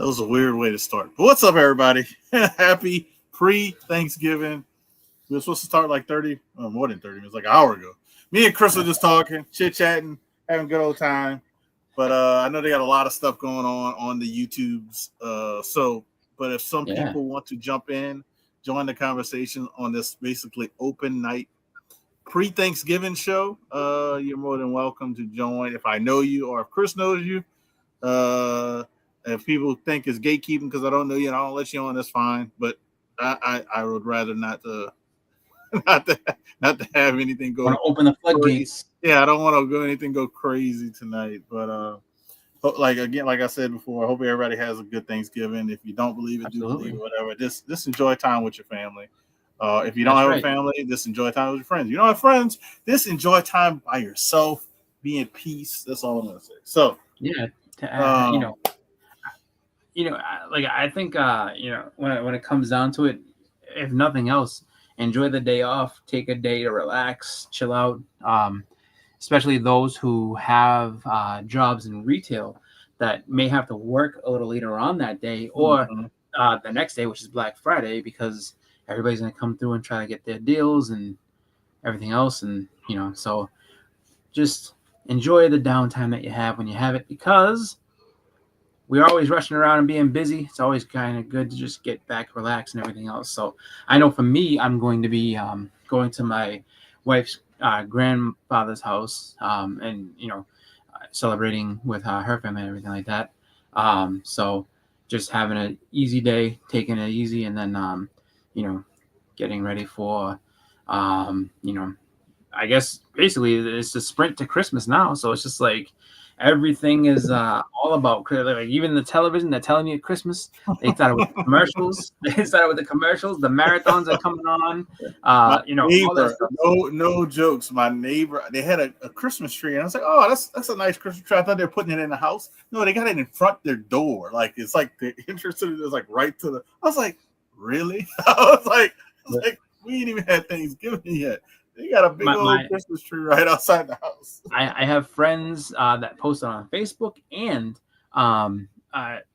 That was a weird way to start. But what's up, everybody? Happy pre-Thanksgiving. We were supposed to start like 30, more than 30 minutes, like an hour ago. Me and Chris were just talking, chit-chatting, having a good old time. But I know they got a lot of stuff going on the YouTubes. But if some people want to jump in, join the conversation on this basically open night pre-Thanksgiving show, you're more than welcome to join. If I know you or if Chris knows you, if people think it's gatekeeping because I don't know you and I don't let you on, that's fine. But I would rather not to not to have anything go. Want to open the floodgates? Yeah, I don't want to go anything go crazy tonight. But like I said before, I hope everybody has a good Thanksgiving. If you don't believe it, do believe it, whatever. Just enjoy time with your family. If you don't have a family, just enjoy time with your friends. You don't have friends, just enjoy time by yourself. Be in peace. That's all I'm gonna say. So yeah, like I think when it comes down to it, if nothing else, enjoy the day off. Take a day to relax, chill out. Especially those who have jobs in retail that may have to work a little later on that day or the next day, which is Black Friday, because everybody's going to come through and try to get their deals and everything else. And, so just enjoy the downtime that you have when you have it, because we're always rushing around and being busy. It's always kind of good to just get back, relax, and everything else. So I know for me, I'm going to be going to my wife's grandfather's house and celebrating with her family and everything like that. So just having an easy day, taking it easy, and then getting ready for I guess basically it's the sprint to Christmas now. So it's just like everything is all about, like, even the television, they're telling you at Christmas. They started with the commercials. The marathons are coming on. All that stuff. No jokes. My neighbor, they had a Christmas tree, and I was like, "Oh, that's a nice Christmas tree." I thought they were putting it in the house. No, they got it in front of their door. Like, it's like the entrance to it is like right to the. I was like, "Really?" I was like, we ain't even had Thanksgiving yet. They got a big old Christmas tree right outside the house. I have friends that post it on Facebook, and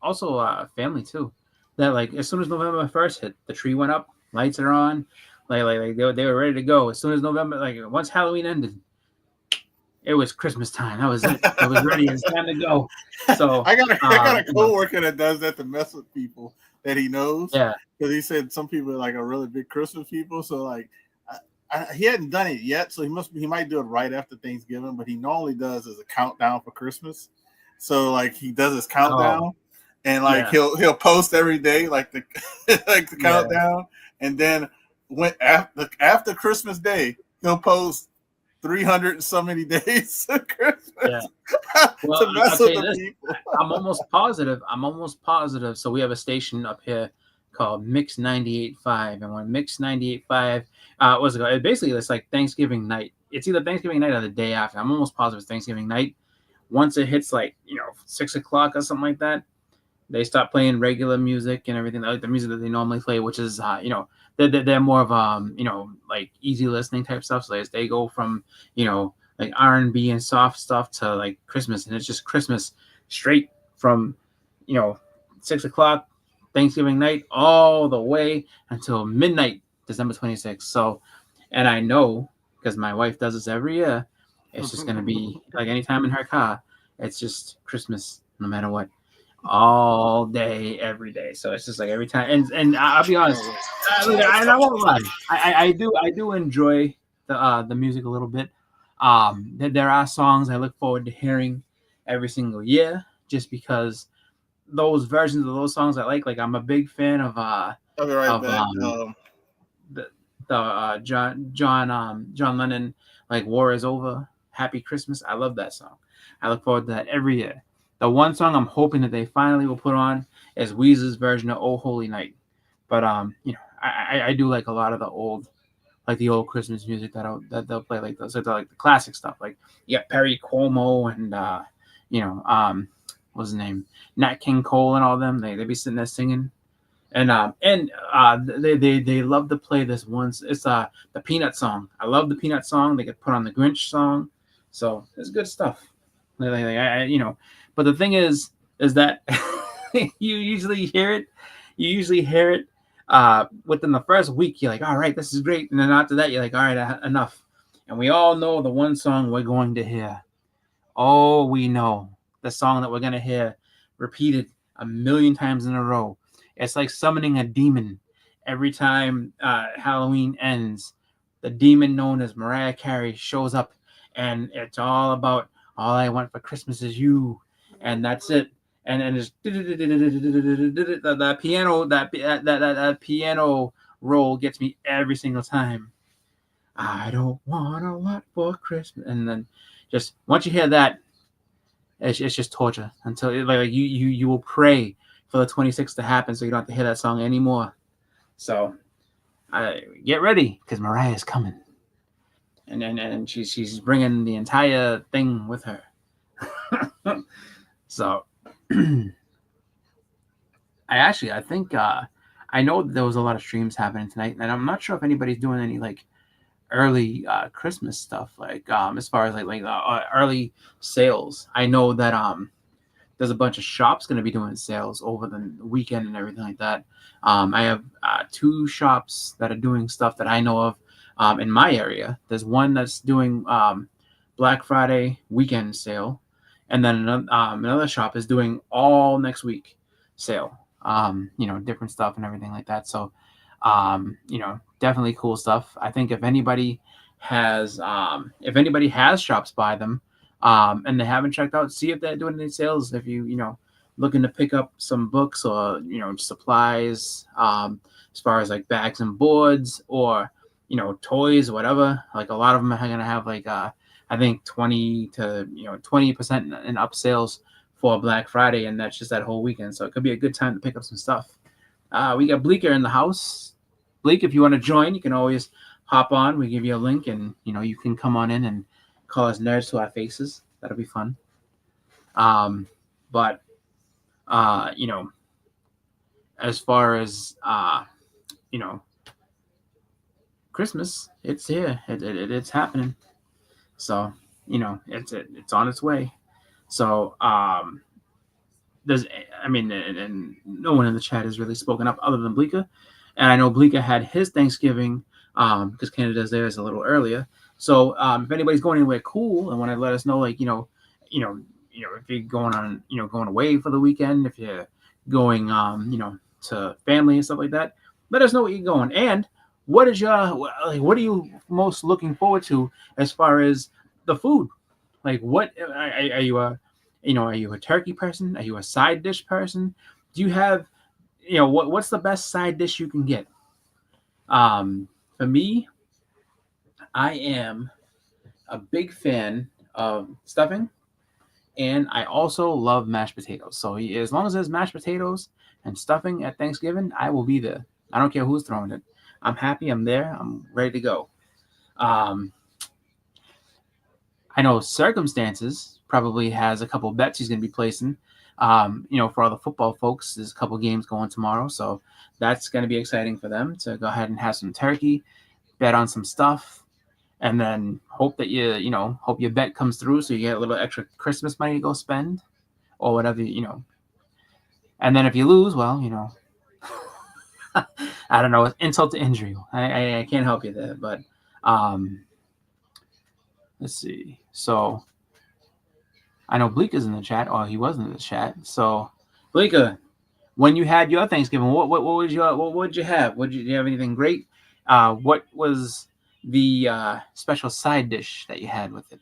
also family too. That, like, as soon as November 1st hit, the tree went up, lights are on, like they were ready to go. As soon as November, like once Halloween ended, it was Christmas time. That was it. I was ready. It's time to go. So I got a coworker that does that to mess with people that he knows. Yeah, because he said some people are really big Christmas people. So like. He hadn't done it yet, so he might do it right after Thanksgiving. But he normally does as a countdown for Christmas. So like he does his countdown, and like he'll post every day like the the countdown, and then when after Christmas Day he'll post 300 and so many days of Christmas. Yeah. Well, to mess with the people. I'm almost positive. So we have a station up here called Mix 98.5, and when Mix 98.5 what's it called? Basically, it's like Thanksgiving night. It's either Thanksgiving night or the day after. I'm almost positive it's Thanksgiving night. Once it hits 6 o'clock or something like that, they stop playing regular music and everything, like the music that they normally play, which is they're more of like easy listening type stuff. So they go from like R&B and soft stuff to like Christmas, and it's just Christmas straight from 6 o'clock Thanksgiving night all the way until midnight, December 26th. So, and I know because my wife does this every year, it's just going to be like anytime in her car, it's just Christmas no matter what, all day, every day. So it's just like every time. And I'll be honest, I won't lie. I do enjoy the music a little bit. There are songs I look forward to hearing every single year, just because those versions of those songs I like I'm a big fan of John Lennon, like War Is Over, Happy Christmas. I love that song. I look forward to that every year. The one song I'm hoping that they finally will put on is Weezer's version of Oh Holy Night. But I do like a lot of the old Christmas music that they'll play, like the classic stuff. Like you got Perry Como and what's his name, Nat King Cole and all them. They be sitting there singing, and they love to play this once. It's the Peanut song. I love the Peanut song. They could put on the Grinch song, so it's good stuff. But the thing is that you usually hear it. You usually hear it within the first week. You're like, all right, this is great. And then after that, you're like, all right, enough. And we all know the one song we're going to hear. Oh, we know the song that we're going to hear repeated a million times in a row. It's like summoning a demon every time Halloween ends. The demon known as Mariah Carey shows up, and it's all about all I want for Christmas is you, and that's it. And it's that piano that piano roll gets me every single time. I don't want a lot for Christmas, and then just once you hear that, it's just torture until like you will pray for the 26th to happen, so you don't have to hear that song anymore. So get ready because Mariah's coming, and she's bringing the entire thing with her. So I think I know that there was a lot of streams happening tonight, and I'm not sure if anybody's doing any like early Christmas stuff, like as far as like early sales. I know that there's a bunch of shops going to be doing sales over the weekend and everything like that. I have 2 shops that are doing stuff that I know of in my area. There's one that's doing Black Friday weekend sale, and then another shop is doing all next week sale. Different stuff and everything like that. So, definitely cool stuff. I think if anybody has shops by them, and they haven't checked out, see if they're doing any sales. If you looking to pick up some books or supplies, as far as like bags and boards or toys or whatever. Like a lot of them are gonna have like I think 20% in up sales for Black Friday, and that's just that whole weekend. So it could be a good time to pick up some stuff. We got Bleeker in the house. Bleak, if you want to join, you can always hop on. We give you a link, and you can come on in and call us nerds to our faces. That'll be fun. But as far as Christmas, it's here. It's happening. So it's on its way. So and no one in the chat has really spoken up other than Bleeker. And I know Bleeker had his Thanksgiving because Canada's theirs a little earlier. So if anybody's going anywhere cool and want to let us know, like if you're going on going away for the weekend, if you're going to family and stuff like that, let us know where you're going. And what are you most looking forward to as far as the food? Like, what are you are you a turkey person? Are you a side dish person? Do you have what's the best side dish you can get? For me, I am a big fan of stuffing, and I also love mashed potatoes. So as long as there's mashed potatoes and stuffing at Thanksgiving, I will be there. I don't care who's throwing it. I'm happy. I'm there. I'm ready to go. I know Circumstances probably has a couple bets he's going to be placing. For all the football folks, there's a couple games going tomorrow, so that's going to be exciting for them to go ahead and have some turkey, bet on some stuff, and then hope that hope your bet comes through, so you get a little extra Christmas money to go spend, or whatever And then if you lose, well, I don't know, it's insult to injury. I can't help you there, but let's see. So I know Bleeker's in the chat. Oh, he was in the chat. So Bleeker, when you had your Thanksgiving, what did you have? Did you have anything great? What was the special side dish that you had with it?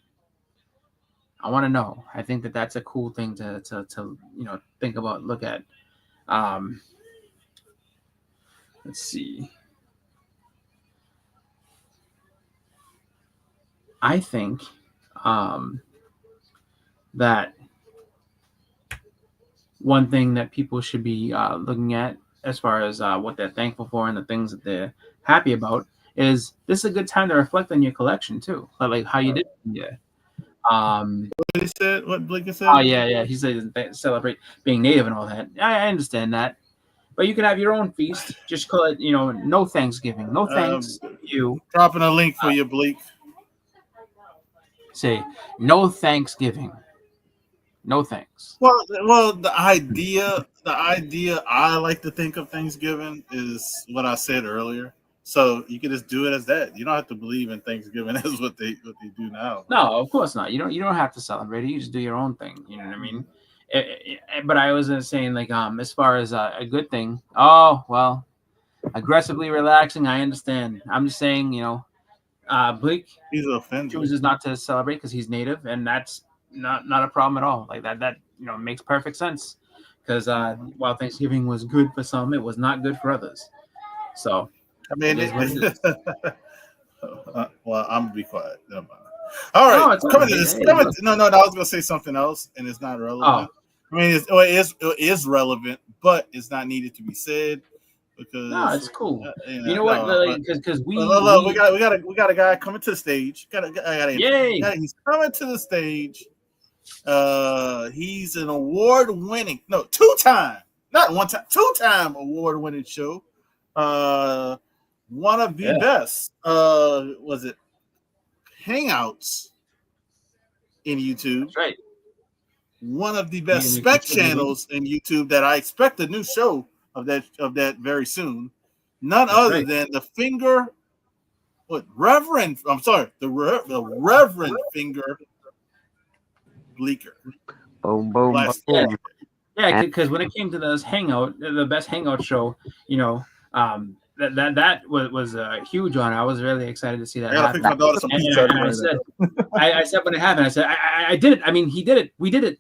I want to know. I think that's a cool thing to think about, look at. Let's see. I think that one thing that people should be looking at as far as what they're thankful for and the things that they're happy about is this is a good time to reflect on your collection too, like how you did. Yeah. What he said? What Blake said? Oh yeah. He said celebrate being native and all that. I understand that, but you can have your own feast. Just call it, no Thanksgiving, no thanks you. Dropping a link for you, Blake. Say no Thanksgiving. No thanks. Well, the idea the idea I like to think of Thanksgiving is what I said earlier. So you can just do it as that. You don't have to believe in Thanksgiving as what they do now. No, of course not. You don't have to celebrate it. You just do your own thing. You know what I mean? But I was saying like as far as a good thing. Oh well, aggressively relaxing. I understand. I'm just saying Bleak He's offended. chooses not to celebrate because he's native, and that's not a problem at all. Like that makes perfect sense. Because while Thanksgiving was good for some, it was not good for others. So I mean, it is what it is. well, I'm gonna be quiet. Never mind. All right, No, it's coming okay. to this. Hey, Coming look. no, I was gonna say something else, and it's not relevant. I mean, it is relevant, but it's not needed to be said because No, it's cool. you You know what? no, Because look, we got a guy coming to the stage. Yay! He's coming to the stage. He's an award-winning, no, two-time, not one time, two-time award-winning show. One of the best. Was it Hangouts in YouTube? That's right. One of the best spec channels in YouTube that I expect a new show of that very soon. None other than the Reverend. I'm sorry, the Reverend Finger Bleeker. Boom, boom, boom. Yeah, because when it came to this hangout, the best hangout show, that was a huge honor. I was really excited to see that happen. I said when it happened, I said I did it. I mean, he did it. We did it.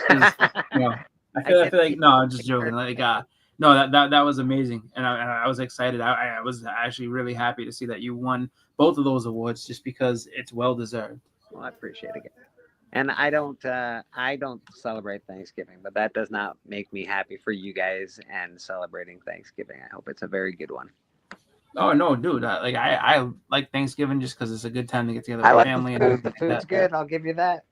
I feel like no, I'm just joking. Like no, that was amazing, and I was excited. I was actually really happy to see that you won both of those awards, just because it's well deserved. Well, I appreciate it. And I don't celebrate Thanksgiving, but that does not make me happy for you guys and celebrating Thanksgiving. I hope it's a very good one. Oh no, dude! I like Thanksgiving just because it's a good time to get together with family. The food's good. I'll give you that.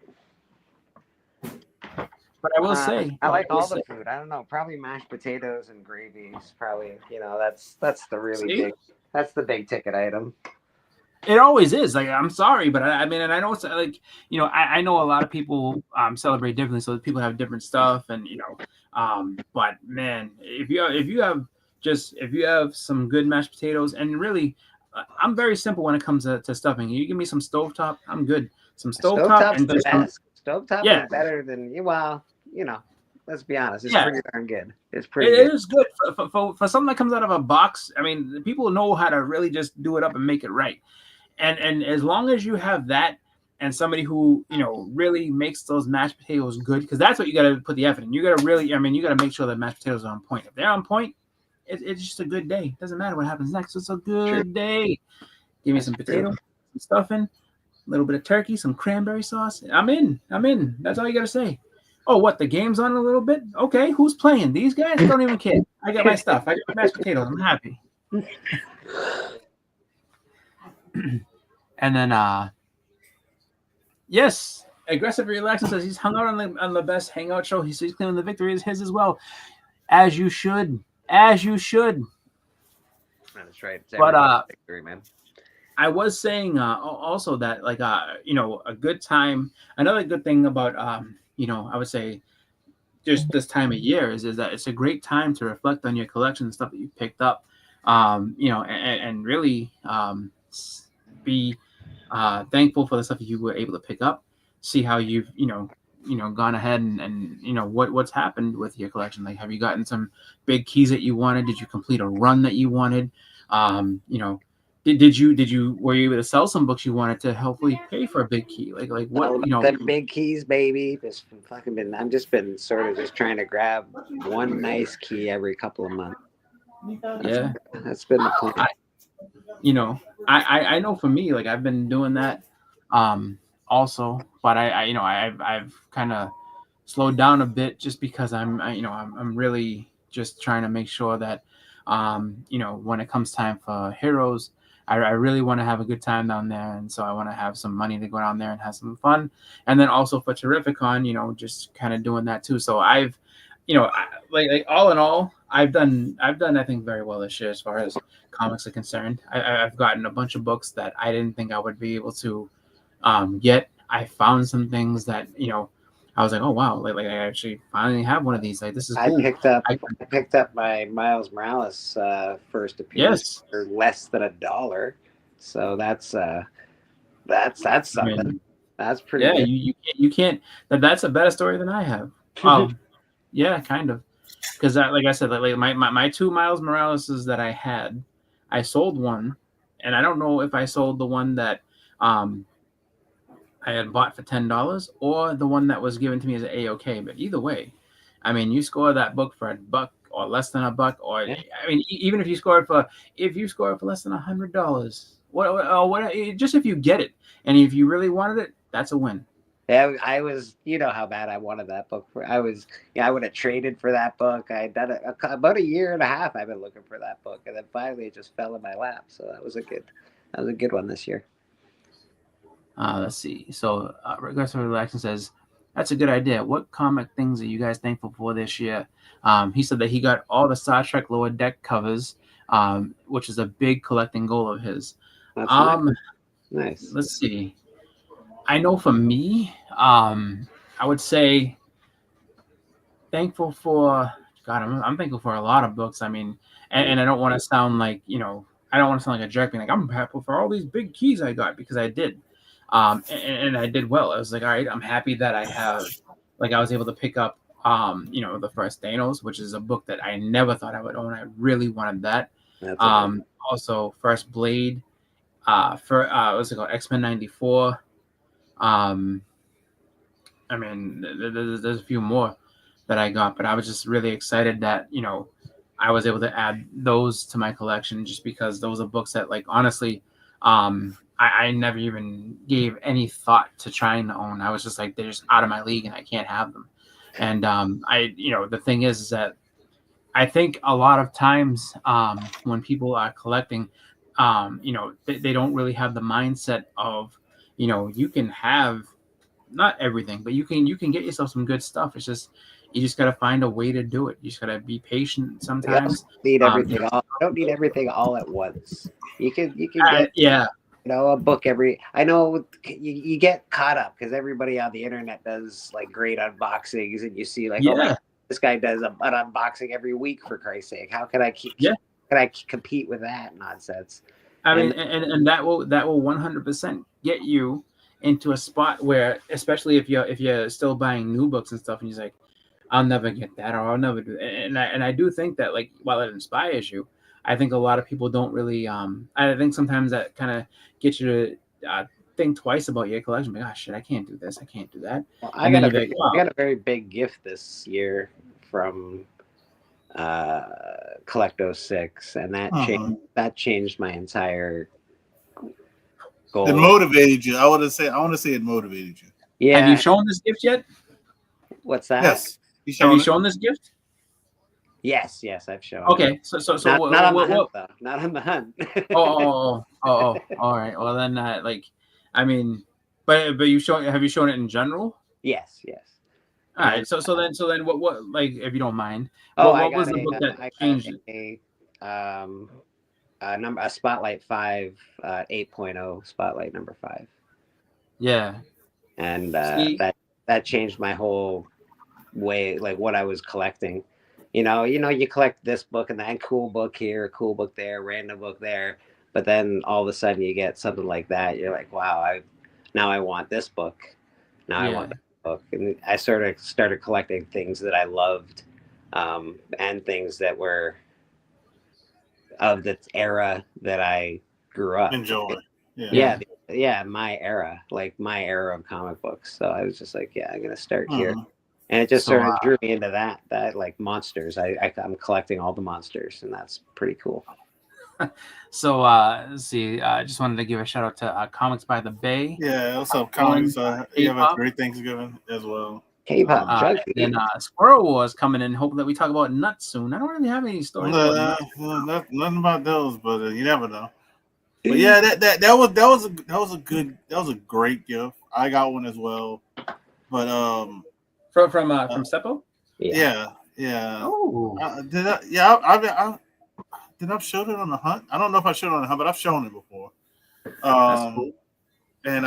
But I will say, I like all the food. I don't know, probably mashed potatoes and gravy is probably that's the really big ticket item. It always is. Like, I'm sorry, but I mean, and I know it's like, I know a lot of people celebrate differently, so people have different stuff, and but man, if you have some good mashed potatoes, and really, I'm very simple when it comes to stuffing. You give me some stovetop, I'm good. Some stovetop and the best. Stovetop is better than let's be honest, it's pretty darn good. It's pretty. It is good for something that comes out of a box. I mean, people know how to really just do it up and make it right. And as long as you have that and somebody who, really makes those mashed potatoes good, because that's what you got to put the effort in. You got to you got to make sure that mashed potatoes are on point. If they're on point, it's just a good day. Doesn't matter what happens next. It's a good day. Give me some potato, some stuffing, a little bit of turkey, some cranberry sauce. I'm in. That's all you got to say. Oh, what? The game's on a little bit? Okay, who's playing? These guys don't even care. I got my stuff. I got my mashed potatoes. I'm happy. And then, yes, Aggressive Relaxing says he's hung out on the best hangout show. He's claiming the victory is his as well. As you should. That's right. But victory, man. I was saying also that a good time. Another good thing about I would say just this time of year is that it's a great time to reflect on your collection and stuff that you picked up. And really be thankful for the stuff that you were able to pick up. See how you've gone ahead and what's happened with your collection. Like, have you gotten some big keys that you wanted? Did you complete a run that you wanted? Did you were you able to sell some books you wanted to hopefully pay for a big key? Like what the big keys, baby. I'm just been sort of just trying to grab one nice key every couple of months. That's been the plan. I know for me, like, I've been doing that also, but I've kind of slowed down a bit just because I'm really just trying to make sure that when it comes time for Heroes, I really want to have a good time down there, and so I want to have some money to go down there and have some fun. And then also for Terrificon, just kind of doing that too. So I've like all in all, I've done I think very well this year as far as comics are concerned. I've gotten a bunch of books that I didn't think I would be able to get. I found some things that I was like, oh wow, like I actually finally have one of these. Like this is I cool. picked up my Miles Morales first appearance Yes, for less than $1, so that's I something. mean, That's pretty yeah, good. you can't. That's a better story than I have. Yeah, kind of. Because like I said, like my two Miles Moraleses that I had, I sold one, and I don't know if I sold the one that I had bought for $10 or the one that was given to me as an A-OK. But either way, I mean, you score that book for $1 or less than $1, or Yeah. I mean, even if you score it for less than $100, what just if you get it and if you really wanted it, that's a win. Yeah, I was, you know how bad I wanted that book for. I would have traded for that book. I had done it about a year and a half. I've been looking for that book, and then finally it just fell in my lap. So that was a good one this year. Let's see. So, Regressive Relaxing says, that's a good idea. What comic things are you guys thankful for this year? He said that he got all the Star Trek Lower Deck covers, which is a big collecting goal of his. That's nice. Let's see. I know for me, I would say thankful for God. I'm thankful for a lot of books. I mean, and I don't want to sound like I don't want to sound like a jerk. Being like I'm happy for all these big keys I got because I did, and I did well. I was like, all right, I'm happy that I have, like, I was able to pick up, the first Thanos, which is a book that I never thought I would own. I really wanted that. That's Also, First Blade, what's it called, X-Men '94. I mean, there's a few more that I got, but I was just really excited that I was able to add those to my collection just because those are books that, like, honestly, I never even gave any thought to trying to own. I was just like, they're just out of my league and I can't have them. And the thing is that I think a lot of times when people are collecting, they don't really have the mindset of, you can have not everything, but you can get yourself some good stuff. It's just you just got to find a way to do it. You just got to be patient sometimes. I don't need everything all at once. You can get a book every. I know you get caught up because everybody on the internet does like great unboxings, and you see like, this guy does an unboxing every week, for Christ's sake. How can I can I compete with that nonsense? I mean, and that will 100% get you into a spot where, especially if you're still buying new books and stuff, and you're like, I'll never get that, or I'll never do that. And I do think that, like, while it inspires you, I think a lot of people don't really. I think sometimes that kind of gets you to think twice about your collection. Like, oh shit, I can't do this, I can't do that. Well, I got a very big gift this year from Collecto 6, and that changed my entire goal. It motivated you. I want to say it motivated you. Yeah. Have you shown this gift yet? What's that? Yes. Have you shown this gift? Yes, I've shown. Okay, so not on the hunt, though. Not on the hunt. oh, all right. Well then, I mean, but have you shown it in general? Yes. All right. So then, what like, if you don't mind, what was the book that changed it? A Spotlight 5, 8.0 Spotlight number 5. Yeah. And that changed my whole way, like what I was collecting. You collect this book and that cool book here, cool book there, random book there, but then all of a sudden you get something like that. You're like, wow, I want this book. I want that book. And I started collecting things that I loved, and things that were of the era that I grew up. Enjoy. Yeah, my era, like my era of comic books. So I was just like, I'm going to start here. And it just sort of drew me into that like monsters. I'm collecting all the monsters, and that's pretty cool. So let's see. I just wanted to give a shout out to Comics by the Bay. Yeah, what's up, Comics? You have a great Thanksgiving as well. K-pop, and Squirrel Wars coming in. Hoping that we talk about nuts soon. I don't really have any stories. Nothing about those, but you never know. But yeah, that was a great gift. I got one as well, but from Seppo. Yeah. Oh, did I show it on the hunt? I don't know if I showed it on the hunt, but I've shown it before. That's cool. And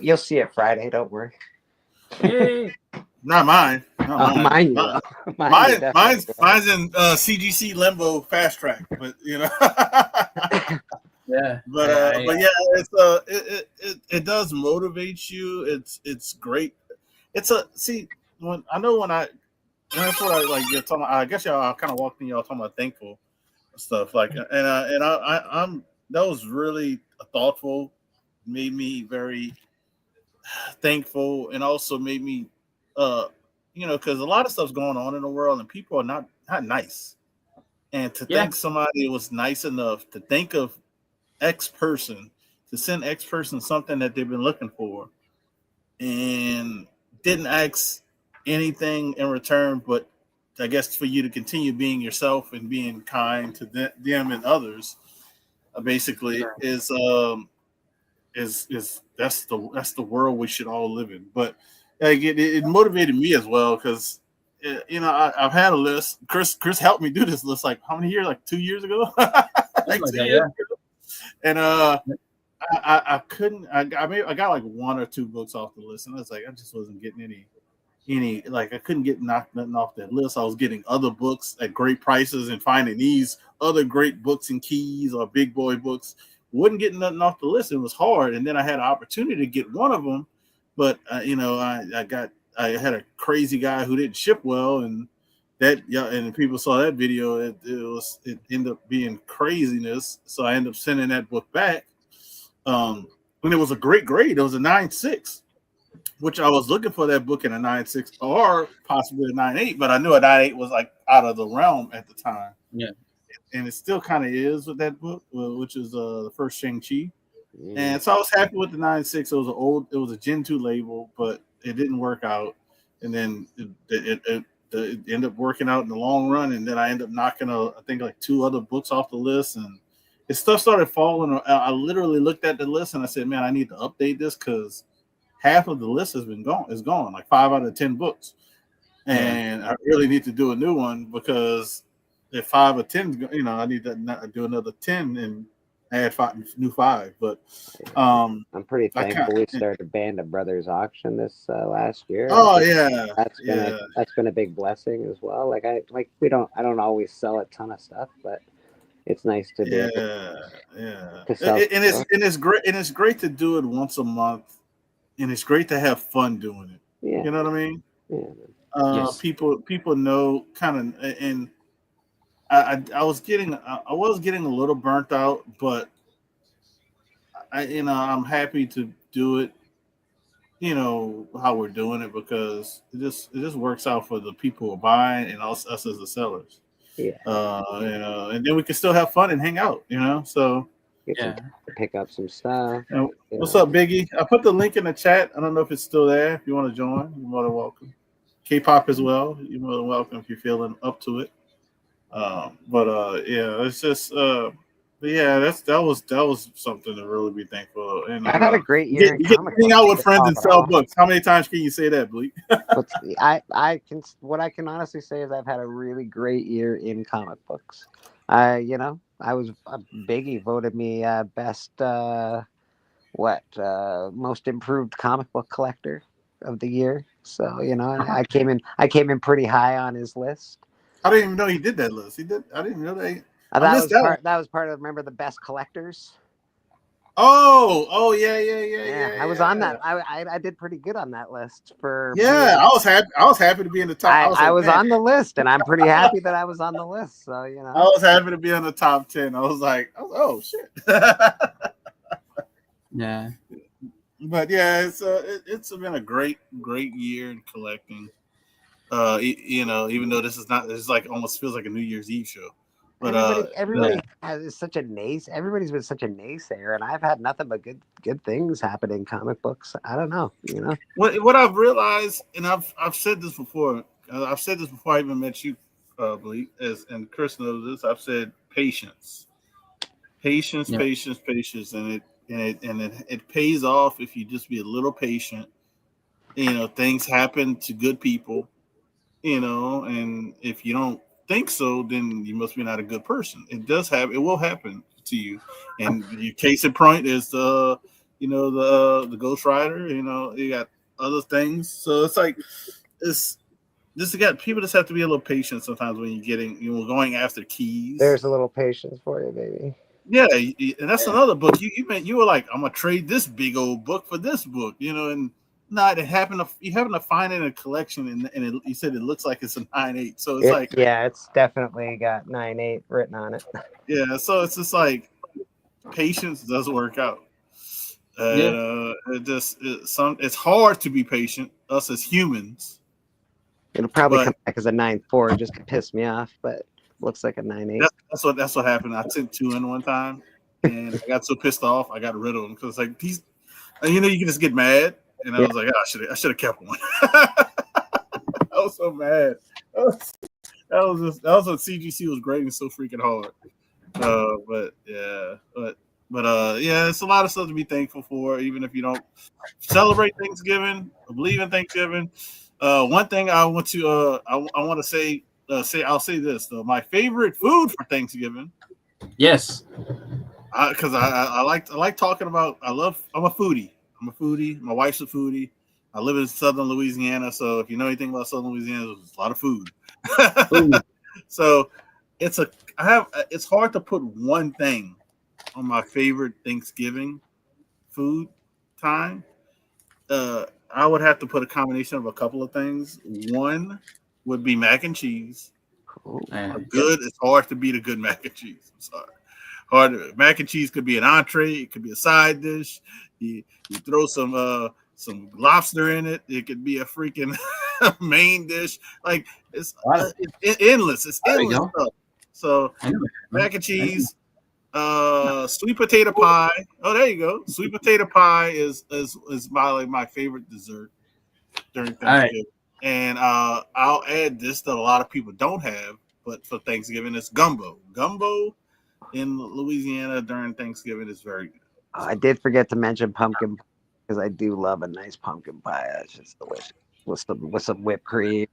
you'll see it Friday. Don't worry. Yay! Not mine. Not mine. Mine's in CGC limbo fast track, but you know. Yeah. But yeah, it's it does motivate you. It's great. It's when I that's what I like. You're talking. I guess y'all kind of walked in. Y'all talking about thankful stuff like, I'm that was really thoughtful. Made me very thankful, and also made me, because a lot of stuff's going on in the world, and people are not nice. And to think somebody was nice enough to think of X person, to send X person something that they've been looking for, and didn't ask anything in return, but I guess for you to continue being yourself and being kind to them and others, basically is that's the world we should all live in. But like, it motivated me as well, because I've had a list. Chris helped me do this list like how many years? Like 2 years ago. Like 2 years ago. And I couldn't. I got like 1 or 2 books off the list, and I was like, I just wasn't getting any. Like I couldn't get nothing off that list. I was getting other books at great prices and finding these other great books and keys or big boy books. Wasn't getting nothing off the list. It was hard, and then I had an opportunity to get one of them, but I had a crazy guy who didn't ship well, and people saw that video. It ended up being craziness. So I ended up sending that book back. And it was a great grade. It was a 9.6. Which I was looking for that book in a 9.6 or possibly a 9.8, but I knew a 9.8 was like out of the realm at the time. Yeah, and it still kind of is with that book, which is the first Shang-Chi. And so I was happy with the 9.6. It was a Gen 2 label, but it didn't work out. And then it ended up working out in the long run. And then I ended up knocking I think like 2 other books off the list, and stuff started falling. I literally looked at the list and I said, man, I need to update this because half of the list is gone, like 5 out of 10 books. And I really need to do a new one, because if 5 or 10, I need to do another 10 and add 5. But I'm pretty thankful we started Band of Brothers auction this last year. Oh yeah, that's been a big blessing as well. I don't always sell a ton of stuff, but it's nice to do. It's great to do it once a month. And it's great to have fun doing it. Yeah. You know what I mean? Yeah. People know kind of, and I was getting a little burnt out, but I'm happy to do it. How we're doing it, because it just works out for the people who are buying and us as the sellers. Yeah. And then we can still have fun and hang out. So. Pick up some stuff. What's up, Biggie? I put the link in the chat. I don't know if it's still there. If you want to join, you're more than welcome. K-pop as well. You're more than welcome if you're feeling up to it. It's just that was something to really be thankful. And I've had a great year. Getting out with friends and sell books. How many times can you say that, Bleak? What I can honestly say is I've had a really great year in comic books. Biggie voted me best most improved comic book collector of the year. So I came in pretty high on his list. I didn't even know he did that list. I didn't even know that. That was part of, remember, the best collectors. Oh yeah. I was on that. I did pretty good on that list for. Yeah, I was happy. I was happy to be in the top. I was on the list, and I'm pretty happy that I was on the list. So I was happy to be in the top 10. I was like, oh shit. Yeah. But yeah, it's been a great year in collecting. Even though it's like almost feels like a New Year's Eve show. But everybody is such a everybody's been such a naysayer, and I've had nothing but good things happen in comic books. I don't know, What I've realized, and I've said this before. I've said this before I even met you, Bleak, and Chris knows this. I've said patience, and it pays off if you just be a little patient. Things happen to good people, and if you don't think so, then you must be not a good person. It does happen. It will happen to you. And your case in point is the Ghost Rider. You got other things. So it's like it's just again, people just have to be a little patient sometimes when you're going after keys. There's a little patience for you, baby. Yeah, and that's another book. You were like, I'm gonna trade this big old book for this book, and not it happened. You happen to find it in a collection, and you said it looks like it's a 9.8. So it's definitely got 9.8 written on it. Yeah, so it's just like patience does work out. It's hard to be patient. Us as humans. It'll probably come back as a 9.4 just to piss me off, but looks like a 9.8. That's what happened. I sent 2 in one time, and I got so pissed off I got rid of them because like these, you can just get mad, and I was like, I should have kept one. I was so mad. That was what CGC was grading so freaking hard. But it's a lot of stuff to be thankful for, even if you don't celebrate Thanksgiving or believe in Thanksgiving. One thing I want to say I'll say this though. My favorite food for Thanksgiving. Yes. Because I like talking about. I'm a foodie. My wife's a foodie. I live in Southern Louisiana, so if you know anything about Southern Louisiana, there's a lot of food. So it's hard to put one thing on my favorite Thanksgiving food time. I would have to put a combination of a couple of things. One would be mac and cheese. It's hard to beat a good mac and cheese. I'm sorry. Mac and cheese could be an entree. It could be a side dish. You throw some lobster in it. It could be a freaking main dish. Like it's endless. It's endless stuff. So mac and cheese, sweet potato pie. Oh, there you go. Sweet potato pie is my favorite dessert during Thanksgiving. Right. And I'll add this that a lot of people don't have, but for Thanksgiving it's gumbo. Gumbo in Louisiana during Thanksgiving is very good. I did forget to mention pumpkin because I do love a nice pumpkin pie. It's just delicious with some whipped cream.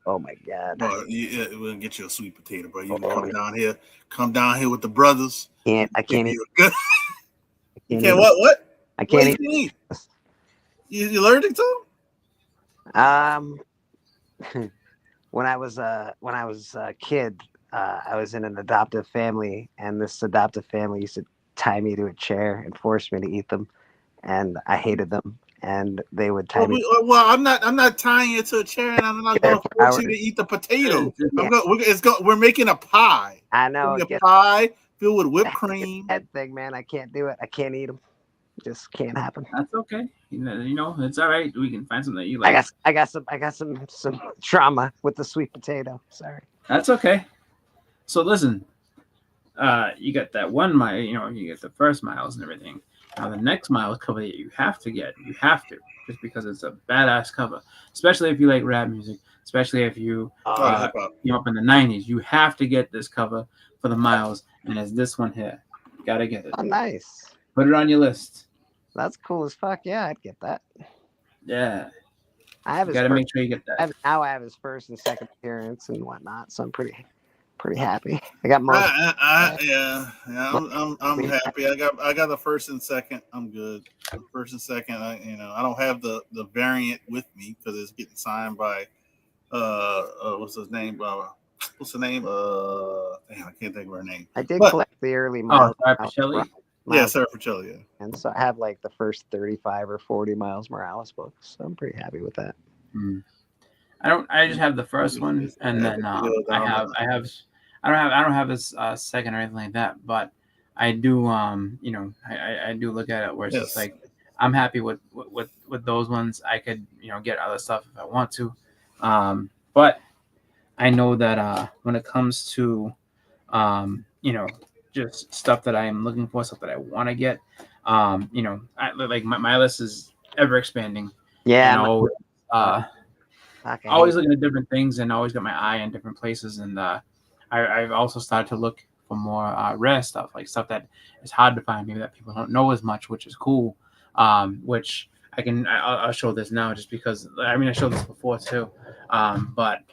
Oh my god! We'll get you a sweet potato, bro. You come down here with the brothers. I can't eat. You can't what? I can't eat. You allergic to them? When I was a kid, I was in an adoptive family, and this adoptive family used to tie me to a chair and force me to eat them, and I hated them. And they would tie me. Well, I'm not tying you to a chair, and I'm not going to force you to eat the potato. We're making a pie. I know a pie filled with whipped cream. That thing, man, I can't do it. I can't eat them. Just can't happen. That's okay. It's all right. We can find something that you like. I got some trauma with the sweet potato. Sorry. That's okay. So listen, you got that 1 mile. You get the first miles and everything. Now the next Miles cover that you have to, just because it's a badass cover, especially if you like rap music, especially if you up in the 90s, you have to get this cover for the Miles, and it's this one here. You gotta get it. Oh, nice. Put it on your list. That's cool as fuck. Yeah, I'd get that. Yeah. You gotta make sure you get that. I have his first and second appearance and whatnot, so I'm pretty happy. I got more. I'm happy. I got the first and second. I'm good. The first and second. I don't have the variant with me because it's getting signed by what's his name? What's the name? Damn, I can't think of her name. I did collect the early Miles. Sarah Pacelli. Yeah, Sarah Pacelli. Yeah. And so I have like the first 35 or 40 Miles Morales books. So I'm pretty happy with that. I just have the first one, and then I don't have this second or anything like that, but I do I do look at it where it's just like I'm happy with those ones. I could get other stuff if I want to, but I know that when it comes to just stuff that I am looking for, stuff that I want to get, my list is ever expanding. Yeah. Always looking at different things and always got my eye in different places, and I've also started to look for more rare stuff, like stuff that is hard to find, maybe that people don't know as much, which is cool. Which I'll show this now just because I showed this before too. But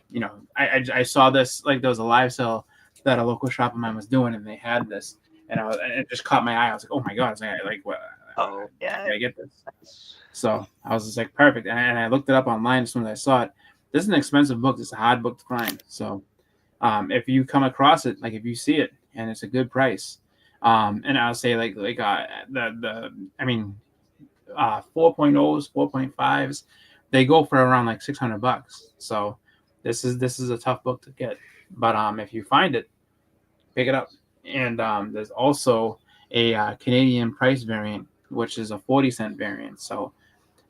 I saw this, like there was a live sale that a local shop of mine was doing, and they had this, and it just caught my eye. I was like, oh my god! I was like what? Oh yeah, I get this. So I was just like, perfect, and I looked it up online as soon as I saw it. this is an expensive book. It's a hard book to find. So if you come across it, like if you see it and it's a good price, and I'll say the 4.0s, 4.5s, they go for around like $600. So this is a tough book to get. But if you find it, pick it up. And there's also a Canadian price variant, which is a 40-cent variant. So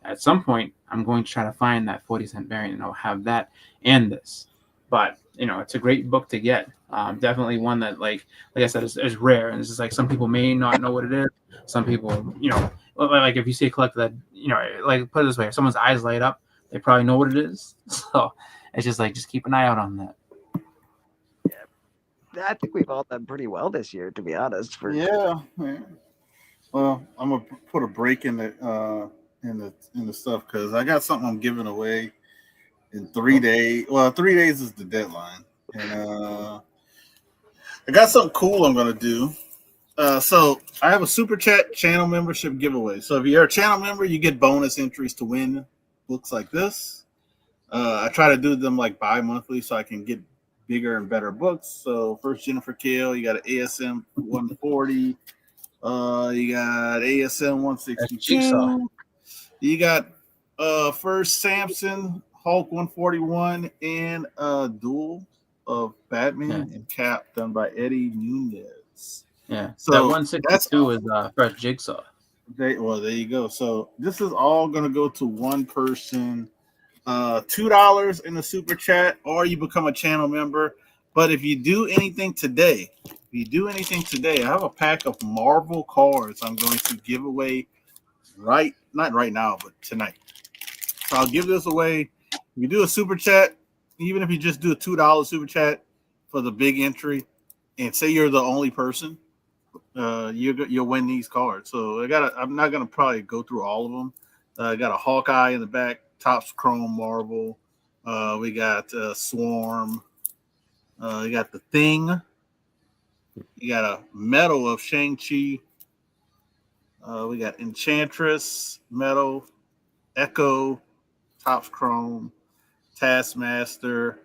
at some point, I'm going to try to find that 40-cent variant, and I'll have that and this. But it's a great book to get. Definitely one that, like I said, is rare, and it's just like some people may not know what it is. Some people, like if you see a collector that, like put it this way, if someone's eyes light up, they probably know what it is. So it's just like, just keep an eye out on that. Yeah, I think we've all done pretty well this year, to be honest. Yeah. Well, I'm gonna put a break in the stuff because I got something I'm giving away in 3 days. Well, 3 days is the deadline, and I got something cool I'm gonna do. So I have a super chat channel membership giveaway. So if you're a channel member, you get bonus entries to win books like this. I try to do them like bi-monthly so I can get bigger and better books. So first, Jennifer Kale, you got an ASM 140. You got ASM 162. You got first Samson Hulk 141 and a duel of Batman and Cap done by Eddie Nunez. Yeah. So that 162 is first Jigsaw. There you go. So this is all gonna go to one person. $2 in the super chat, or you become a channel member. But if you do anything today, I have a pack of Marvel cards I'm going to give away not right now, but tonight. So I'll give this away. If you do a super chat, even if you just do a $2 super chat for the big entry, and say you're the only person, you'll win these cards. So I'm not gonna probably go through all of them. I got a Hawkeye in the back, Topps Chrome Marvel. We got Swarm. You got the Thing. You got a medal of Shang-Chi. We got Enchantress medal, Echo, Topps Chrome, Taskmaster,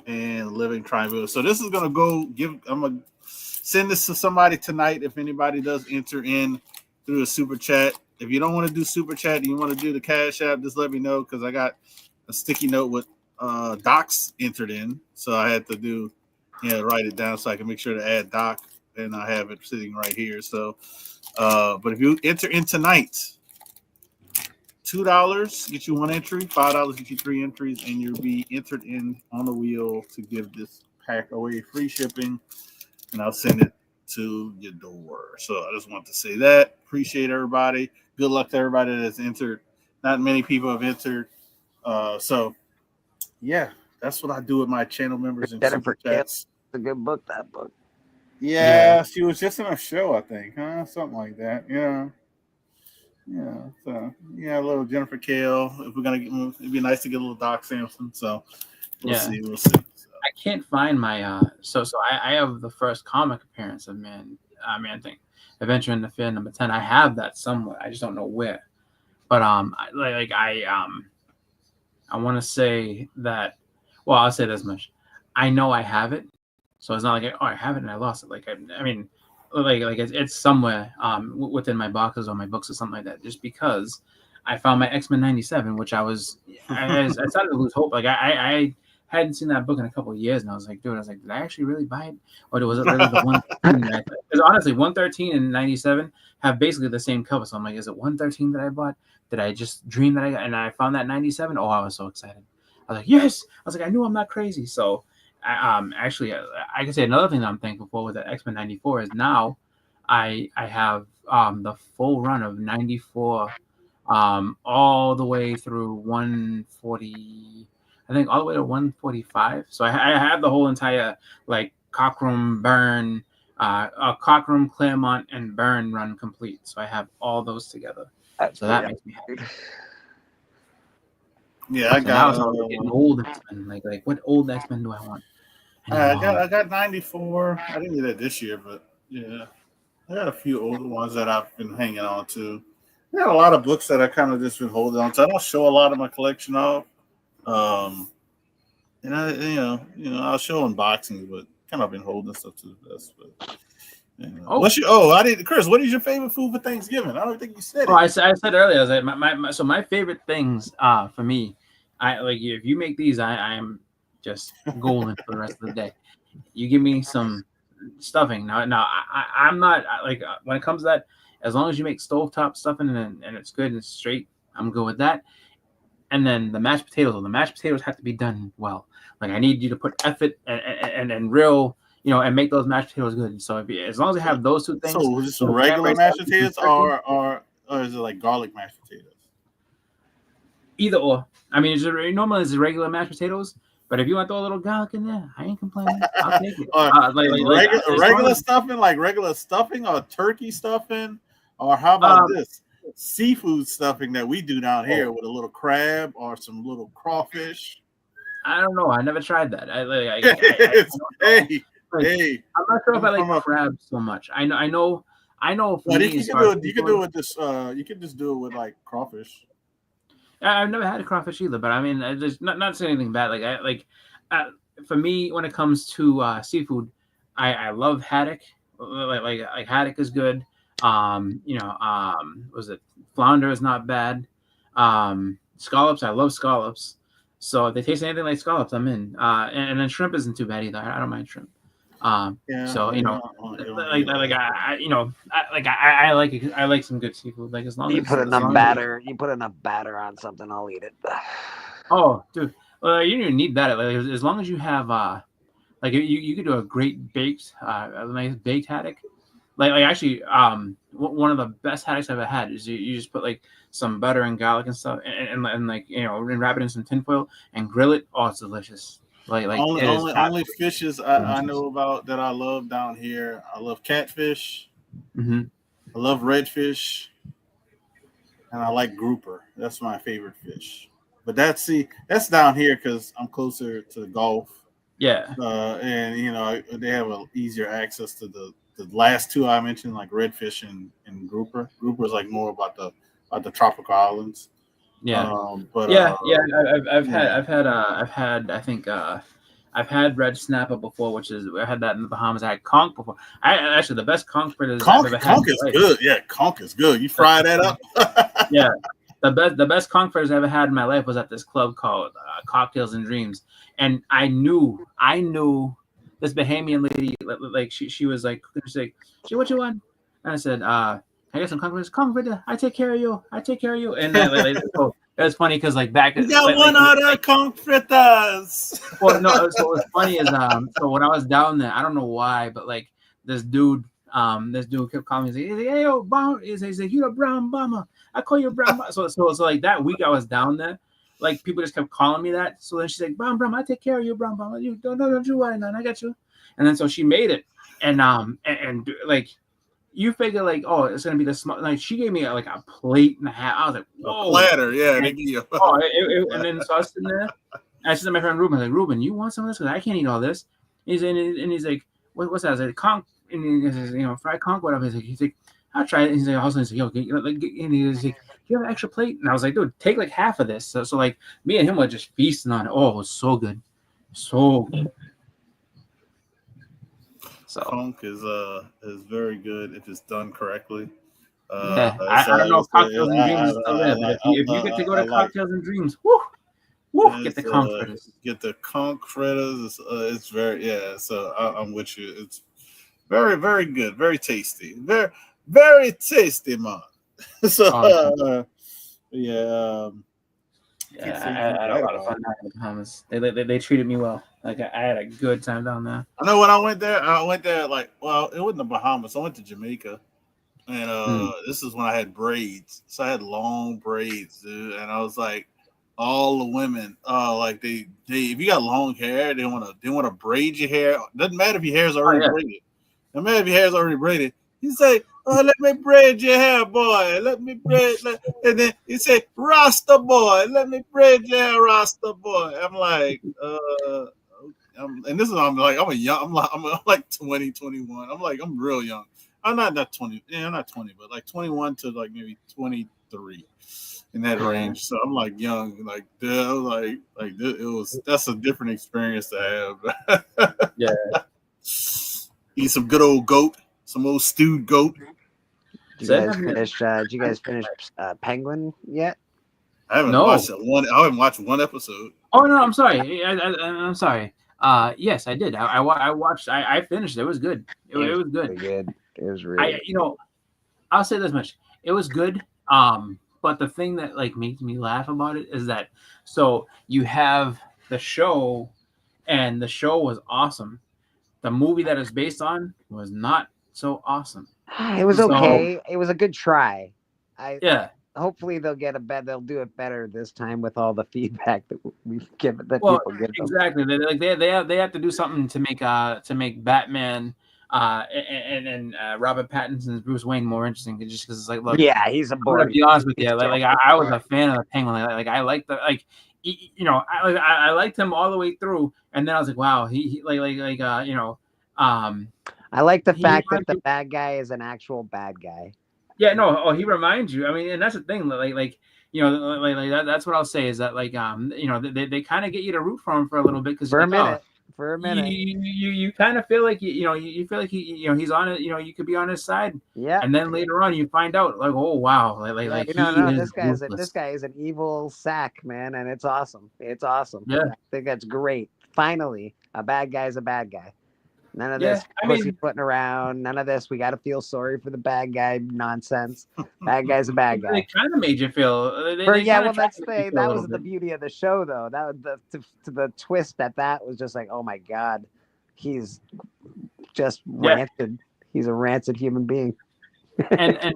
and Living Triangle. So this is gonna I'm gonna send this to somebody tonight. If anybody does enter in through a super chat. If you don't want to do super chat and you want to do the Cash App, just let me know because I got a sticky note with Docs entered in. So I had to write it down so I can make sure to add Doc, and I have it sitting right here. So, but if you enter in tonight, $2 get you one entry, $5 get you 3 entries, and you'll be entered in on the wheel to give this pack away free shipping, and I'll send it to your door. So I just want to say that. Appreciate everybody. Good luck to everybody that's entered. Not many people have entered. So yeah, that's what I do with my channel members and super chats. It's a good book, that book. Yeah, she was just in a show, I think, huh? Something like that. Yeah. Yeah. So yeah, a little Jennifer Kale. If we're gonna it'd be nice to get a little Doc Samson. So we'll see. So. I can't find my so I have the first comic appearance of Man Thing, Adventure in the Fair number 10. I have that somewhere. I just don't know where. But I want to say that. Well, I'll say this much. I know I have it, so it's not like I have it and I lost it. Like it's somewhere within my boxes or my books or something like that. Just because I found my X-Men 97, which I started to lose hope. Like I hadn't seen that book in a couple of years, and I was like, did I actually really buy it, or was it really the 113? Because honestly, 113 and 97 have basically the same cover. So I'm like, is it 113 that I bought? Did I just dream that I got? And I found that 97. Oh, I was so excited. I was like, yes. I was like, I knew I'm not crazy. So actually, I can say another thing that I'm thankful for with that X-Men 94 is now I have the full run of 94 all the way through 140. I think all the way to 145. So I have the whole entire like Cockrum, Byrne, Cockrum, Claremont, and Byrne run complete. So I have all those together. So that makes me happy. Yeah, I got getting old X-Men. Like what old X-Men do I want? I got 94. I didn't get that this year, but yeah, I got a few older ones that I've been hanging on to. I got a lot of books that I kind of just been holding on to. I don't show a lot of my collection off. And I'll show unboxings, but kind of been holding stuff to the best. But Chris, what is your favorite food for Thanksgiving? I don't think you said it. I said earlier, I was like, my favorite things for me, I like if you make these, I am just golden for the rest of the day. You give me some stuffing. Now I'm not like when it comes to that, as long as you make stovetop stuffing and it's good and it's straight, I'm good with that. And then the mashed potatoes have to be done well. Like I need you to put effort and real, and make those mashed potatoes good. So as long as I have those two things. So just regular mashed potatoes or is it like garlic mashed potatoes? Either or. I mean, normally it's regular mashed potatoes, but if you want to throw a little garlic in there, I ain't complaining. I'll take it. Regular stuffing, like regular stuffing or turkey stuffing, or how about this seafood stuffing that we do down here with a little crab or some little crawfish? I don't know. I never tried that. Hey, I'm not sure if I like crab so much. I know. But you can do it with this. You can just do it with like crawfish. I've never had a crawfish either, but I mean, I just not saying anything bad. For me, when it comes to seafood, I love haddock. Like haddock is good. Was it flounder is not bad. Scallops, I love scallops. So if they taste anything like scallops, I'm in. And then shrimp isn't too bad either. I don't mind shrimp. I like some good seafood. Like as long as you put enough batter on something, I'll eat it. Oh, dude, you don't even need that. Like, as long as you have you could do a great baked, a nice baked haddock. Like actually, one of the best haddocks I've ever had is you just put like some butter and garlic and stuff, and wrap it in some tinfoil and grill it. Oh, it's delicious. Only fishes I know about that I love down here. I love catfish. Mm-hmm. I love redfish, and I like grouper. That's my favorite fish. But that's down here because I'm closer to the Gulf. Yeah. And they have an easier access to the last two I mentioned, like redfish and grouper. Grouper is like more about the tropical islands. Yeah. I've had red snapper before, which is I had that in the Bahamas. I had conch before. Actually the best conch fritters I've ever had. Conch is good. Yeah, conch is good. You fry that up. Yeah. The best conch fritters I ever had in my life was at this club called Cocktails and Dreams, and I knew this Bahamian lady, like she was like, what you want? And I said, I got some conch fritters. I take care of you. And then, so it was funny because like back you got one other conch fritters. Well, no. So what's funny is so when I was down there, I don't know why, but like this dude kept calling me. He's like, hey, yo, bomb. He's like, you a brown bomber. I call you a brown bomber. So like that week I was down there, like people just kept calling me that. So then she's like, Brown, I take care of you, Brown. You don't you worry, none. I got you. And then so she made it, and like you figure like, oh, it's gonna be the small. Like she gave me like a plate and a half. I was like, whoa, a platter, yeah. And then so I was sitting there. I said to my friend Ruben, I was like, Ruben, you want some of this? Because I can't eat all this. He's like, what's that? I was like, conch, and he says, fried conch, whatever. He's like, I'll try it. And he's like, also, he's like, yo, and he's like, do you have an extra plate? And I was like, dude, take like half of this. So like me and him were just feasting on it. Oh, it was so good. So good. So conch is very good if it's done correctly. I don't know if Cocktails and Dreams is still there, but if you get to go to Cocktails and Dreams, get the conch fritters. Get the conch fritters. It's very So I'm with you. It's very, very good. Very tasty. Very, very tasty, man. So I had a lot of fun down in the Bahamas. They treated me well. Like I had a good time down there. I know when I went there like, well, it wasn't the Bahamas. I went to Jamaica, and this is when I had braids. So I had long braids, dude, and I was like, all the women, like they if you got long hair, they want to braid your hair. Doesn't matter if your hair's already braided. No matter if your hair's already braided. You say, oh, let me braid your hair, boy. Let me braid. And then you say, Rasta boy, let me braid your hair, Rasta boy. I'm like, and this is I'm like 20, 21. I'm like, I'm real young. I'm not 20. Yeah, I'm not 20, but like 21 to like maybe 23 3 in that range. So I'm like young, like that's a different experience to have. Yeah. Eat some good old goat, some old stewed goat. Did you guys finish Penguin yet? I haven't watched one. I haven't watched one episode. Oh no, I'm sorry. I'm sorry. Yes, I did. I watched. I finished. It was good. It was good. Really good. It was really. I'll say this much. It was good. But the thing that like makes me laugh about it is that so you have the show, and the show was awesome. The movie that it's based on was not so awesome. It was okay. It was a good try. Hopefully they'll do it better this time with all the feedback that we've given people give them. Exactly. They have to do something to make Batman and Robert Pattinson's Bruce Wayne more interesting, just because it's like, look, he's a boring. To be honest with you, I was a fan of the Penguin. I liked I liked him all the way through, and then I was like, wow, I like the fact that the bad guy is an actual bad guy. Yeah, no. Oh, he reminds you. I mean, and that's the thing. That's what I'll say is that they kind of get you to root for him for a little bit because for a minute, you kind of feel like you feel like he's on it. You could be on his side. Yeah. And then later on, you find out oh wow, this guy is an evil sack, man, and it's awesome. It's awesome. Yeah, I think that's great. Finally, a bad guy's a bad guy. None of this pussyfooting around. None of this. We got to feel sorry for the bad guy nonsense. Bad guy's a bad guy. It kind of made you feel. That was the beauty of the show, though. That was the twist that was just like, oh my god, he's just rancid. He's a rancid human being. and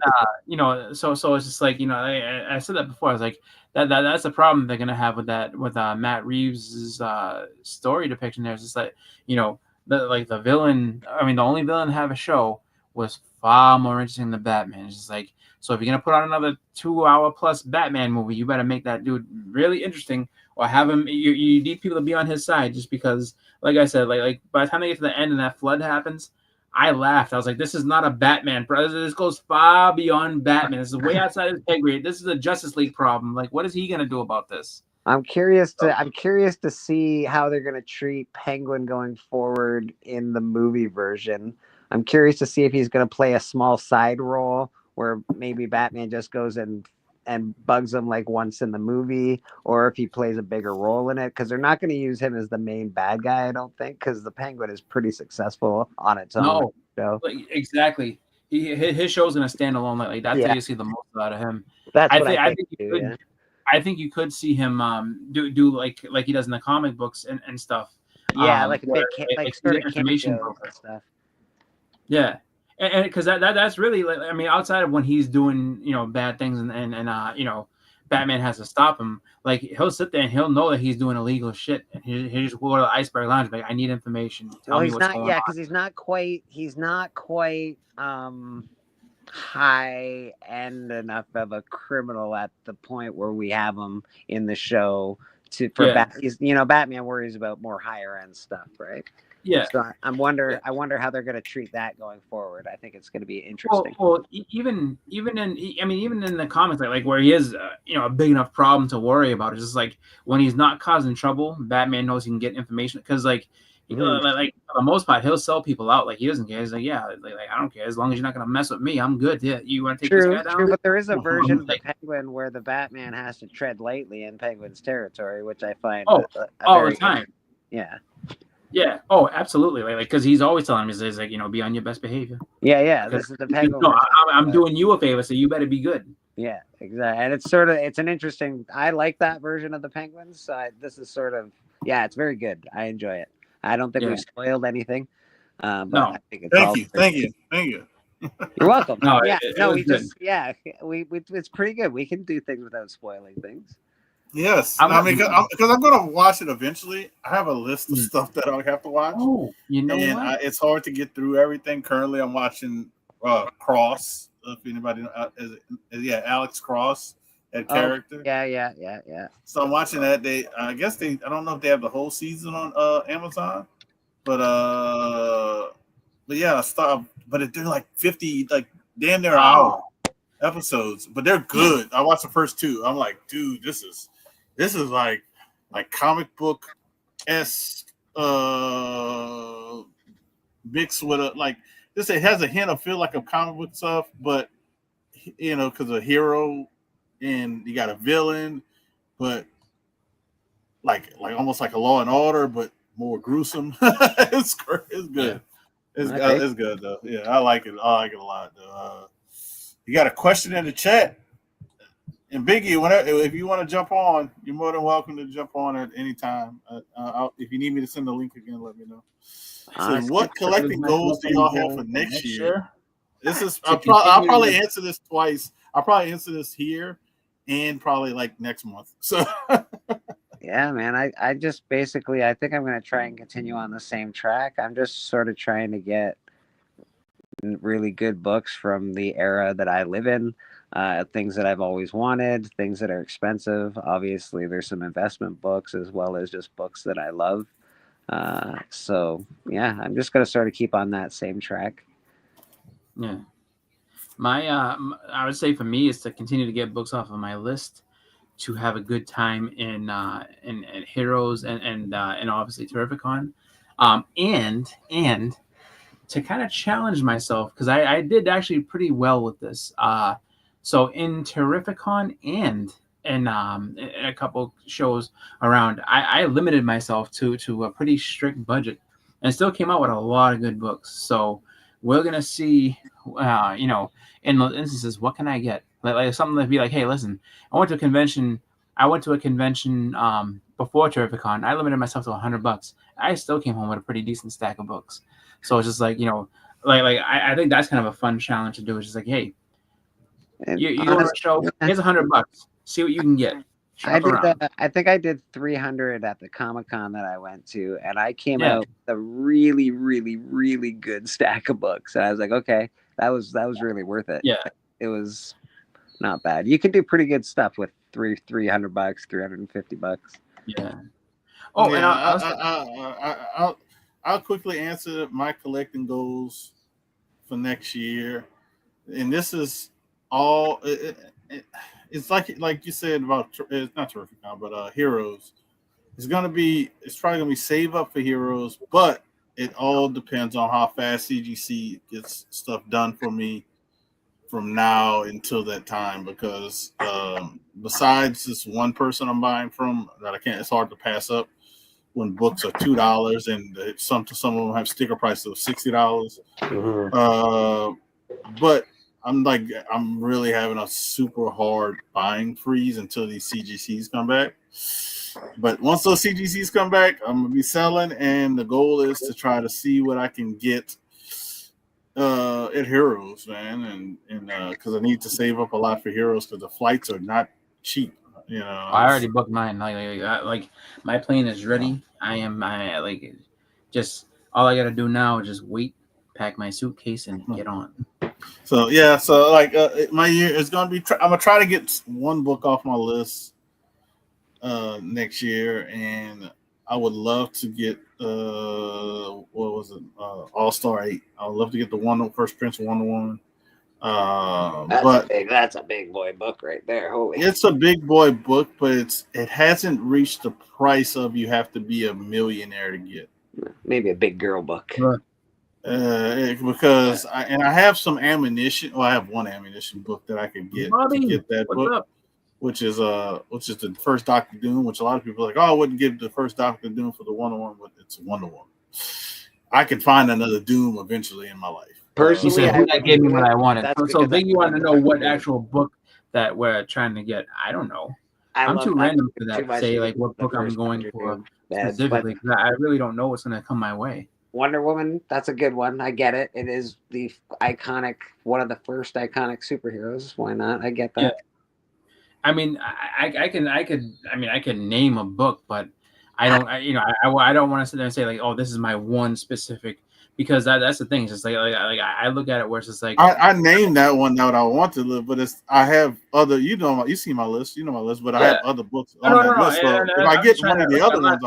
so it's just like I said that before. I was like that's the problem they're gonna have with Matt Reeves' story depiction. There, it's just like the villain. I mean, the only villain to have a show was far more interesting than Batman. It's just like, so if you're gonna put out another 2-hour plus Batman movie, you better make that dude really interesting, or have him. You need people to be on his side, just because, like I said, like by the time they get to the end and that flood happens, I laughed. I was like, this is not a Batman, brother. This goes far beyond Batman. This is way outside his pay grade. This is a Justice League problem. Like, what is he gonna do about this? I'm curious to see how they're going to treat Penguin going forward in the movie version. I'm curious to see if he's going to play a small side role where maybe Batman just goes and bugs him like once in the movie, or if he plays a bigger role in it, because they're not going to use him as the main bad guy, I don't think, because the Penguin is pretty successful on its own. No, exactly. His show's going to stand alone. Like that's how you see the most out of him. That's what I think too, yeah. I think you could see him do like he does in the comic books and stuff. Yeah, like information and stuff. Yeah, and because that's really like, I mean, outside of when he's doing bad things and Batman has to stop him. Like he'll sit there and he'll know that he's doing illegal shit, and he just go to the Iceberg Lounge like, I need information. Tell me what's going on. Yeah, because he's not quite high end enough of a criminal at the point where we have him in the show Batman worries about more higher end stuff, right? Yeah. So I wonder how they're going to treat that going forward. I think it's going to be interesting. Well, even in the comics, like where he is, a big enough problem to worry about. It's just like when he's not causing trouble, Batman knows he can get information because like for the most part, he'll sell people out. Like he doesn't care. He's like, yeah, like I don't care as long as you're not gonna mess with me. I'm good. Yeah, you want to take this guy down? True, but there is a version of the Penguin where the Batman has to tread lightly in Penguin's territory, which I find all the time. Yeah. Yeah. Oh, absolutely. Like because he's always telling him, he's like, be on your best behavior. Yeah. This is the Penguin. No, I'm doing you a favor, so you better be good. Yeah, exactly. And it's an interesting. I like that version of the Penguins. So this is it's very good. I enjoy it. I don't think we've spoiled anything. But no. I think it's Thank you. You're welcome. No, it's pretty good. We can do things without spoiling things. Yes, because I'm going to watch it eventually. I have a list of stuff that I have to watch. Oh, what? It's hard to get through everything. Currently, I'm watching Cross. If anybody, Alex Cross. That character. Yeah. So I'm watching that. I don't know if they have the whole season on Amazon, but yeah, stop. But they're like 50, like damn near an hour. episodes, but they're good. I watched the first 2. I'm like, dude, this is like comic book esque mixed with a like this. It has a hint of feel like a comic book stuff, but because a hero and you got a villain, but like almost like a Law and Order, but more gruesome. It's good. Yeah. It's good though. Yeah, I like it. I like it a lot though. You got a question in the chat, and Biggie, if you want to jump on, you're more than welcome to jump on at any time. If you need me to send the link again, let me know. So, what collecting goals do y'all have for next year? This is I'll probably answer this twice. I'll probably answer this here and probably like next month. So yeah, man, I just basically I think I'm going to try and continue on the same track. I'm just sort of trying to get really good books from the era that I live in, things that I've always wanted, things that are expensive. Obviously, there's some investment books as well as just books that I love. So yeah, I'm just going to sort of keep on that same track. Yeah. I would say for me is to continue to get books off of my list, to have a good time in Heroes and obviously Terrificon, and to kind of challenge myself because I did actually pretty well with this. So in Terrificon and in a couple shows around, I limited myself to a pretty strict budget and still came out with a lot of good books. So we're gonna see, in those instances, what can I get? Like something that'd be like, hey, listen, I went to a convention before Terrificon. I limited myself to $100. I still came home with a pretty decent stack of books. So it's just like, I think that's kind of a fun challenge to do. It's just like, hey, you want to show? Here's $100. See what you can get. I did that. I think I did 300 at the Comic-Con that I went to, and I came out with a really, really, really good stack of books. And I was like, okay, that was really worth it. Yeah, it was not bad. You can do pretty good stuff with $300, $350. Yeah. Oh, yeah, and I'll quickly answer my collecting goals for next year, and this is all. It's like you said about it's not terrific now, but Heroes. It's probably gonna be save up for Heroes, but it all depends on how fast CGC gets stuff done for me from now until that time. Because besides this one person I'm buying from that it's hard to pass up when books are $2 and some of them have sticker prices of $60. Mm-hmm. But I'm really having a super hard buying freeze until these CGCs come back. But once those CGCs come back, I'm gonna be selling, and the goal is to try to see what I can get at Heroes, man, and because I need to save up a lot for Heroes because the flights are not cheap. I already booked mine. Like my plane is ready. Just all I gotta do now is just wait, pack my suitcase, and get on. So yeah, my year is gonna be. I'm gonna try to get one book off my list next year, and I would love to get All-Star 8. I would love to get the First Prince of Wonder Woman. That's a big boy book right there. Holy, it's a big boy book, but it hasn't reached the price of you have to be a millionaire to get. Maybe a big girl book. Right. Because I have some ammunition. Well, I have one ammunition book that I could get to get that book, which is the first Doctor Doom. Which a lot of people are like, I wouldn't give the first Doctor Doom for the Wonder Woman, but it's Wonder Woman. I can find another Doom eventually in my life. Personally, that gave me what I wanted. So then you want to know what actual book that we're trying to get? I don't know. I'm too random for that. To say like what book I'm going for specifically, because I really don't know what's going to come my way. Wonder Woman, that's a good one. I get it. It is the one of the first iconic superheroes. Why not? I get that. Yeah. I mean, I can name a book, but I don't. I don't want to sit there and say like, oh, this is my one specific, because that's the thing. It's just like I look at it where it's just like I named that one that I want to live, but I have other. You see my list. You know my list, but I have other books on that list. So if I get one of the other ones,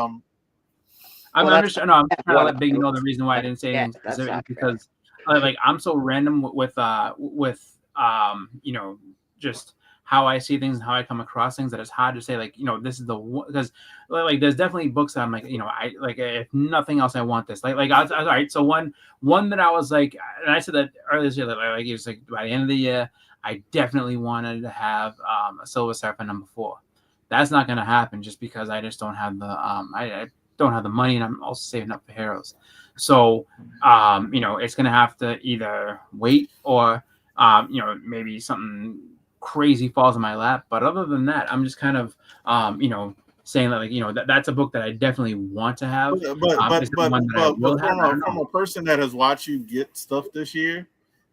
I'm trying to let Big know the reason why I didn't say anything specific because I'm so random with you know, just how I see things and how I come across things, that it's hard to say like, you know, this is the one, because like there's definitely books that I'm like, you know, I like, if nothing else I want this, like all right, so one that I was like, and I said that earlier this year, like it was like by the end of the year I definitely wanted to have a Silver Surfer #4. That's not going to happen just because I just don't have the I don't have the money, and I'm also saving up for Heroes. So you know, it's going to have to either wait or you know, maybe something crazy falls in my lap. But other than that, I'm just kind of you know, saying that, like, you know, that's a book that I definitely want to have. But from a person that has watched you get stuff this year,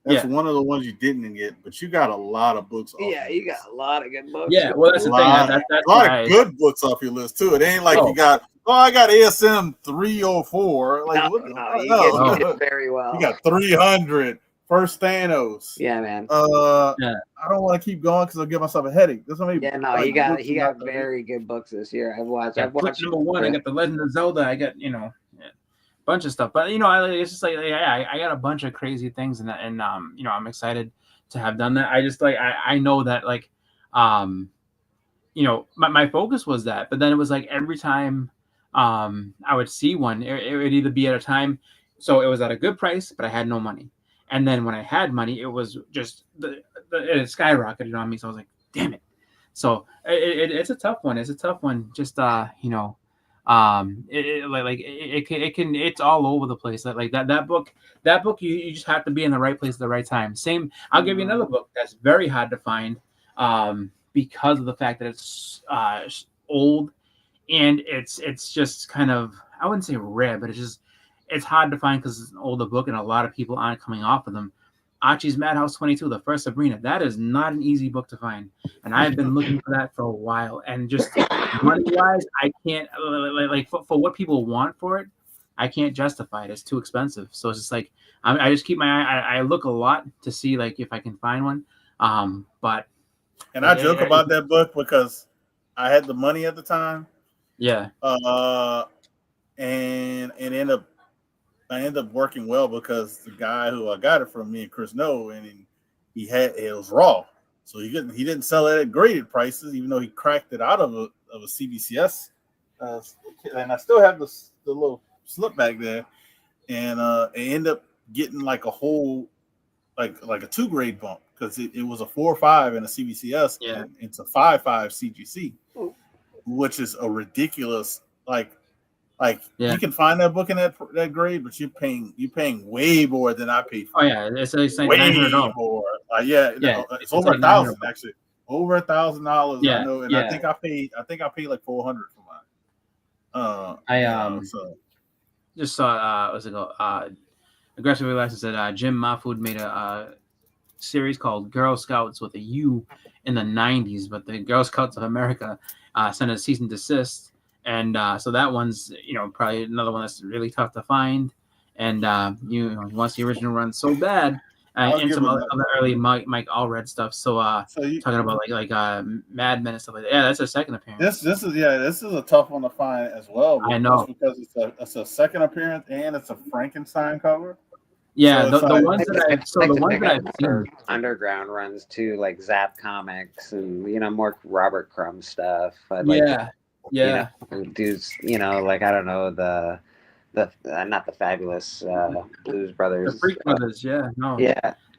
that's one of the ones you didn't get, but you got a lot of books off. Yeah, you got a lot of good books. Yeah, well, that's the thing. That's a lot of good books off your list too. It ain't like you got, I got ASM 304. Like, you get very well. You got 300. First Thanos. Yeah, man. I don't want to keep going because I'll give myself a headache. He got very good books this year. I've watched #1. I got The Legend of Zelda. I got, you know, bunch of stuff. But you know, it's just like, I got a bunch of crazy things, and you know, I'm excited to have done that. I just like I know that, like, you know, my focus was that, but then it was like every time I would see one, it would either be at a time, so it was at a good price, but I had no money. And then when I had money, it was just it skyrocketed on me. So I was like, damn it. So it's a tough one. It's a tough one. Just you know, it's all over the place. Like that book, you just have to be in the right place at the right time. Same. I'll give you another book that's very hard to find, because of the fact that it's old, and it's just kind of, I wouldn't say rare, but it's hard to find because it's an older book and a lot of people aren't coming off of them. Archie's Madhouse 22, the first Sabrina. That is not an easy book to find, and I've been looking for that for a while. And just money-wise, I can't, like for what people want for it, I can't justify it. It's too expensive. So it's just like I just keep my eye. I look a lot to see like if I can find one. But I joke about that book because I had the money at the time. Yeah. And I ended up working well because the guy who I got it from, me and Chris know, and it was raw, so he didn't sell it at graded prices, even though he cracked it out of a CBCS, and I still have the little slip back there, and it ended up getting like a whole like a 2 grade bump because it was a 4 or 5 in a CBCS, and it's a 5.5 CGC, which is a ridiculous you can find that book in that grade, but you're paying way more than I paid for. Oh yeah, it's like way more. It's over like 1,000 actually, over $1,000. Yeah, I know, and I think I paid like $400 for mine. Just saw what's it called? Aggressive Relaxer said Jim Mahfood made a series called Girl Scouts with a U in the 90s, but the Girl Scouts of America sent a cease and desist. And so that one's, you know, probably another one that's really tough to find. And once the original run so bad, and some other early Mike Allred stuff. So talking about like Mad Men and stuff like that. Yeah, that's a second appearance. This is a tough one to find as well. I know, because it's a second appearance and it's a Frankenstein cover. Yeah, so the ones that I've seen underground runs too, like Zap Comics and more Robert Crumb stuff. Dudes, like I don't know the not the Fabulous Blues Brothers, the Freak Brothers,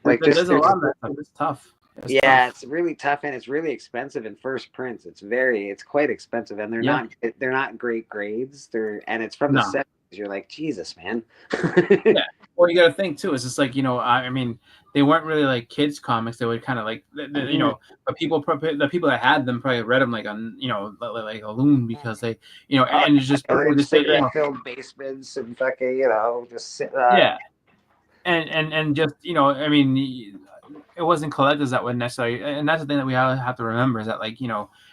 like there's a lot of that stuff. It's tough. It's really tough, and it's really expensive in first prints. It's quite expensive, and they're not great grades. And it's from the 70s. You're like, Jesus, man. Well, you got to think too. It's just like, I mean, they weren't really like kids comics. They were kind of like, the people that had them probably read them like on, like a loon, because they, and it's just filled basements and fucking, just sit. And just, I mean, it wasn't collectors that would necessarily, and that's the thing that we have to remember, is that, like,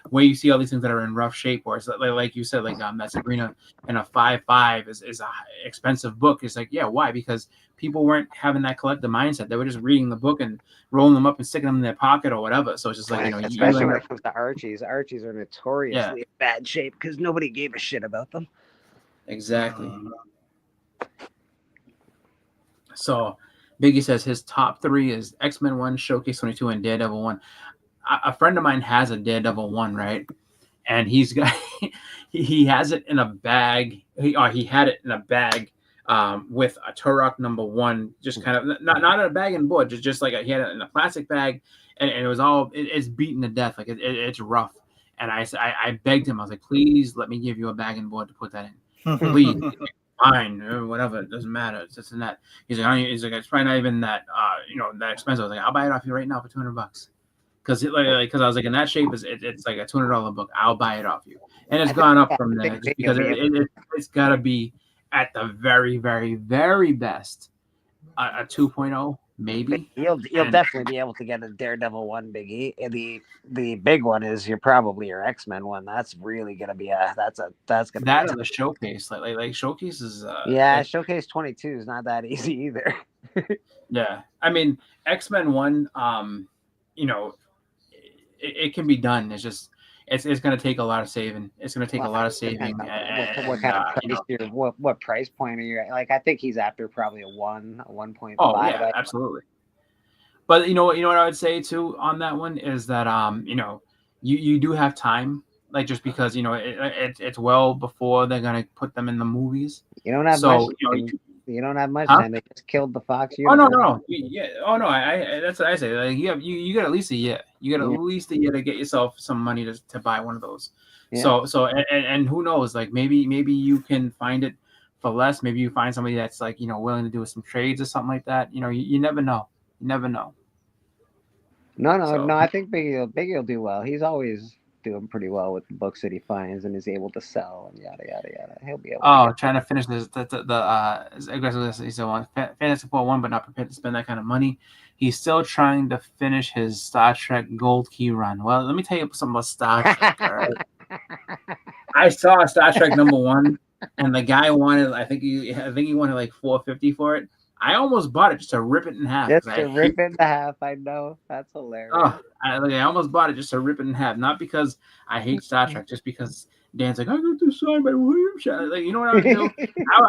where you see all these things that are in rough shape, or it's like you said, like that Sabrina in a 5.5 is a expensive book. It's like, why? Because people weren't having that collector mindset. They were just reading the book and rolling them up and sticking them in their pocket or whatever. So it's just like, especially when it comes to Archies. Archies are notoriously in bad shape because nobody gave a shit about them. Exactly. So Biggie says his top 3 is X-Men 1, Showcase 22, and Daredevil 1. A friend of mine has a Daredevil 1, right? And he's got he has it in a bag. He had it in a bag with a Turok #1, just kind of not in a bag and board, just like he had it in a plastic bag, and it was all it's beaten to death, like it's rough. And I begged him, I was like, please let me give you a bag and board to put that in, please. Fine, or whatever, it doesn't matter. It's this and that. He's like, it's probably not even that that expensive. I was like, I'll buy it off you right now for $200. Because I was like, in that shape, it's like a $200 book. I'll buy it off you, and it's gone up from there just because it's got to be at the very, very, very best a 2.0 maybe. You'll definitely be able to get a Daredevil 1, Biggie. The big one is probably your X-Men 1. That's really gonna be that's gonna that be or the Showcase. Like Showcase is Showcase 22 is not that easy either. Yeah, I mean X-Men 1, it can be done. It's just it's going to take a lot of saving. It's going to take a lot of saving. What kind of price? What price point are you at? Like, I think he's after probably a 1.5. Oh yeah, absolutely. But you know what I would say too on that one is that you do have time, like just because it's well before they're going to put them in the movies. You don't have much. You don't have much time. They just killed the Fox universe. Oh no. Yeah. Oh no. I that's what I say. Like you got at least a year. You got at least a year to get yourself some money to buy one of those. Yeah. So and who knows? Like maybe you can find it for less. Maybe you find somebody that's like willing to do some trades or something like that. You never know. You never know. No. I think Biggie will do well. He's always doing pretty well with the books that he finds and is able to sell and yada yada yada. He'll be able. Trying to finish the aggressive. He's still on Fantasy Football 1, but not prepared to spend that kind of money. He's still trying to finish his Star Trek Gold Key run. Well, let me tell you something about Star Trek. All right? I saw Star Trek #1, and the guy wanted. I think he wanted like $450 for it. I almost bought it just to rip it in half. Just to rip it in half. I know. That's hilarious. I almost bought it just to rip it in half. Not because I hate Star Trek, just because Dan's like, I got this signed by William Shatner. Like, you know what I would do?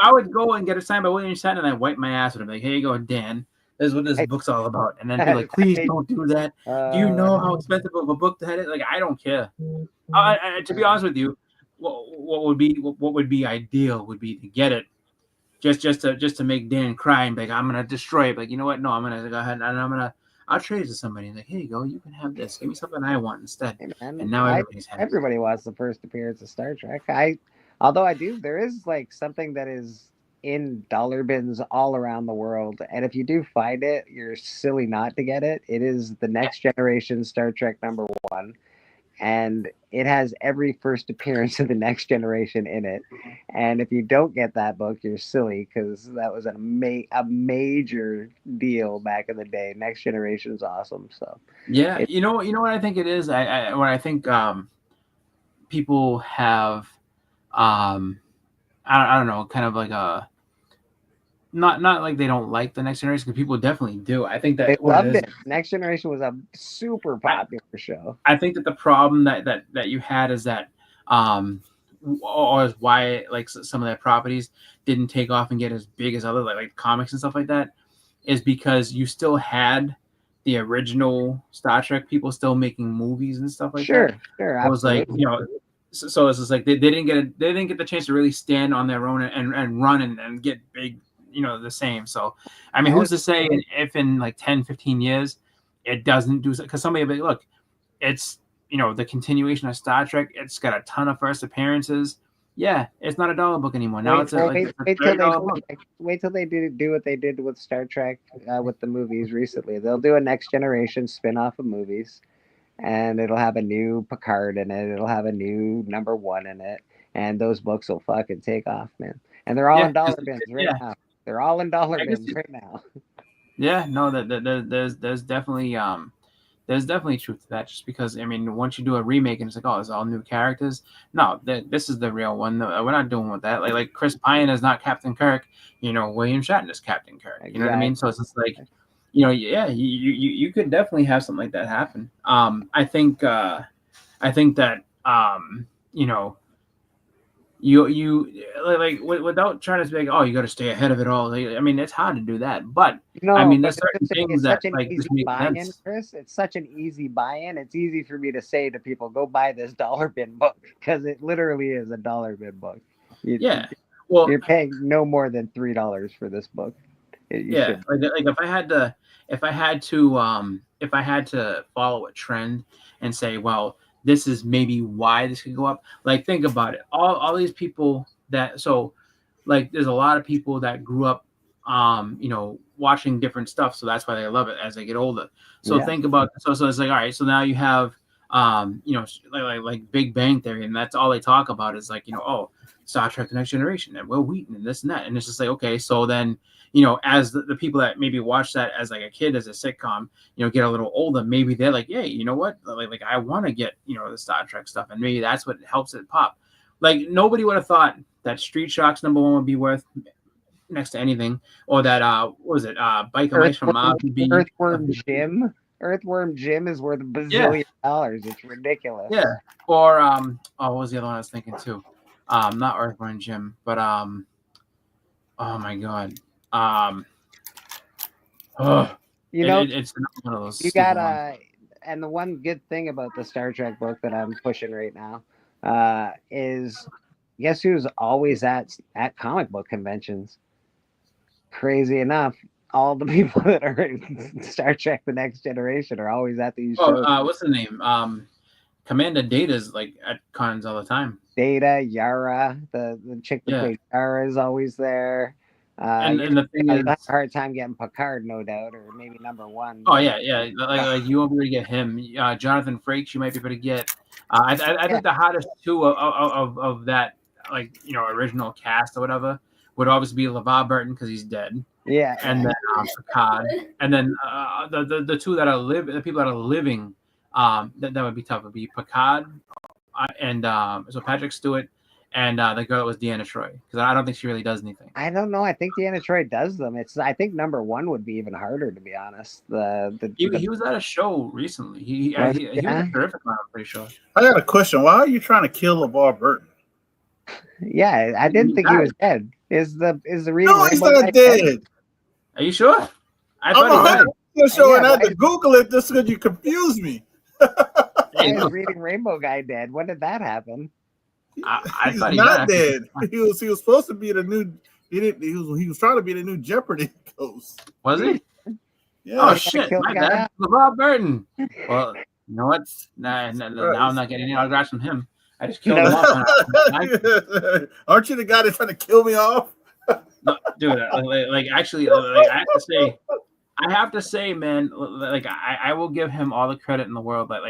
I would go and get it signed by William Shatner, and I'd wipe my ass with him. Like, here you go, Dan. This is what this book's all about. And then be like, please don't do that. Do you know how expensive of a book that is? Like, I don't care. To be honest with you, what would be ideal would be to get it. Just to make Dan cry and be like, I'm gonna destroy it. Like, you know what? No, I'm gonna go ahead and I'll trade it to somebody. Like, here you go, you can have this. Give me something I want instead. Hey, man, and now everybody wants the first appearance of Star Trek. There is like something that is in dollar bins all around the world, and if you do find it, you're silly not to get it. It is the Next Generation Star Trek #1. And it has every first appearance of the Next Generation in it. And if you don't get that book, you're silly, because that was a major deal back in the day. Next Generation is awesome. So yeah, you know what I think it is. I think people have I don't know, kind of like a. Not like they don't like the Next Generation, because people definitely do. I think that they loved it. Next Generation was a super popular show. I think that the problem that you had is that, or is why like some of their properties didn't take off and get as big as other like comics and stuff like that, is because you still had the original Star Trek people still making movies and stuff like that. Sure. I was like, so it's just like they didn't get the chance to really stand on their own and run and get big. The same. So, I mean, who's to say if in like 10, 15 years, it doesn't do, because somebody will be, look, it's, the continuation of Star Trek. It's got a ton of first appearances. Yeah. It's not a dollar book anymore. Now wait till they do what they did with Star Trek, with the movies recently. They'll do a Next Generation spin-off of movies, and it'll have a new Picard in it. It'll have a new #1 in it. And those books will fucking take off, man. And they're all in dollar bins now. They're all in dollar bins right now. Yeah, no, there's definitely truth to that. Just because, I mean, once you do a remake and it's like, oh, it's all new characters. No, this is the real one. No, we're not doing with that. Like Chris Pine is not Captain Kirk. William Shatner is Captain Kirk. You know what I mean? So it's just like, you could definitely have something like that happen. I think that without trying to be like, oh, you got to stay ahead of it all. Like, I mean, it's hard to do that, but No, I mean, but there's certain things it's that such an like easy just make buy-in, sense. Chris. It's such an easy buy-in. It's easy for me to say to people, go buy this dollar bin book because it literally is a dollar bin book. Yeah. Well, You're paying no more than $3 for this book. Like if I had to follow a trend and say, well, this is maybe why this could go up. Like, think about it. All these people there's a lot of people that grew up, watching different stuff. So that's why they love it as they get older. So think about, so it's like, all right, so now you have, like Big Bang Theory, and that's all they talk about is like, oh, Star Trek: The Next Generation and Will Wheaton and this and that. And it's just like, okay, so then, as the people that maybe watch that as like a kid, as a sitcom, get a little older, maybe they're like, yeah, you know what? Like I want to get, the Star Trek stuff. And maybe that's what helps it pop. Like, nobody would have thought that Street Sharks #1 would be worth next to anything, or that, what was it? Biker Mice from Mars would be Earthworm Jim. Earthworm Jim is worth $1 bazillion. It's ridiculous. Yeah. Or, what was the other one I was thinking too? Not Earthworm Jim, but, oh my God. It's one of those. You got and the one good thing about the Star Trek book that I'm pushing right now is, guess who's always at comic book conventions? Crazy enough, all the people that are in Star Trek: The Next Generation are always at these shows. What's the name? Commander Data's like at cons all the time. Data, Yara, the chick that plays Yara is always there. And the thing is, a hard time getting Picard, no doubt, or maybe #1. Oh yeah. Like you won't be able to get him. Jonathan Frakes, you might be able to get. I think the hottest two of that, like, original cast or whatever, would obviously be LeVar Burton because he's dead. Yeah. And then Picard, and then the two that are the people that are living, that would be tough. Would be Picard, and so Patrick Stewart. And the girl that was Deanna Troi, because I don't think she really does anything. I don't know. I think Deanna Troi does them. I think #1 would be even harder, to be honest. He was at a show recently. He was a terrific one, I'm pretty sure. I got a question. Why are you trying to kill LeVar Burton? Yeah, I didn't think he was dead. Is the reading? No, he's not dead. Are you sure? I thought he was showing. I had to Google it just because you confused me. Is Reading Rainbow guy dead? When did that happen? I thought he's not dead. He was supposed to be the new. He was trying to be the new Jeopardy host. Was he? Yeah. Oh shit! My bad. LeVar Burton. Well, you know what? Now I'm not getting any autographs from him. I just killed him off. Aren't you the guy that's trying to kill me off? No, dude, actually, I have to say, man, like I will give him all the credit in the world. But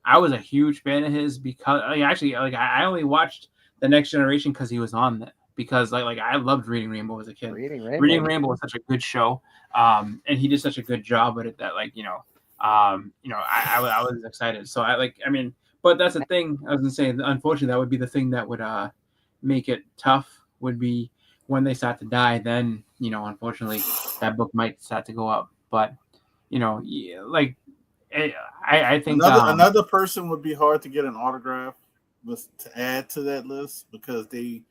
I was a huge fan of his because I only watched The Next Generation because he was on that. Because like I loved Reading Rainbow as a kid. Reading Rainbow was such a good show, and he did such a good job with it that I was excited. So but that's the thing. I was gonna say, unfortunately, that would be the thing that would make it tough. Would be when they start to die. Then unfortunately, that book might start to go up. But I think another person would be hard to get an autograph to add to that list because they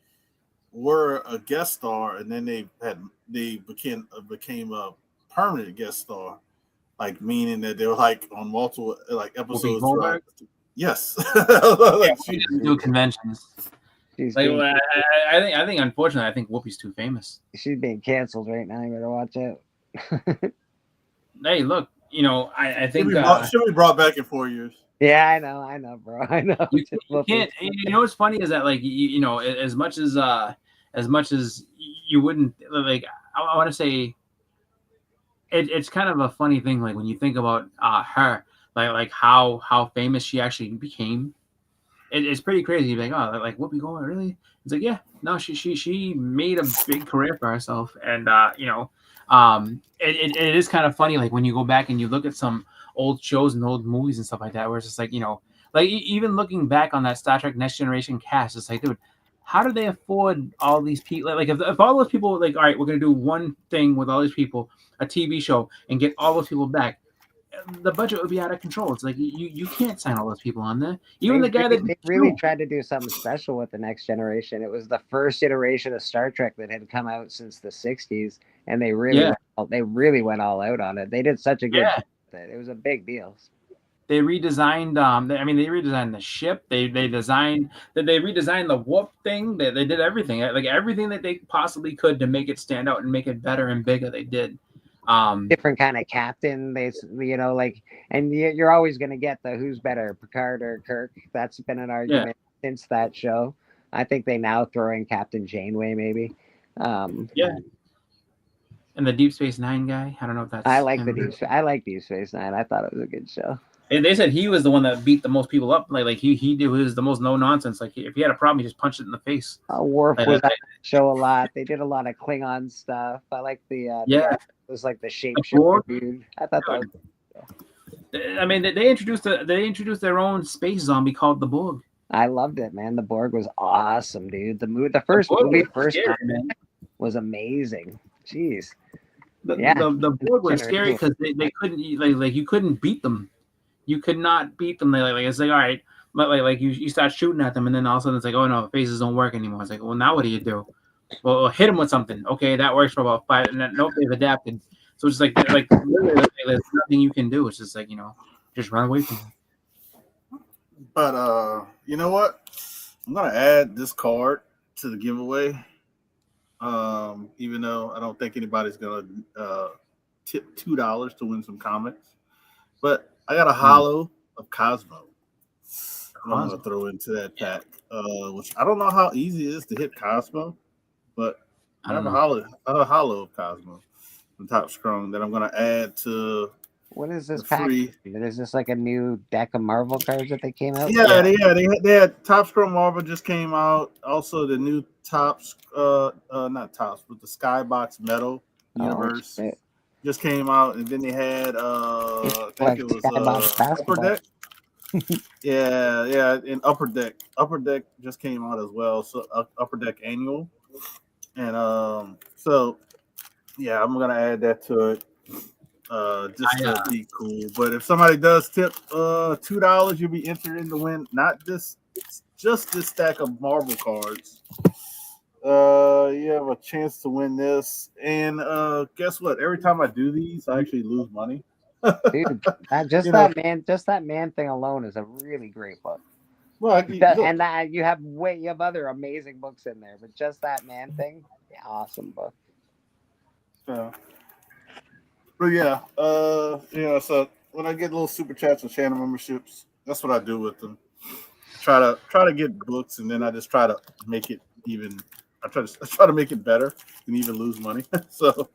were a guest star and then they became a permanent guest star, like meaning that they were like on multiple episodes. Yes, she doesn't do conventions. I think unfortunately, I think Whoopi's too famous. She's being canceled right now. You better watch out. Hey, look. I think she'll be brought back in 4 years. Yeah, I know, bro. I know. You can't. What's funny is that as much as you wouldn't like. I want to say it's kind of a funny thing. Like when you think about her, like how famous she actually became. It's pretty crazy. You're like, oh, like Whoopi Goldberg, really? It's like, yeah, no, she made a big career for herself, and it is kind of funny, like when you go back and you look at some old shows and old movies and stuff like that, where it's just like, like even looking back on that Star Trek Next Generation cast, it's like, dude, how do they afford all these people? Like if all those people, like, all right, we're gonna do one thing with all these people, a TV show, and get all those people back, the budget would be out of control. It's like you can't sign all those people on there. Even the guy they really tried to do something special with the Next Generation. It was the first iteration of Star Trek that had come out since the '60s, and they really went all out on it. They did such a good job with it. It was a big deal. They redesigned. They redesigned the ship. They redesigned the warp thing. They did everything, like everything that they possibly could to make it stand out and make it better and bigger. They did. Different kind of captain. They, and you're always going to get the who's better, Picard or Kirk. That's been an argument since that show. I think they now throw in Captain Janeway, maybe. And the Deep Space Nine guy. I don't know if that's. I like Deep Space Nine. I thought it was a good show. And they said he was the one that beat the most people up. Like he was the most no nonsense. Like if he had a problem, he just punched it in the face. Worf was on the show a lot. They did a lot of Klingon stuff. I like the it was like the shapeshifter dude. I thought that was. I mean, they introduced their own space zombie called the Borg. I loved it, man. The Borg was awesome, dude. The first movie was amazing. Jeez. The Borg was scary because they couldn't like you couldn't beat them. You could not beat them. Like it's like, all right, but like you start shooting at them, and then all of a sudden it's like, oh no, the faces don't work anymore. It's like, well, now what do you do? Well, hit them with something. Okay, that works for about 5, and then nope, they've adapted. So it's just like literally, there's nothing you can do. It's just like, just run away from them. But you know what? I'm gonna add this card to the giveaway. Even though I don't think anybody's gonna tip $2 to win some comics, but I got a holo of Cosmo. I'm gonna throw into that pack. Which I don't know how easy it is to hit Cosmo, but I have a holo of Cosmo from Top Strong that I'm gonna add to. What is this pack? Is this like a new deck of Marvel cards that they came out? Yeah, they had Top Strong Marvel just came out. Also, the new Tops, not Tops, but the Skybox Metal Universe just came out, and then they had I think it was Upper Deck. yeah, and Upper Deck just came out as well. So Upper Deck Annual, and so yeah, I'm gonna add that to it. Just to be cool. But if somebody does tip $2, you'll be entered in to win not just this stack of Marvel cards. You have a chance to win this. And guess what? Every time I do these, I actually lose money. Dude, that man thing alone is a really great book. Well, you have other amazing books in there, but just that man thing, awesome book. But yeah, so when I get little super chats and channel memberships, that's what I do with them. Try to get books, and then I just try to make it even. I try to make it better and even lose money. So,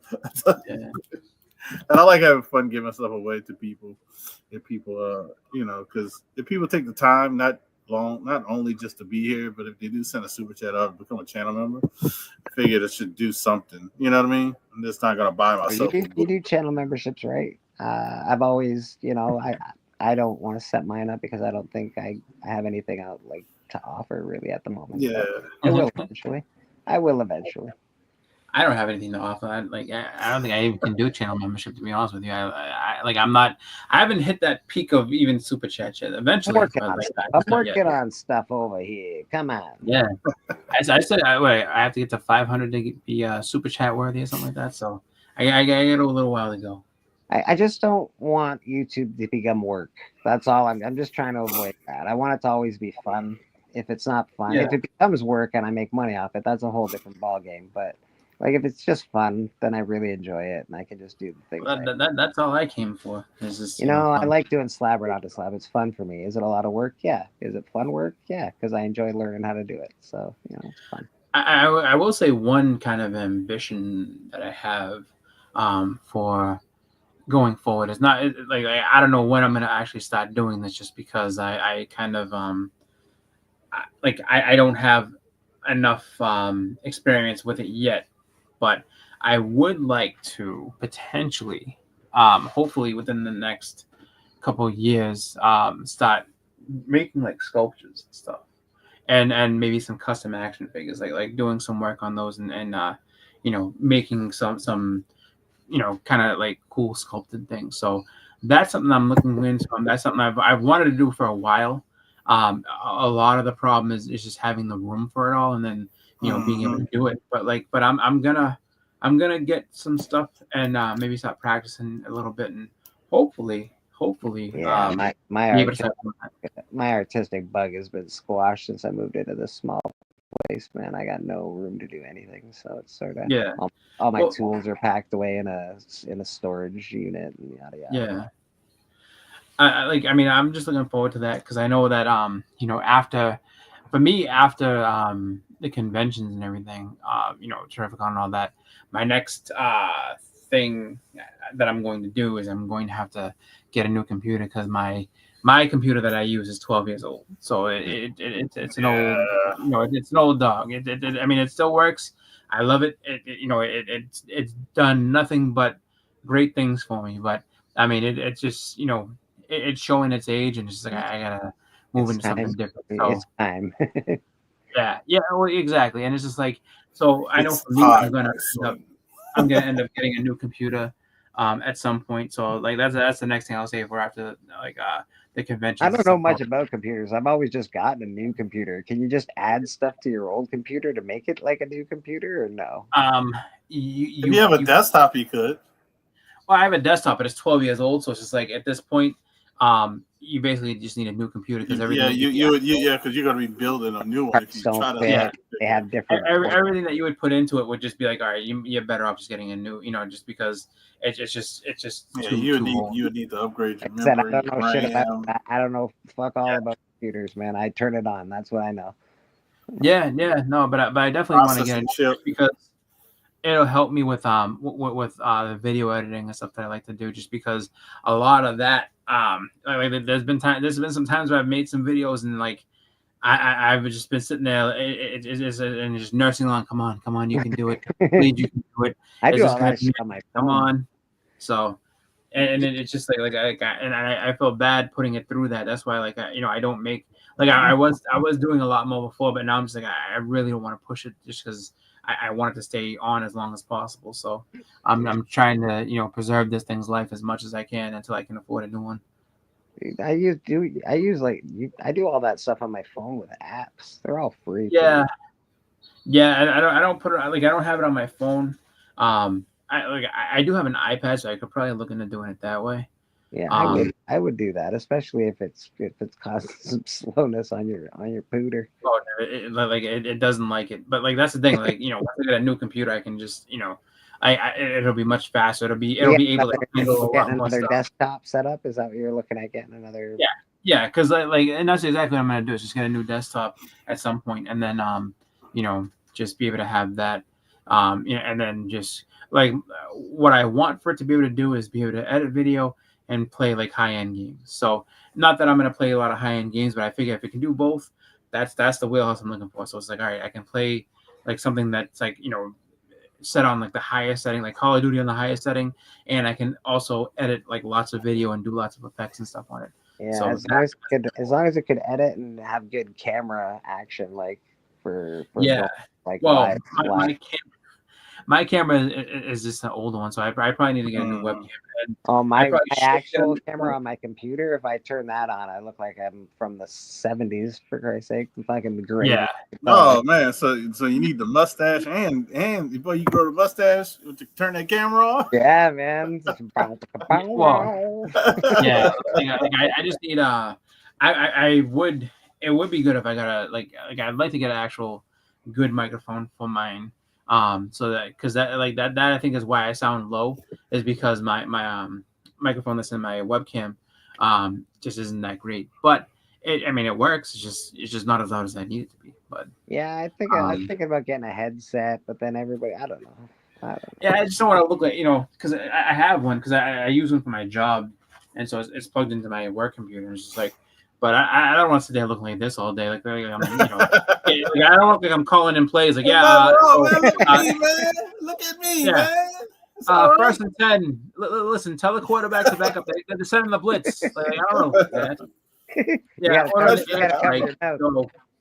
and I like having fun giving stuff away to people. If people, because if people take the time, not only just to be here, but if they do send a super chat out and become a channel member, I figured it should do something. You know what I mean? I'm just not gonna buy myself. You do channel memberships, right? I've always, I don't want to set mine up because I don't think I have anything out like to offer really at the moment. Yeah, I will eventually. I don't have anything to offer. I don't think I even can do channel membership, to be honest with you. I haven't hit that peak of even super chat yet. Eventually, I'm working on stuff over here. Come on. Yeah, I said I have to get to 500 to be super chat worthy or something like that. So I got a little while to go. I just don't want YouTube to become work. That's all. I'm just trying to avoid that. I want it to always be fun. If it's not fun, if it becomes work and I make money off it, that's a whole different ballgame. But like if it's just fun, then I really enjoy it and I can just do the things. That's all I came for. Is just, I like doing slab or not to slab. It's fun for me. Is it a lot of work? Yeah. Is it fun work? Yeah, because I enjoy learning how to do it. So it's fun. I will say one kind of ambition that I have for going forward is not like I don't know when I'm going to actually start doing this, just because I kind of I don't have enough experience with it yet, but I would like to potentially, hopefully within the next couple of years, start making like sculptures and stuff, and maybe some custom action figures, like doing some work on those and making some kind of like cool sculpted things. So that's something I'm looking into. That's something I've wanted to do for a while. A lot of the problem is just having the room for it all, and then being able to do it. But I'm gonna get some stuff and maybe start practicing a little bit, and hopefully Yeah, my artistic bug has been squashed since I moved into this small place, man. I got no room to do anything, so it's sort of all my tools are packed away in a storage unit and yada yada. Yeah. I'm just looking forward to that because I know that after the conventions and everything, Terrificon and all that, my next thing that I'm going to do is I'm going to have to get a new computer because my computer that I use is 12 years old, so it's an old it's an old dog. It still works. I love it. It's done nothing but great things for me, but it's just it's showing its age, and it's just like I gotta move into something different. So, it's time. yeah, well, exactly. And it's just like, so I know for me, I'm gonna end up getting a new computer at some point. So like that's the next thing I'll say for after the convention. I don't know much about computers. I've always just gotten a new computer. Can you just add stuff to your old computer to make it like a new computer, or no? If you have a desktop, you could. Well, I have a desktop, but it's 12 years old, so it's just like at this point, you basically just need a new compution because everything. Because you're going to be building a new one. If you try to, they have different. Everything that you would put into it would just be like, all right, you're better off just getting a new, just because it's just. Yeah, you would need to upgrade your memory. I don't know shit about that. I don't know fuck all about computers, man. I turn it on. That's what I know. Yeah, no, but I definitely want to get it because it'll help me with the video editing and stuff that I like to do, just because a lot of that there's been some times where I've made some videos and like I've just been sitting there and just nursing along. Come on, you can do it. Please, you can do it. I do all that shit on my phone. Come on. So and it's just I feel bad putting it through that. That's why I don't make I was doing a lot more before, but now I'm just like I really don't want to push it just because I want it to stay on as long as possible. So I'm trying to preserve this thing's life as much as I can until I can afford a new one. I do all that stuff on my phone with apps. They're all free. Yeah. I don't put it I don't have it on my phone. I do have an iPad, so I could probably look into doing it that way. Yeah, I would do that, especially if it's causing some slowness on your pooter. Oh, it doesn't like it, but that's the thing. Once I get a new computer, I can just it'll be much faster. It'll be able to handle another desktop setup. Is that what you're looking at? Getting another? Yeah, because and that's exactly what I'm gonna do. Is just get a new desktop at some point, and then just be able to have that, and then just what I want for it to be able to do is be able to edit video and play high-end games. So not that I'm going to play a lot of high-end games, but I figure if it can do both, that's the wheelhouse I'm looking for. So it's all right, I can play something that's set on the highest setting, like Call of Duty on the highest setting, and I can also edit lots of video and do lots of effects and stuff on it. Yeah, so as long as it could edit and have good camera action, my camera is just an older one, so I probably need to get a new webcam. My actual camera on my computer, if I turn that on, I look like I'm from the 70s, for Christ's sake. I'm fucking great. Yeah. Oh, man. So you need the mustache and before you grow the mustache to turn that camera off? Yeah, man. Yeah. I just need it would be good if I got I'd like to get an actual good microphone for mine. So that because that I think is why I sound low, is because my microphone that's in my webcam just isn't that great. But it works. It's just not as loud as I need it to be. But yeah, I think I'm thinking about getting a headset, but then everybody, I don't know. Yeah, I just don't want to look because I have one because I use one for my job, and so it's plugged into my work computer. It's just but I don't want to sit there looking like this all day. I don't look like I'm calling in plays. Look at me, man. First and 10. Listen, tell the quarterback to back up. They're sending the blitz. I don't know. Yeah, you gotta cover your mouth.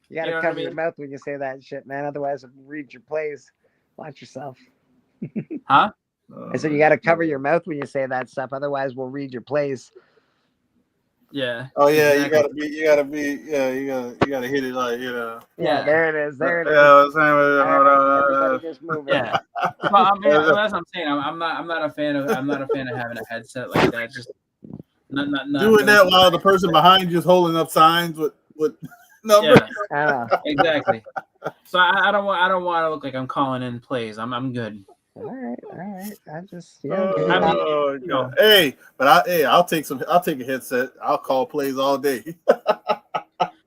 You gotta cover your mouth when you say that shit, man. Otherwise, read your plays. Watch yourself. Huh? I said you got to cover your mouth when you say that stuff, otherwise we'll read your plays. Yeah. Oh yeah, exactly. you gotta hit it like Yeah, there it is. There it is. Yeah, All right, everybody just move it. Yeah. So I mean, that's what I'm saying. I'm not a fan of having a headset like that. Just not doing that while the person behind you is holding up signs with numbers. Yeah, I know. exactly. So I don't want to look like I'm calling in plays. I'm good. All right. I just I mean, you know. Hey, but I'll take a headset. I'll call plays all day.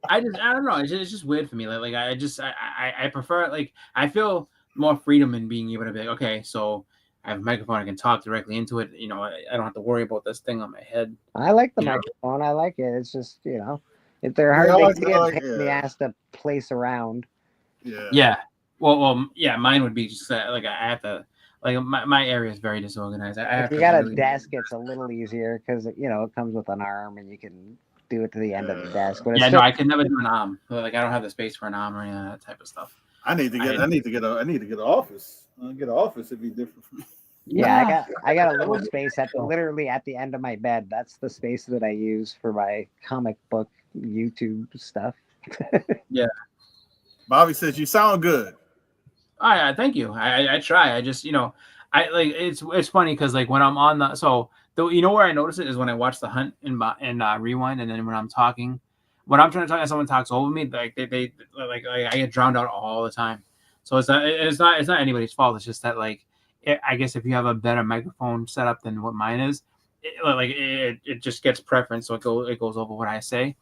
I don't know. It's just weird for me. Like I prefer, like, I feel more freedom in being able to be like, okay, so I have a microphone, I can talk directly into it. You know, I don't have to worry about this thing on my head. I like the You know? microphone. I like it. It's just, if they're hard, they get pain in the ass to place around. Yeah. Well, yeah. Mine would be just like I have to. Like my area is very disorganized. If you got a desk, it's a little easier because it comes with an arm and you can do it to the end of the desk. But no, I could never do an arm. Like I don't have the space for an arm or any of that type of stuff. I need to get an office. Get an office. It'd be different for me. Yeah, I got a little space literally at the end of my bed. That's the space that I use for my comic book YouTube stuff. Yeah. Bobby says you sound good. Thank you. I try. I just, I like it's funny because like when I'm on where I notice it is when I watch The Hunt and Rewind, and then when I'm talking, when I'm trying to talk and someone talks over me, like they like I get drowned out all the time. So it's not anybody's fault. It's just that like I guess if you have a better microphone setup than what mine is, it just gets preference, so it goes over what I say.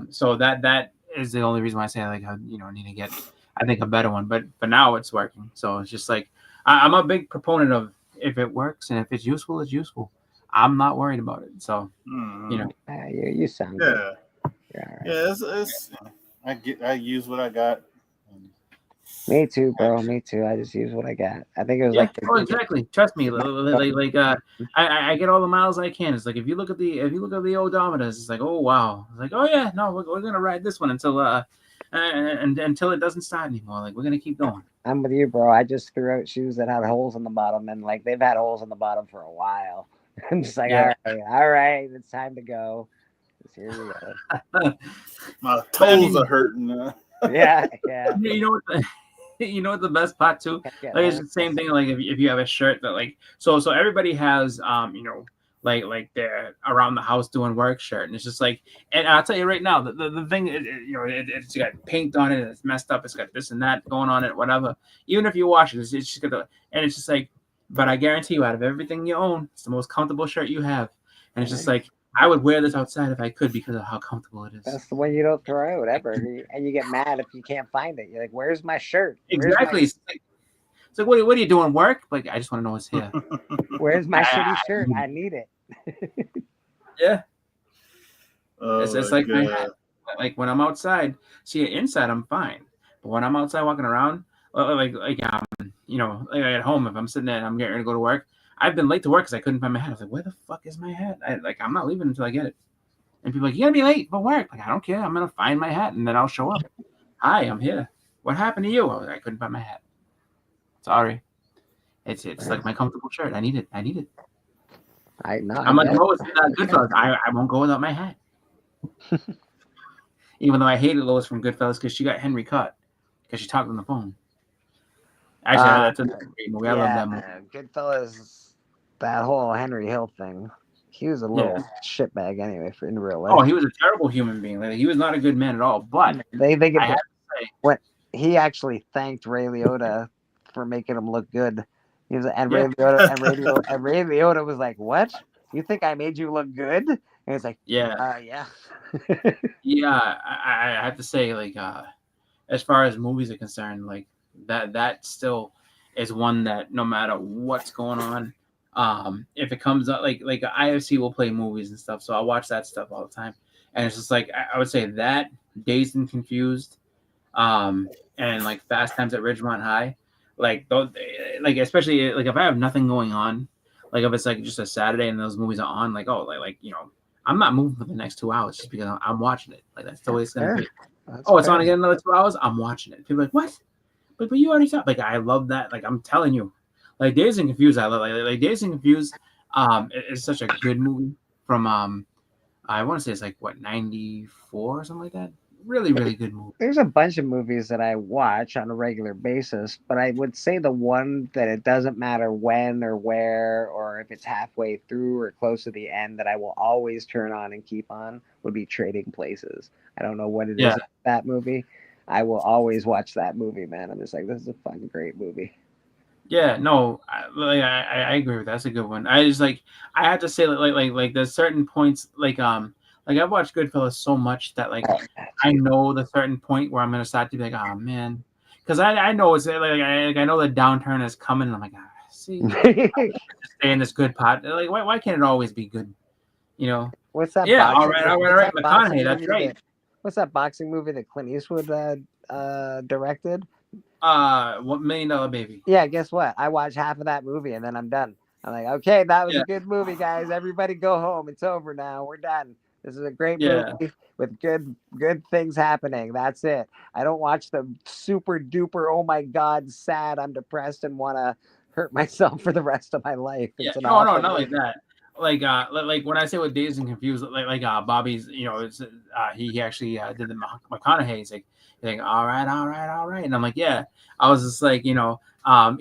So that is the only reason why I say like I need to get, I think, a better one, but now it's working. So it's just like I'm a big proponent of, if it works and if it's useful, it's useful. I'm not worried about it. So you sound good. Yeah, it's I use what I got. Me too, bro. Me too. I just use what I got. I think it was exactly. Trust me. I get all the miles I can. It's like if you look at the odometers, it's like, oh wow. It's like, oh yeah, no, we're gonna ride this one until until it doesn't start anymore. Like we're gonna keep going. I'm with you, bro. I just threw out shoes that had holes in the bottom, and like they've had holes in the bottom for a while. I'm just like, all right, it's time to go. Here we go. My toes are hurting. Yeah. You know what the best part too? Like it's the same thing. Like if you have a shirt that like so everybody has like they're around the house doing work shirt, and it's just like, and I'll tell you right now, the thing it's got paint on it, and it's messed up, it's got this and that going on it, whatever. Even if you wash it, it's just got and it's just like, but I guarantee you, out of everything you own, it's the most comfortable shirt you have, and it's just like, I would wear this outside if I could because of how comfortable it is. That's the one you don't throw out ever, and you get mad if you can't find it. You're like, "Where's my shirt?" Exactly. It's like, what are you doing? Work? Like, I just want to know what's here. Where's my shitty shirt? I need it. Yeah. It's like my hat. Like when I'm outside, see, inside I'm fine, but when I'm outside walking around, like at home, if I'm sitting there and I'm getting ready to go to work. I've been late to work because I couldn't find my hat. I was like, where the fuck is my hat? I'm not leaving until I get it. And people are like, you're going to be late for work. Like, I don't care. I'm going to find my hat and then I'll show up. Hi, I'm here. What happened to you? I couldn't find my hat. Sorry. It's like my comfortable shirt. I need it. I'm like, Lois, Goodfellas. I won't go without my hat. Even though I hated Lois from Goodfellas because she got Henry cut because she talked on the phone. Actually, that's a great movie. I love that movie. Goodfellas, that whole Henry Hill thing. He was a little shitbag anyway in real life. Oh, he was a terrible human being. Like, he was not a good man at all. But they get what he actually thanked Ray Liotta for making him look good. He was, and Ray Liotta was like, "What? You think I made you look good?" And it's like, yeah. Yeah. I have to say, like, as far as movies are concerned, like that still is one that no matter what's going on, if it comes up, like IFC will play movies and stuff, so I watch that stuff all the time, and it's just like I would say that Dazed and Confused, and like Fast Times at Ridgemont High, like those, like especially like if I have nothing going on, like if it's like just a Saturday and those movies are on, like I'm not moving for the next 2 hours just because I'm watching it. Like that's the way it's gonna be. It's on again another 2 hours. I'm watching it. People are like, what? But you already saw. Like I love that. Like I'm telling you, Like Dazed and Confused, I love like Dazed and Confused. It's such a good movie from I want to say it's like what 94 or something like that. Really, really good movie. There's a bunch of movies that I watch on a regular basis, but I would say the one that it doesn't matter when or where or if it's halfway through or close to the end that I will always turn on and keep on would be Trading Places. I don't know what it is Yeah. about that movie. I will always watch that movie, man. I'm just like, this is a fucking great movie. Yeah, no, I agree with that. That's a good one. I just like I have to say like there's certain points like I've watched Goodfellas so much that like I know the certain point where I'm gonna start to be like, oh man, because I know it's I know the downturn is coming. And I'm like, see, just stay in this good pot. Like why can't it always be good? You know? What's that? Yeah, boxing all movie? right, What's that boxing McConaughey, that's movie right. What's that boxing movie that Clint Eastwood directed? $1 Million Baby. Yeah, guess what? I watched half of that movie and then I'm done. I'm like, okay, that was Yeah. a good movie, guys. Everybody go home. It's over now. We're done. This is a great Yeah. movie with good things happening. That's it. I don't watch the super duper, oh my God, sad, I'm depressed and want to hurt myself for the rest of my life. Yeah, It's an no, awful not like movie. that. Like when I say with Dazed and Confused, like Bobby's, you know, it's he actually did the McConaughey. He's like, all right, and I'm like, yeah. I was just like, you know,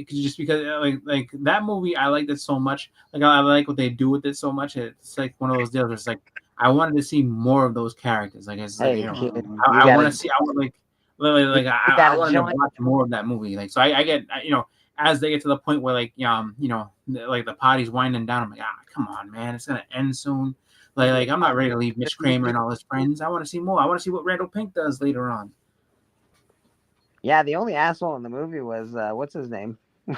just because like that movie, I liked it so much. Like I like what they do with it so much. It's like one of those deals. Where it's like I wanted to see more of those characters. Like it's like Hey, you know, kid, I gotta- want to see. I would like I gotta wanted to join. watch more of that movie. Like so, I get you know. As they get to the point where like you know like the party's winding down, I'm like, come on, man, it's gonna end soon. Like I'm not ready to leave Mitch Kramer and all his friends. I want to see more. I want to see what Randall Pink does later on. Yeah, the only asshole in the movie was what's his name? Ben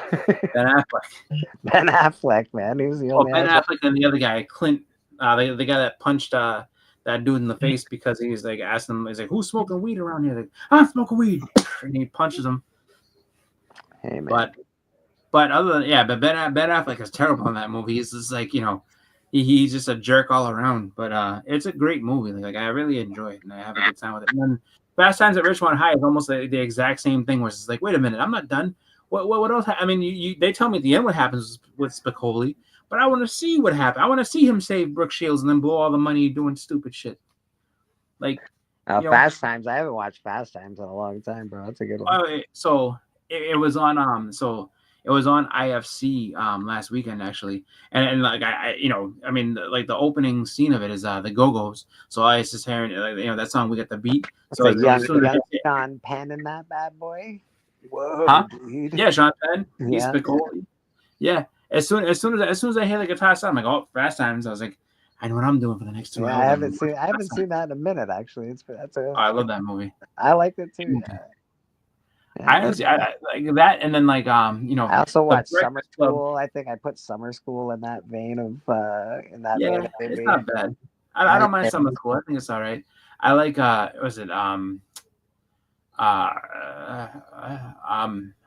Affleck. Ben Affleck, man. He was the only Ben asshole. Affleck and the other guy, Clint, the guy that punched that dude in the face because he's like asked him, he's like, who's smoking weed around here? Like, I'm smoking weed, and he punches him. Hey, man. But other than but Ben Affleck is terrible in that movie. He's just like, you know, he's just a jerk all around. But it's a great movie. Like I really enjoy it and I have a good time with it. And then Fast Times at Ridgemont High is almost the exact same thing. Where it's like, wait a minute, I'm not done. What else? I mean, they tell me at the end what happens with Spicoli, but I want to see what happened. I want to see him save Brooke Shields and then blow all the money doing stupid shit. Like Fast Times. I haven't watched Fast Times in a long time, bro. That's a good one. So it was on it was on IFC last weekend actually, and like I you know I mean like the opening scene of it is the Go-Go's. So I was just hearing you know that song We Got the Beat. So young Sean Penn in that bad boy. Whoa, dude. Yeah, Sean Penn. He's Yeah. Spicoli. Yeah. As soon as I hear the guitar sound, I'm like, oh, Fast Times. I was like, I know what I'm doing for the next 2 hours. I haven't seen that in a minute actually. I love that movie. I liked it too. Yeah. I like that, and then like you know. I also watched The Summer Breakfast Club. School. I think I put Summer School in that vein of vein of It's movie. not bad. I don't mind Summer School. I think it's all right. I like what was it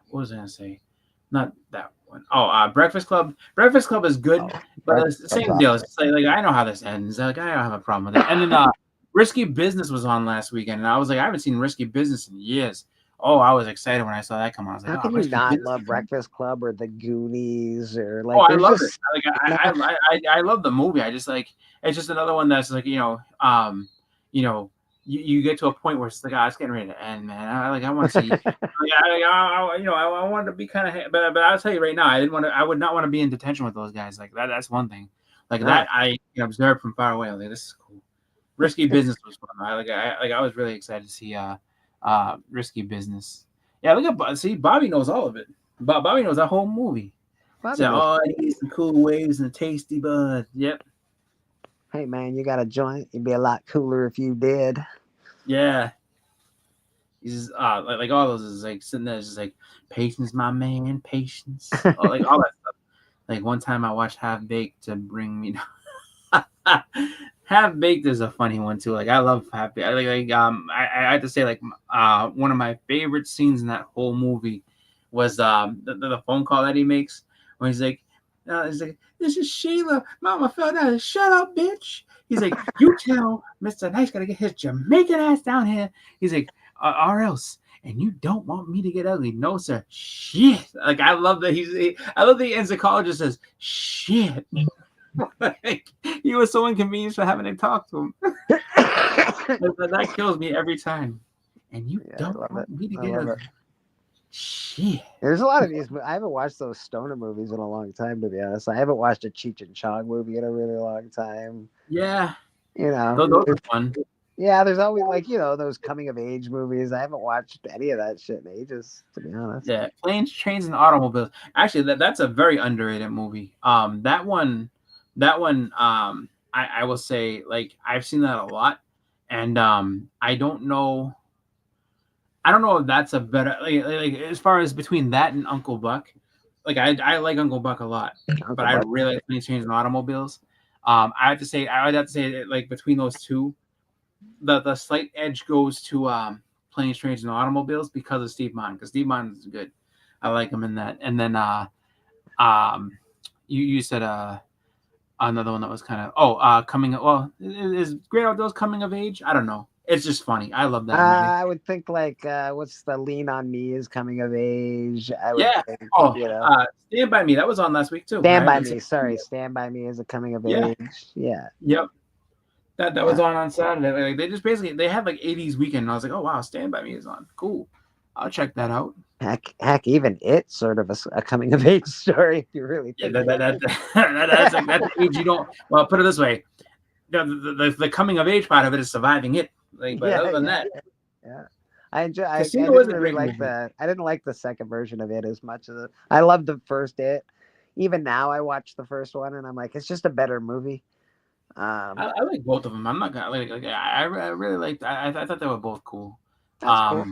what was I gonna say? Not that one. Oh, Breakfast Club. Breakfast Club is good, but it's the same deal. It's like I know how this ends. Like I don't have a problem with it. And then Risky Business was on last weekend, and I was like, I haven't seen Risky Business in years. Oh, I was excited when I saw that come on. I was like, How can you Risky not Business? love Breakfast Club or The Goonies or like? Oh, I there's love just- it. Like I love the movie. I just like it's just another one that's like you know you get to a point where it's like it's getting ready to end, man. I want to see. I wanted to be kind of, but I'll tell you right now, I would not want to be in detention with those guys. Like that. That's one thing. Like that, I observed from far away. I was like, this is cool. Risky Business was fun. I was really excited to see Risky Business. Yeah, look at Bobby knows all of it. Bobby knows that whole movie. Bobby So, knows. I need some cool waves and a tasty bud. Yep. Hey man, you got a joint. You'd be a lot cooler if you did. Yeah. He's just, like all those is like sitting there, just like patience, my man, patience. Like all that stuff. Like one time I watched Half Baked to bring me. Half Baked is a funny one too. Like I love Half Baked. I have to say like one of my favorite scenes in that whole movie was the phone call that he makes when he's like, this is Sheila. Mama fell down. Shut up, bitch. He's like, you tell Mr. Nice got to get his Jamaican ass down here. He's like, or else. and you don't want me to get ugly. No, sir. Shit. Like, I love that I love that he ends the call and just says, shit. Like, he was so inconvenienced for having to talk to him. That kills me every time. And you don't want me to get ugly. Shit. There's a lot of these. I haven't watched those stoner movies in a long time, to be honest. I haven't watched a Cheech and Chong movie in a really long time. Yeah. You know, those are fun. Yeah, there's always like, you know, those coming of age movies. I haven't watched any of that shit in ages, to be honest. Yeah, Planes, Trains, and Automobiles. Actually, that's a very underrated movie. That one, I will say, like, I've seen that a lot, and I don't know if that's a better like as far as between that and Uncle Buck. Like, I like Uncle Buck a lot, but I really like Planes, Trains, and Automobiles. I would have to say like between those two, the slight edge goes to Planes, Trains, and Automobiles because of Steve Martin, because Steve Martin is good. I like him in that. And then you said another one that was kind of coming. Well, is Great Outdoors coming of age? I don't know. It's just funny. I love that movie. I would think like what's the Lean on Me is coming of age. I would think, you know. Stand by Me. That was on last week too. Stand by Me. Sorry, Stand by Me is a coming of age. Yeah. Yep. That was on Saturday. Like, they just basically they had like 80s weekend, and I was like, oh wow, Stand by Me is on. Cool. I'll check that out. Heck, even It's sort of a coming of age story. If you really think that's the age you don't. Well, put it this way, the coming of age part of it is surviving it. Like, but other than that, I didn't really like that. I didn't like the second version of it as much as I loved the first It. Even now, I watch the first one, and I'm like, it's just a better movie. I like both of them. I'm not gonna like. I really liked. I thought they were both cool. Cool.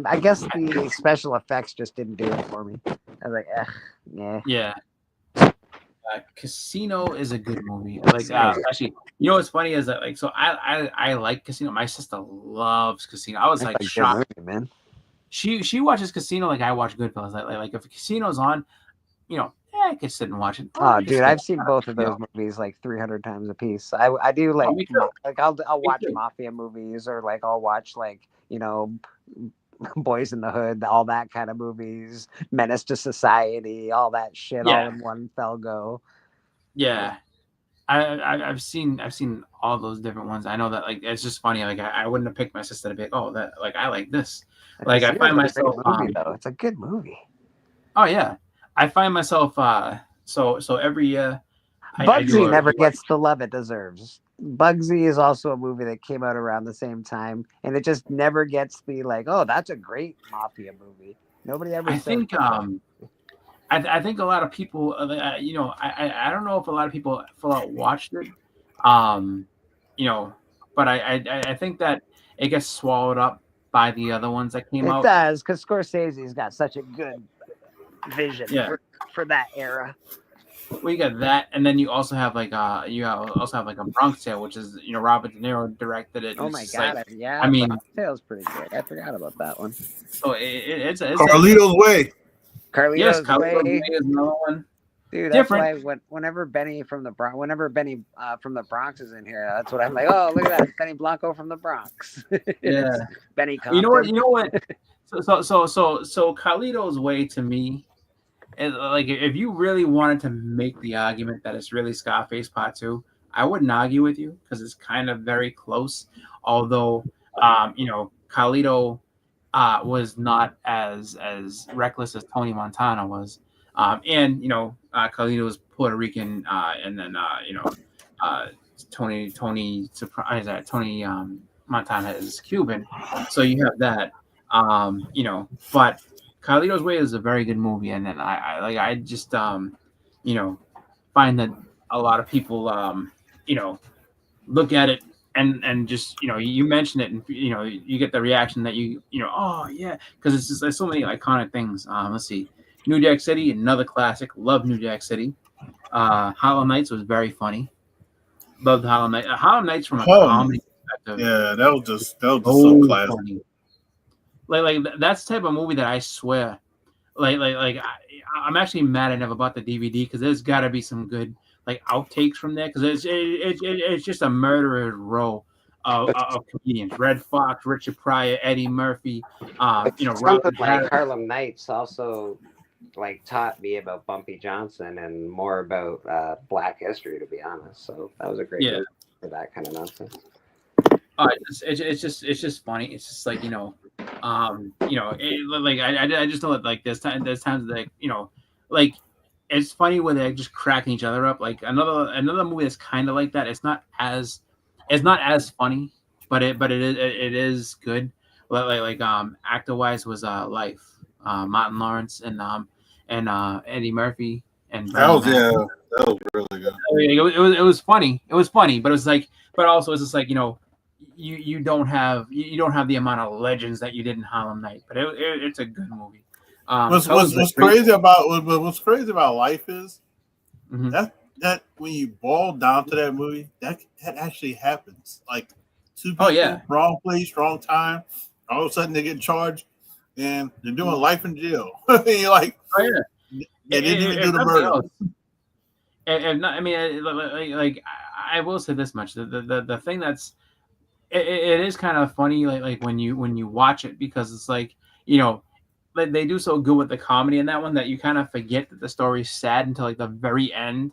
I guess the special effects just didn't do it for me. I was like, yeah. Casino is a good movie. Like, actually, you know what's funny is that, like, so I like Casino. My sister loves Casino. I was like shocked, movie, man. She watches Casino like I watch Goodfellas. Like if Casino's on, you know, I could sit and watch it. Oh, dude, I've seen both of those movies like 300 times a piece. I do like I'll watch mafia movies, or like I'll watch like, you know, Boys in the Hood, all that kind of movies, Menace to Society, all that shit, all in one fell go. Yeah, I've seen all those different ones. I know that, like, it's just funny. Like, I wouldn't have picked my sister to be like, oh, that, like, I like this. Like, I find myself though. It's a good movie. Oh yeah, I find myself so every year. Bugsy never gets the love it deserves. Bugsy is also a movie that came out around the same time, and it just never gets the like, oh, that's a great mafia movie. Nobody ever. I think I think a lot of people, you know, I don't know if a lot of people full out watched it, you know, but I think that it gets swallowed up by the other ones that came out. It does, because Scorsese's got such a good vision for that era. Well, you got that, and then you also have like a Bronx Tale, which is, you know, Robert De Niro directed it. Oh my god! Like, yeah, I mean, Bronx Tale's pretty good. I forgot about that one. So it's Carlito's Way. Carlito's Way is another one. Dude, that's why whenever Benny from the Bronx is in here, that's what I'm like. Oh, look at that, Benny Blanco from the Bronx. Yeah, Benny Compton. You know what? So Carlito's Way to me. Like, if you really wanted to make the argument that it's really Scarface Part 2, I wouldn't argue with you, because it's kind of very close. Although, you know, Carlito was not as reckless as Tony Montana was, and you know, Carlito was Puerto Rican, and then you know, Tony Montana is Cuban. So you have that, you know, but Carlito's Way is a very good movie, and then I just you know, find that a lot of people you know, look at it and just, you know, you mention it, and you know, you get the reaction that you know, oh yeah, because it's just, there's so many iconic things. Let's see, New Jack City, another classic. Love New Jack City. Harlem Nights was very funny. Loved Harlem Nights. Harlem Nights from a comedy perspective. Yeah, that was just so classic. Funny. Like that's the type of movie that I swear, I'm actually mad I never bought the DVD, because there's got to be some good like outtakes from there, because it's just a murderer's row of comedians: Red Fox, Richard Pryor, Eddie Murphy. You know, Something Robin like Harris. Harlem Nights also like taught me about Bumpy Johnson and more about Black history, to be honest. So that was a great movie for that kind of nonsense. It's just funny. It's just like, like I just know that like there's times like, like it's funny when they're just cracking each other up. Like another movie that's kind of like that. It's not as funny, but it is good. Like actor wise was Life, Martin Lawrence and Eddie Murphy and that was really good. It was funny. It was funny, but it was like, but also it's just like, you don't have the amount of legends that you did in Harlem Night, but it's a good movie. What's crazy about Life is that when you boil down to that movie, that actually happens. Like two people, wrong place, wrong time. All of a sudden they get charged and they're doing life in jail. You're like, they didn't even do the murder. And not, I mean, like I will say this much: the thing that's it is kind of funny, like when you watch it, because it's like, like they do so good with the comedy in that one that you kind of forget that the story's sad until like the very end.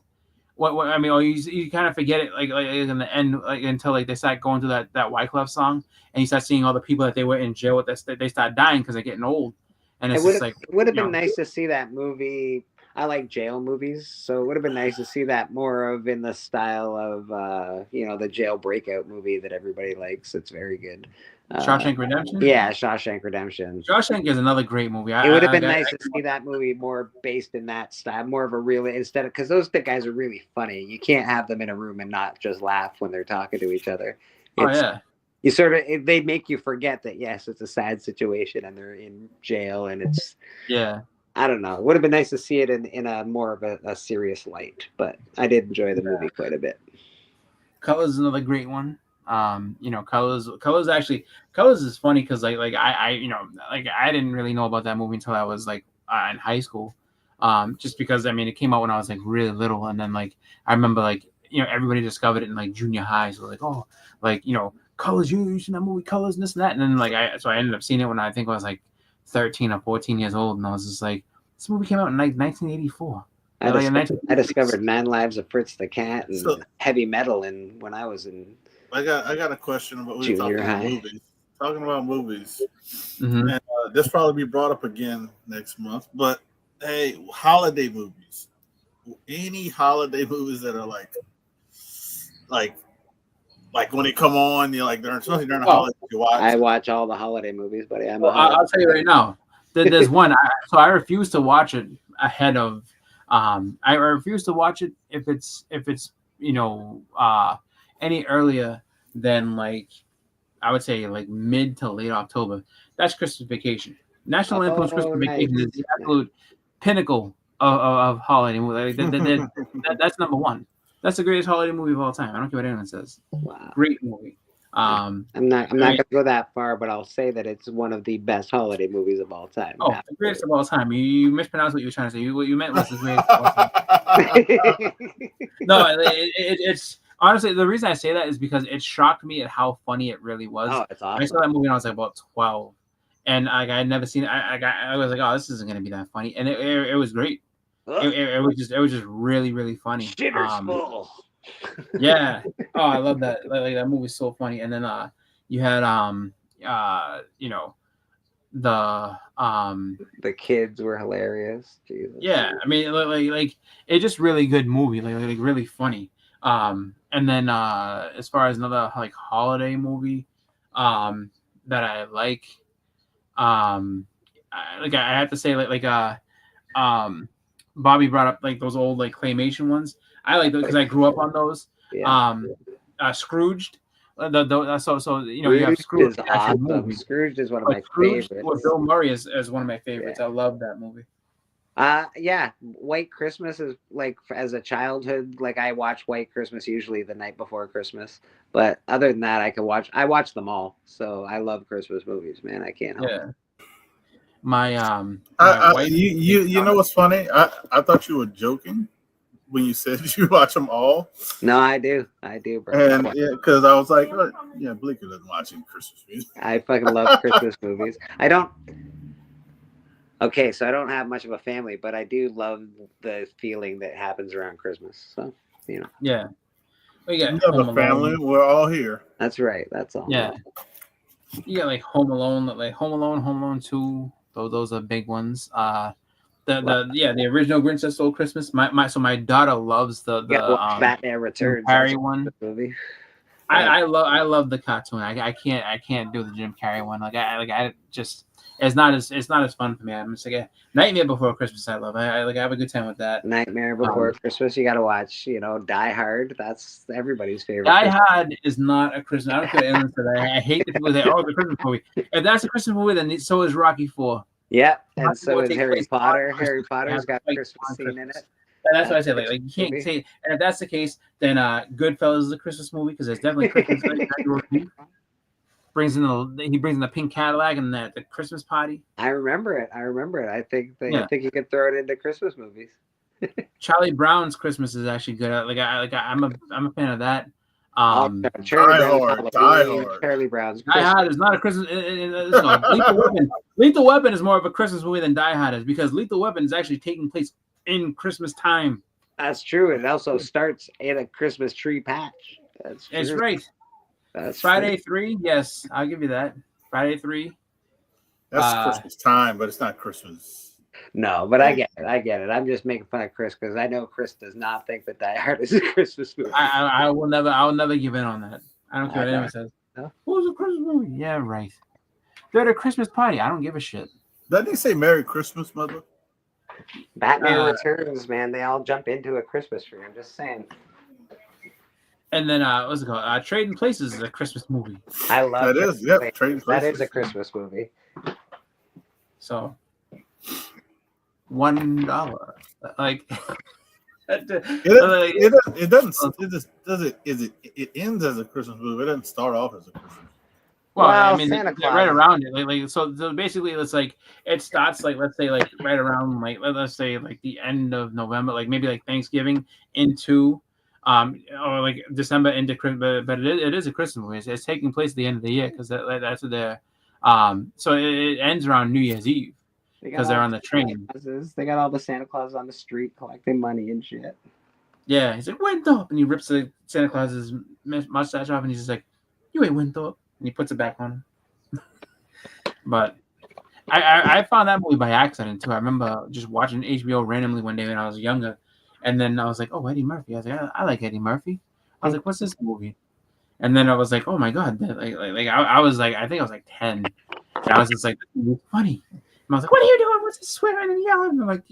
What I mean, or you kind of forget it like in the end, like until like they start going through that Wyclef song, and you start seeing all the people that they were in jail with, that they start dying because they're getting old. And it's just like, it would have been nice to see that movie. I like jail movies, so it would have been nice to see that more of in the style of the jail breakout movie that everybody likes. It's very good. Shawshank Redemption? Yeah, Shawshank Redemption. Shawshank is another great movie. It would have been nice to see that movie more based in that style, more of a real, instead of, because those guys are really funny. You can't have them in a room and not just laugh when they're talking to each other. You sort of, they make you forget that, yes, it's a sad situation and they're in jail and it's, I don't know. It would have been nice to see it in a more of a serious light, but I did enjoy the movie quite a bit. Colors is another great one. Colors is funny because like I didn't really know about that movie until I was like in high school, just because I mean it came out when I was like really little, and then like I remember like everybody discovered it in like junior high, so like, oh, like Colors, you seen that movie Colors and this and that, and then like I ended up seeing it when I think I was like 13 or 14 years old, and I was just like, this movie came out in like 1984. I discovered 9 Lives of Fritz the Cat and heavy metal when I was in. I got a question about junior high. Talking about movies, and this probably be brought up again next month. But hey, holiday movies. Any holiday movies that are like when they come on, you're like especially during the holidays. You watch. I watch all the holiday movies, buddy. I'll tell you right now. There's one. I refuse to watch it ahead of. I refuse to watch it if it's any earlier than like I would say like mid to late October. That's Christmas Vacation. National Lampoon's Christmas Vacation is the absolute pinnacle of holiday movie. That's number one. That's the greatest holiday movie of all time. I don't care what anyone says. Wow. Great movie. I'm not gonna go that far, but I'll say that it's one of the best holiday movies of all time. Oh, the greatest of all time. You mispronounced what you were trying to say. What you meant was the greatest of all time. No, it's honestly the reason I say that is because it shocked me at how funny it really was. Oh, it's awesome. I saw that movie when I was like about 12, and I had never seen it. I was like, oh, this isn't gonna be that funny, and it was great. It was just really, really funny. Shivers full. Yeah. Oh, I love that. Like that movie's so funny. And then you had the kids were hilarious. Jesus. Yeah, I mean like it's just really good movie, like really funny. And then as far as another like holiday movie that I like, I have to say Bobby brought up like those old like claymation ones. I like those because I grew up on those. Yeah. Scrooged. You have Scrooge. Is awesome. Scrooged is one of my favorites. With Bill Murray is one of my favorites. Yeah. I love that movie. Yeah. White Christmas is like as a childhood, like I watch White Christmas usually the night before Christmas. But other than that, I watch them all. So I love Christmas movies, man. I can't help it. My you know what's funny? I thought you were joking. when you said you watch them all. No, I do, bro. And yeah, because I was like, oh, yeah, Bleeker doesn't watch any Christmas movies. I fucking love Christmas movies. I don't. Okay, so I don't have much of a family, but I do love the feeling that happens around Christmas. So, you know. Yeah. We got You have a family. We're all here. That's right. That's all. Yeah. You got like Home Alone, Home Alone 2. Those are big ones. The original Grinch That Stole Christmas. My daughter loves the Batman Returns Carrey one. Movie. I love the cartoon. I can't do the Jim Carrey one. I just it's not as fun for me. I'm just like Nightmare Before Christmas. I love. I have a good time with that. Nightmare Before Christmas. You got to watch. Die Hard. That's everybody's favorite. Die Hard is not a Christmas. I don't care what anyone says. I hate the people that say, "Oh, the Christmas movie." If that's a Christmas movie, then so is Rocky 4. Yeah, and so is Harry Potter. Harry Potter's got a Christmas scene in it. And that's what I said. Like you can't say. And if that's the case, then Goodfellas is a Christmas movie because there's definitely Christmas. He brings in the pink Cadillac and the Christmas party. I remember it. I think you could throw it into Christmas movies. Charlie Brown's Christmas is actually good. I'm a fan of that. Charlie Brown's Die Hard is not a Christmas. Lethal Weapon is more of a Christmas movie than Die Hard is because Lethal Weapon is actually taking place in Christmas time. That's true. It also starts in a Christmas tree patch. That's right. That's Friday 3. Yes, I'll give you that. Friday 3. That's Christmas time, but it's not Christmas. No, but I get it. I'm just making fun of Chris because I know Chris does not think that Die Hard is a Christmas movie. I will never give in on that. I don't care what anyone says. No? What was a Christmas movie? Yeah, right. They're at a Christmas party. I don't give a shit. Doesn't he say Merry Christmas, mother? Batman Returns, man. They all jump into a Christmas tree. I'm just saying. And then what's it called? Trading Places is a Christmas movie. I love that. Is yep. Trading Places. That is a Christmas movie. So $1. It ends as a Christmas movie. It doesn't start off as a Christmas movie. Well, I mean, right around it, so basically, it's like it starts let's say right around let's say the end of November, maybe Thanksgiving into or December into Christmas, but it is a Christmas movie. It's taking place at the end of the year because that's their so it ends around New Year's Eve because they're on the train. They got all the Santa Claus on the street collecting money and shit. Yeah, he's like Winthrop, and he rips the Santa Claus's mustache off, and he's just like, "You ain't Winthrop." And he puts it back on him. But I found that movie by accident too. I remember just watching HBO randomly one day when I was younger, and then I was like, "Oh, Eddie Murphy." I was like, "I like Eddie Murphy." I was like, "What's this movie?" And then I was like, "Oh my god!" I was like, I think I was 10, and I was just like, "This is funny." And I was like, "What are you doing? What's this swearing and yelling?" And I'm like,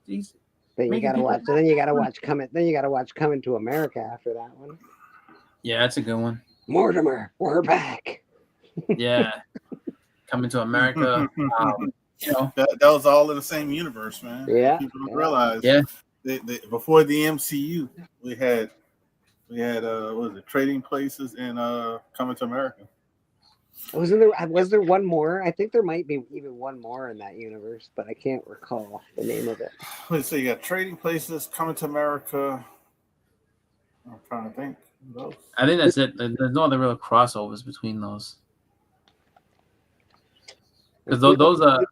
"These." Then you gotta watch. Then you gotta watch Coming. Then you gotta watch Coming to America after that one. Yeah, that's a good one. Mortimer, we're back. Yeah, Coming to America. That was all in the same universe, man. Yeah, people don't realize. Yeah, they, before the MCU, we had what was it, Trading Places and Coming to America. Was there one more? I think there might be even one more in that universe, but I can't recall the name of it. Let's see. You got Trading Places, Coming to America. I'm trying to think. I think that's it. There's no other real crossovers between those. Because those are,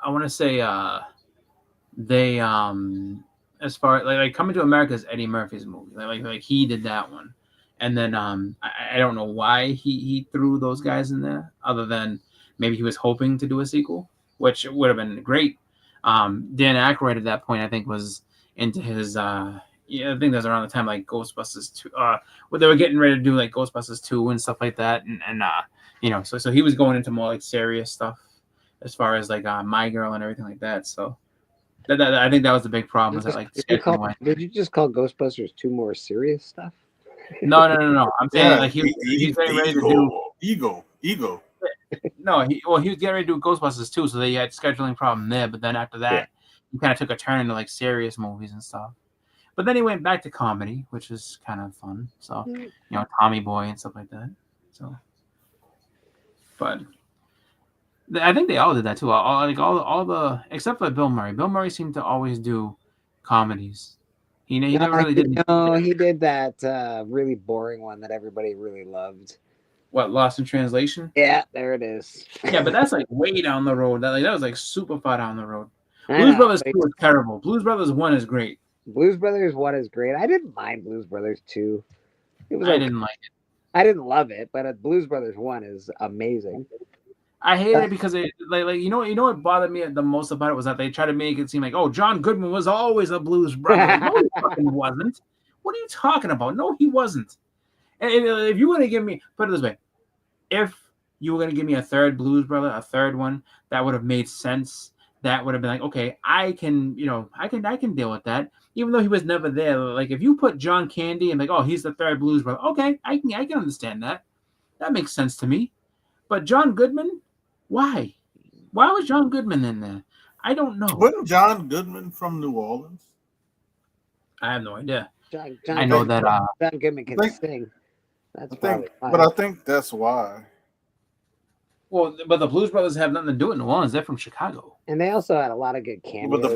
I want to say, they as far like Coming to America is Eddie Murphy's movie. Like he did that one, and then I don't know why he threw those guys in there, other than maybe he was hoping to do a sequel, which would have been great. Dan Aykroyd at that point I think was into his I think that was around the time Ghostbusters 2, where they were getting ready to do Ghostbusters 2 and stuff like that, and so he was going into more serious stuff as far as My Girl and everything like that. So that I think that was the big problem. Did you just call Ghostbusters 2 more serious stuff? No. I'm saying he's getting ready to do ego. No, he was getting ready to do Ghostbusters 2, so they had scheduling problem there. But then after that, he kind of took a turn into serious movies and stuff. But then he went back to comedy, which is kind of fun. So, Tommy Boy and stuff like that. So, but I think they all did that too. All the except for Bill Murray. Bill Murray seemed to always do comedies. He never really did. No, he did that really boring one that everybody really loved. What, Lost in Translation? Yeah, there it is. Yeah, but that's like way down the road. That was like super far down the road. Blues Brothers 2 is terrible. Blues Brothers 1 is great. Blues Brothers 1 is great. I didn't mind Blues Brothers 2. I didn't like it. I didn't love it, but Blues Brothers 1 is amazing. I hated it because it you know what bothered me the most about it was that they tried to make it seem like, oh, John Goodman was always a blues brother. No, he fucking wasn't. What are you talking about? No, he wasn't. And if you want to give me, put it this way, if you were going to give me a third blues brother, a third one, that would have made sense. That would have been like, okay, I can deal with that, even though he was never there. Like if you put John Candy and like, oh, he's the third blues brother, okay, I can understand that. That makes sense to me. But John Goodman, why? Why was John Goodman in there? I don't know. Wasn't John Goodman from New Orleans? I have no idea. John I know that. John Goodman can sing. That's probably fine. But I think that's why. Well, but the Blues Brothers have nothing to do with New Orleans. They're from Chicago. And they also had a lot of good cameos. But the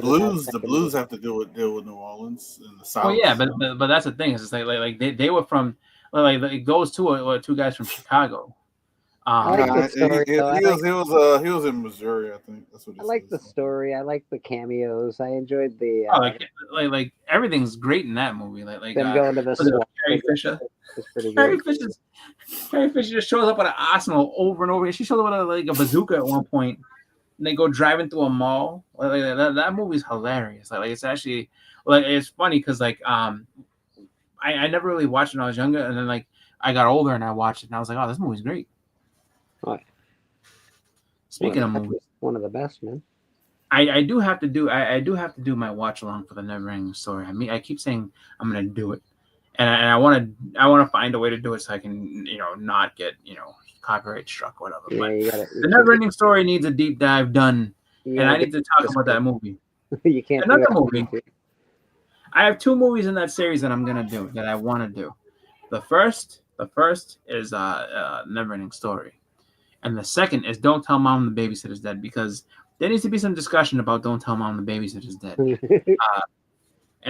Blues have to deal with New Orleans in the South. Oh yeah, but that's the thing. It's like they were from like those two are two guys from Chicago. He was in Missouri, I think. That's what. I like the story. I like the cameos. I enjoyed the. Like everything's great in that movie. Like them going to the swamp. Carrie Fisher. It's pretty good. Carrie Fisher just shows up with an arsenal over and over. She shows up with a bazooka at one point, and they go driving through a mall. That movie's hilarious. Like it's actually it's funny because I never really watched it when I was younger, and then like I got older and I watched it and I was like, oh, this movie's great. What? Speaking of movies, one of the best, man. I do have to do my watch along for the Neverending Story. I mean, I keep saying I'm gonna do it, and I want to find a way to do it so I can not get copyright struck or whatever. Yeah, but the Neverending Story needs a deep dive done, and I need to talk about that movie. You can't. Another movie. I have two movies in that series that I'm gonna do that I want to do. The first is Neverending Story. And the second is Don't Tell Mom the Babysitter's Dead, because there needs to be some discussion about Don't Tell Mom the Babysitter's Dead. And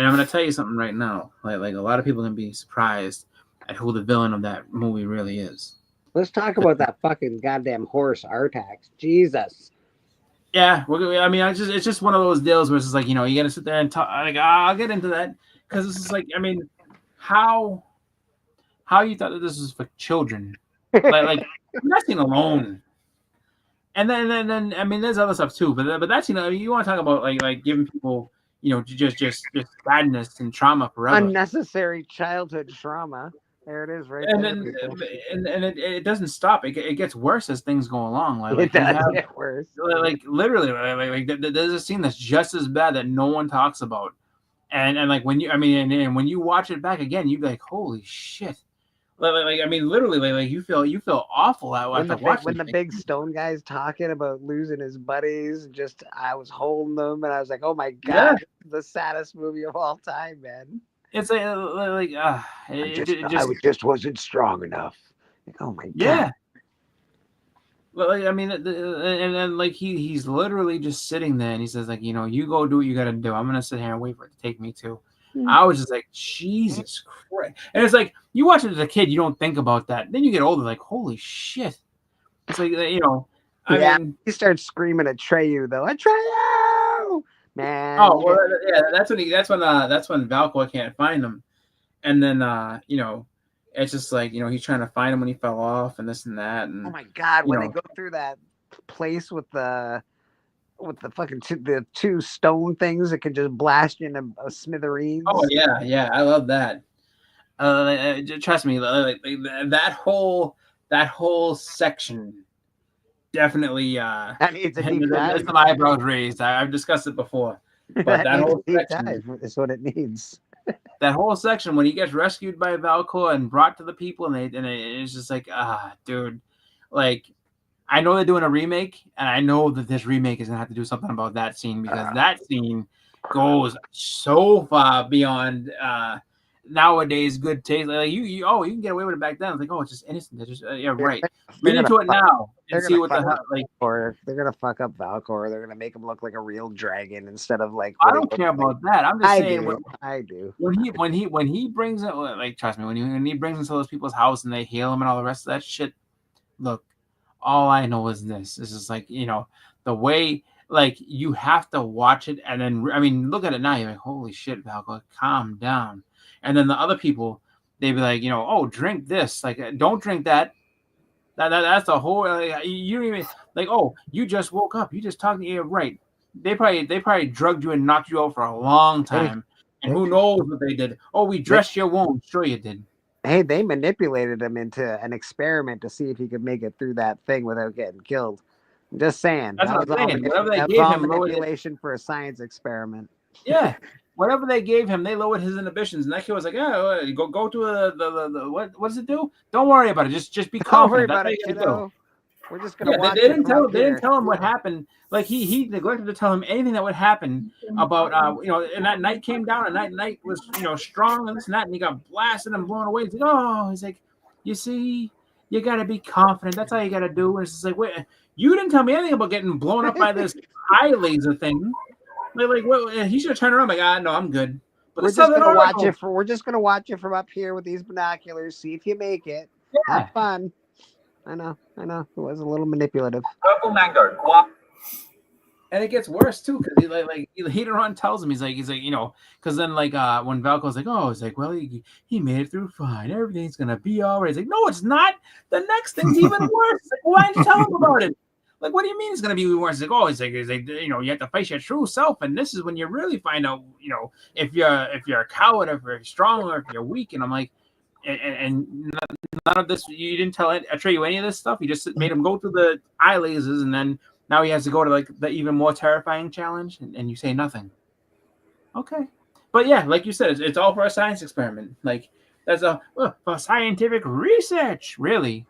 I'm going to tell you something right now. Like a lot of people are going to be surprised at who the villain of that movie really is. Let's talk about that fucking goddamn horse, Artax. Jesus. Yeah, it's just one of those deals where it's just like, you got to sit there and talk. Like, I'll get into that because this is like, how you thought that this was for children? like that scene alone, and then there's other stuff too. But that scene, you want to talk about like giving people just sadness and trauma forever, unnecessary childhood trauma. There it is, right? And then it doesn't stop. It gets worse as things go along. It does get worse. Like literally, like there's a scene that's just as bad that no one talks about, and like when when you watch it back again, you'd be like, holy shit. Literally, you feel awful after watching. When the big stone guy's talking about losing his buddies, I was holding them, and I was like, "Oh my god, the saddest movie of all time, man!" It's I just wasn't strong enough. Like, oh my god. Yeah. Well, and then he's literally just sitting there, and he says you go do what you got to do. I'm gonna sit here and wait for it to take me too. I was just like, Jesus Christ. And it's like, you watch it as a kid, you don't think about that. Then you get older, like, holy shit. It's like, I mean, he starts screaming at Treyu, though. Atreyu! Man. Oh, well, yeah, that's when Valcor can't find him. And then, it's just like, he's trying to find him when he fell off and this and that. And, oh, my God. When they go through that place with the fucking the two stone things that can just blast you into a smithereens. Oh yeah, I love that. Trust me, that whole section definitely that needs a deep dive. Some eyebrows raised. I've discussed it before, but that whole section is what it needs. That whole section when he gets rescued by Valcor and brought to the people, and it's just like, dude, like. I know they're doing a remake, and I know that this remake is going to have to do something about that scene because that scene goes so far beyond nowadays good taste. Like you can get away with it back then. It's like, oh, it's just innocent. They're just yeah, right. They're Read into it now they're and see gonna what the fuck hell. up Like, Valcor. They're gonna fuck up Valcor. They're gonna make him look like a real dragon instead of like. I what he don't looks care like. about that. I'm just I saying. do. I do. When he brings it, like, trust me, when he brings into those people's house and they heal him and all the rest of that shit. Look, all I know is this. This is like, the way, like, you have to watch it and then, I mean, look at it now. You're like, holy shit, Valko, calm down. And then the other people, they'd be like, oh, drink this. Like, don't drink that. That's the whole. You don't even like. Oh, you just woke up. You just talked to you, right? They probably drugged you and knocked you out for a long time. And who knows what they did? Oh, we dressed your wound. Sure, you did. Hey, they manipulated him into an experiment to see if he could make it through that thing without getting killed. I'm just saying. That's what I'm saying. Whatever they that gave was all him, manipulation for a science experiment. Yeah, whatever they gave him, they lowered his inhibitions, and that kid was like, "Yeah, go to the what does it do? Don't worry about it. Just be confident. Don't worry about it, kiddo. We're just gonna watch. They didn't tell him what happened. Like he neglected to tell him anything that would happen about and that night came down and that night was strong and this and that, and he got blasted and blown away. He's like, you see, you gotta be confident. That's all you gotta do. And it's just like, wait, you didn't tell me anything about getting blown up by this eye laser thing. Like what? He should have turned around like, no, I'm good. But we're just gonna watch it. We're just gonna watch it from up here with these binoculars. See if you make it. Yeah. Have fun. I know. It was a little manipulative. Purple mango. And it gets worse too, because he later on tells him he's like because then when Valko's like, oh, it's like, well, he made it through fine, everything's gonna be all right. He's like, no, it's not. The next thing's even worse. Like, why didn't you tell him about it? Like, what do you mean it's gonna be worse? It's like, oh, it's like you have to face your true self, and this is when you really find out, if you're a coward, or if you're strong, or if you're weak. And I'm like, and none of this, you didn't tell Atreyu any of this stuff. You just made him go through the eye lasers, and then now he has to go to like the even more terrifying challenge, and you say nothing. Okay, but yeah, like you said, it's all for a science experiment. Like that's for scientific research, really.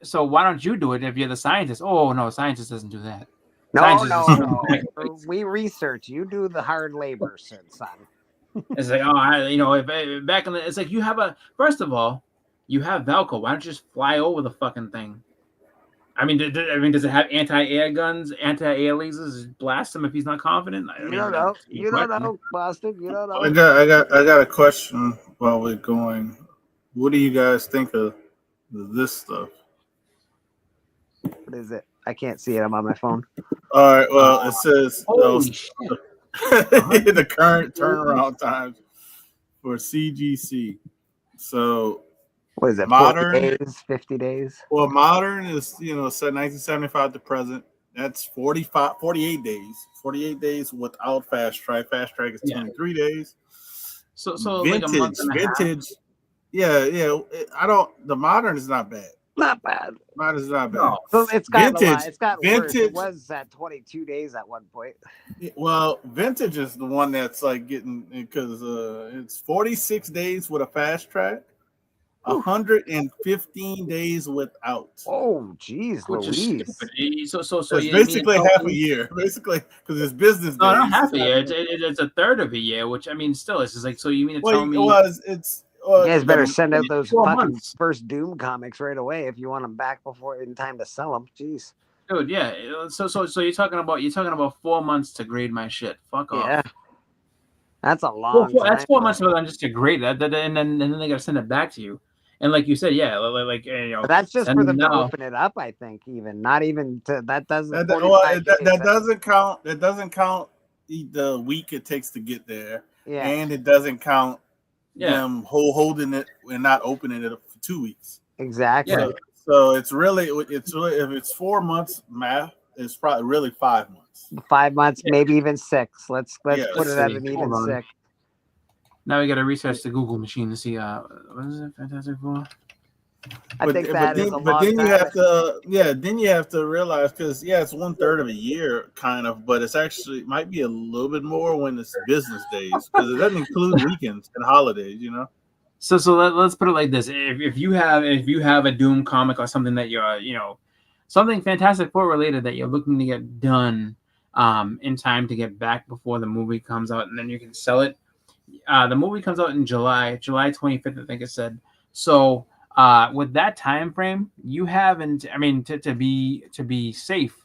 So why don't you do it if you're the scientist? Oh no, scientist doesn't do that. No. We research. You do the hard labor, son. It's like, if back in the, it's like first of all, you have Valko. Why don't you just fly over the fucking thing? I mean, does it have anti-air guns, anti-air lasers? Blast him if he's not confident. You don't know, Boston. You don't know. I got a question while we're going. What do you guys think of this stuff? What is it? I can't see it. I'm on my phone. All right. Well, it says holy shit. The current turnaround times for CGC. So what is it? Modern 40 days, 50 days. Well, modern is set 1975 to present. That's 48 days. 48 days without fast track. Fast track is 23 days. So vintage, like a month and a half. Yeah. The modern is not bad. Not bad. Modern is not bad. No. So it's got vintage. It's got vintage. Worse. It was at 22 days at one point. Well, vintage is the one that's like getting, because it's 46 days with a fast track. 115 days without. Oh, geez, Louise. So it's basically half a year, basically, because it's business days. No, not half a year. It's a third of a year, which I mean, still, it's just like, so you mean to tell me? You guys better send out those fucking first Doom comics right away if you want them back in time to sell them. Jeez, dude, yeah. So you're talking about 4 months to grade my shit. Fuck off. Yeah. That's a long. That's 4 months for them just to grade that, and then they gotta send it back to you. And like you said, yeah, but that's just for them to open it up. I think not even that doesn't. That doesn't count. That doesn't count the week it takes to get there. Yeah, and it doesn't count them holding it and not opening it for 2 weeks. Exactly. Yeah. So it's really if it's 4 months math, it's probably really 5 months. 5 months, maybe even 6. Let's put it at an even 6. Now we got to research the Google machine to see what is it, Fantastic Four? I think that is a long But then time. you have to realize, because it's 1/3 of a year, kind of, but it's actually might be a little bit more when it's business days, because it doesn't include weekends and holidays, So let's put it like this: if you have a Doom comic or something that you're something Fantastic Four related that you're looking to get done in time to get back before the movie comes out, and then you can sell it. The movie comes out in July 25th, I think it said. So with that time frame, you haven't. I mean, to be safe,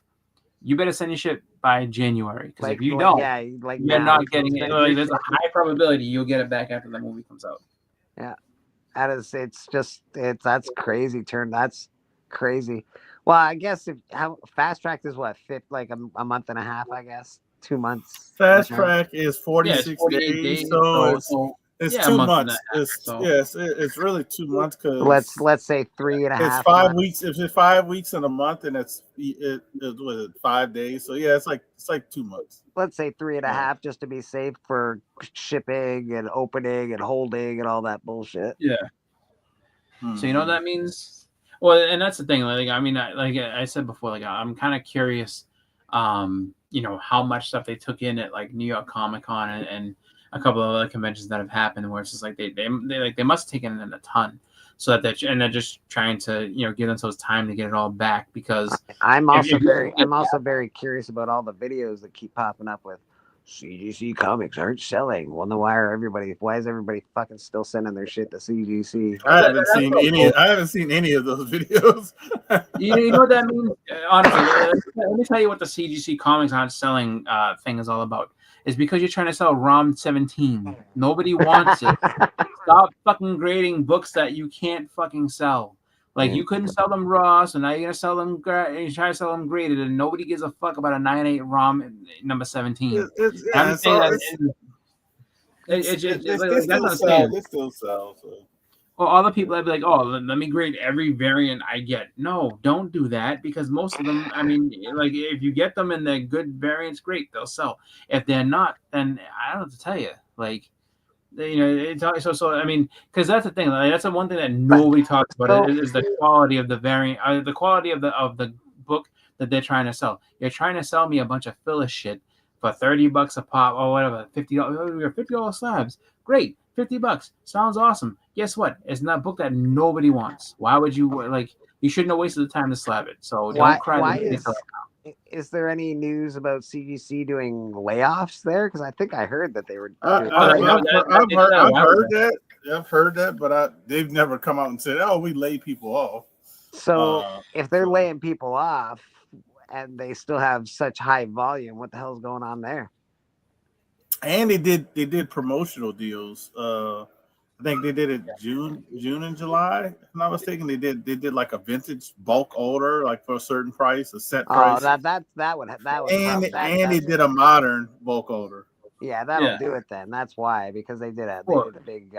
you better send your shit by January, because if you don't, yeah, like you're now, not getting it. Like, there's a high probability you'll get it back after the movie comes out. Yeah, that's crazy. That's crazy. Well, I guess if how fast track is what like a month and a half, I guess 2 months. Fast track is Yeah, 46 it's 48 days, days. so it's yeah, 2 a month and months. a half, so. It's really 2 months because Let's say 3.5 it's 5 months. weeks. If it's 5 weeks in a month, and it was 5 days. So yeah, it's like 2 months. Let's say 3.5 just to be safe for shipping and opening and holding and all that bullshit. Yeah. So you know what that means? Well, and that's the thing. Like I mean, like I said before, like I'm kind of curious, you know, how much stuff they took in at like New York Comic Con and a couple of other conventions that have happened, where it's just like they must have taken in a ton, so that they're just trying to, you know, give themselves time to get it all back, because I'm also very curious about all the videos that keep popping up with CGC comics aren't selling. Well, then why is everybody fucking still sending their shit to CGC? I haven't seen any of those videos. You know what that means? Honestly, let me tell you what the CGC comics aren't selling thing is all about. It's because you're trying to sell ROM 17. Nobody wants it. Stop fucking grading books that you can't fucking sell. Like, you couldn't sell them raw, so now you're gonna sell them. You try to sell them graded, and nobody gives a fuck about a 9.8 ROM number 17. They still sell. So. Well, all the people that be like, oh, let me grade every variant I get. No, don't do that, because most of them, I mean, like, if you get them and they're good variants, great, they'll sell. If they're not, then I don't know what to tell you. Like, you know, it's so I mean, because that's the thing. Like, that's the one thing that nobody talks about is the quality of the variant, the quality of the book that they're trying to sell. You're trying to sell me a bunch of filler shit for $30 a pop or whatever, $50 slabs. Great, $50 sounds awesome. Guess what? It's not a book that nobody wants. Why would you like? You shouldn't have wasted the time to slab it. So don't cry. Is there any news about CGC doing layoffs there? Because I think I heard that they were. I've heard that, but they've never come out and said, "Oh, we lay people off." So if they're laying people off and they still have such high volume, what the hell's going on there? And they did promotional deals. I think they did it June and July. If I'm not mistaken, they did like a vintage bulk order, like for a certain price, a set price. That would. And they did a modern bulk order. Yeah, that'll do it then. That's why, because they did a big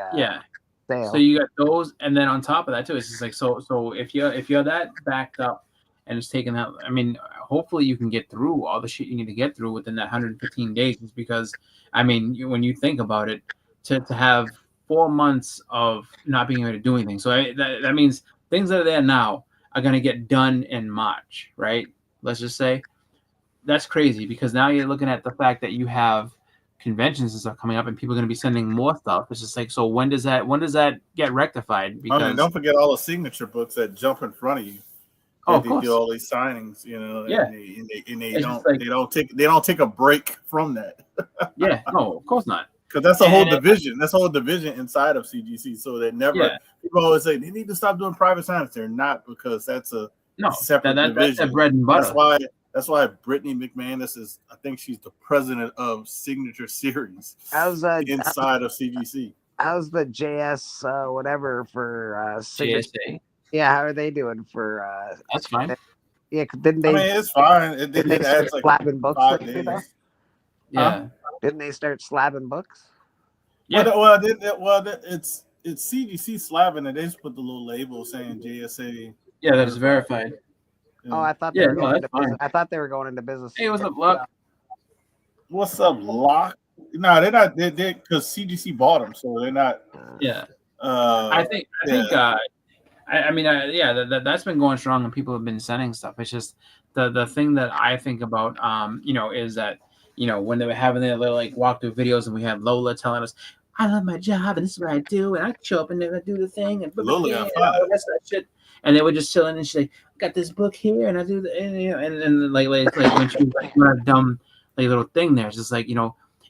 sale. So you got those, and then on top of that too, it's just like so if you're that backed up and it's taken that, I mean, hopefully you can get through all the shit you need to get through within that 115 days. Because I mean, when you think about it, to have 4 months of not being able to do anything, so that means things that are there now are going to get done in March, right? Let's just say that's crazy, because now you're looking at the fact that you have conventions and stuff coming up, and people are going to be sending more stuff. It's just like, so when does that get rectified? Because don't forget all the signature books that jump in front of you. Oh, they do all these signings, you know. Yeah, and they don't take a break from that. Yeah, no, of course not. Because that's a whole division. That's a whole division inside of CGC. So they never. Yeah. People always say they need to stop doing private signings. They're not, because that's a separate division. That's bread and butter. That's why Brittany McManus is. I think she's the president of Signature Series inside of CGC. How's the JS whatever for JSA? Yeah, how are they doing for? That's fine. Yeah, didn't they? I mean, it's fine. It adds like slabbing books. 5 days. Yeah. Didn't they start slabbing books? Yeah. Well, it's CGC slabbing, and they just put the little label saying JSA. Yeah, that is verified. Oh, I thought they were going into business. I thought they were going into business. Hey, what's up, Luck? What's up, Lock? No, they're not. They're because CGC bought them, so they're not. Yeah. I think. I mean, that's been going strong, and people have been sending stuff. It's just the thing that I think about, is that, when they were having their little like walkthrough videos, and we have Lola telling us, "I love my job, and this is what I do, and I show up and then I do the thing," and Lola got that shit. And they were just chilling, and she's like, "I got this book here, and I do the," and like when she like a dumb like little thing there, it's just like,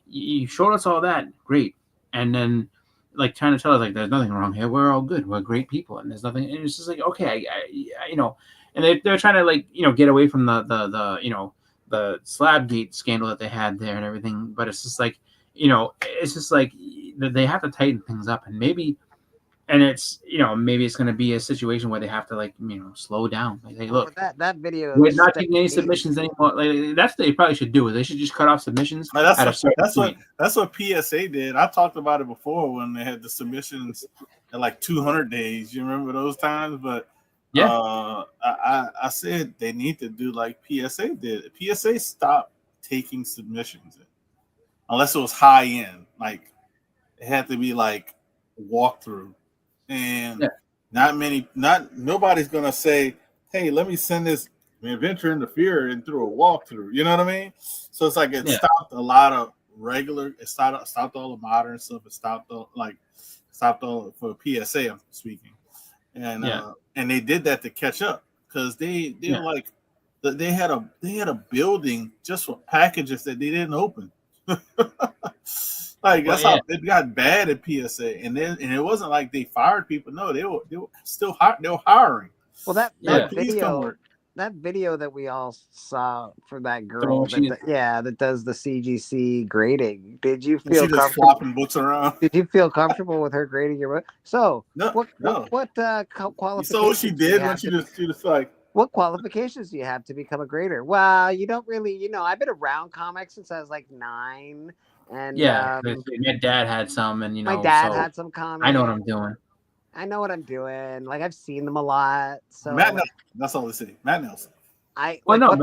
you showed us all that, great, and then like trying to tell us like there's nothing wrong here, we're all good, we're great people, and there's nothing, and it's just like, okay, and they're trying to like get away from the the Slabgate scandal that they had there and everything, but it's just like it's just like they have to tighten things up, and maybe. And it's maybe it's going to be a situation where they have to like slow down. Like, hey, look, that video. We're not taking any submissions anymore. Like, that's what they probably should do. Is they should just cut off submissions at a certain point. That's what PSA did. I talked about it before when they had the submissions at like 200 days. You remember those times? But yeah, I said they need to do like PSA did. PSA stopped taking submissions unless it was high end. Like it had to be like walkthrough. And nobody's gonna say, hey, let me send this Venture into Fear and through a walkthrough. You know what I mean? So it's like it stopped a lot of regular. It stopped all the modern stuff. It stopped all for PSA. I'm speaking, and they did that to catch up because they like they had a building just for packages that they didn't open. Like that's how it got bad at PSA, and it wasn't like they fired people. No, they were still hiring. Well, that video that we all saw for that girl that does the CGC grading. Did you feel comfortable flopping books around? Did you feel comfortable with her grading your book? So what qualifications? So what she did when she just like. What qualifications do you have to become a grader? Well, you don't really, I've been around comics since I was like 9. And my dad had some, and my dad had some comics. I know what I'm doing. I know what I'm doing. Like I've seen them a lot. So Matt Nelson, that's all they say. Matt Nelson. But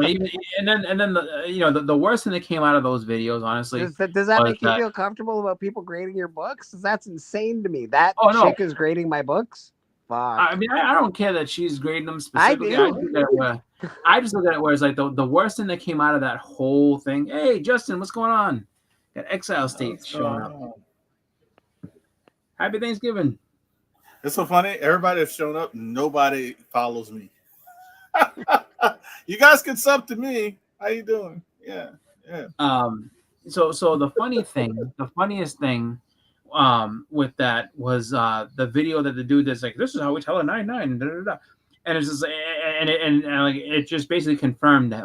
even, and then the worst thing that came out of those videos, honestly, does that make you feel comfortable about people grading your books? That's insane to me. That chick is grading my books. Fuck. I mean, I don't care that she's grading them specifically. I just look at it where it's like the worst thing that came out of that whole thing. Hey, Justin, what's going on? Got Exile State showing up. Happy Thanksgiving. It's so funny. Everybody that's shown up, nobody follows me. You guys can sub to me. How you doing? Yeah. So the funniest thing with that was the video that the dude that's like, this is how we tell a 9-9, and it's just and like it just basically confirmed that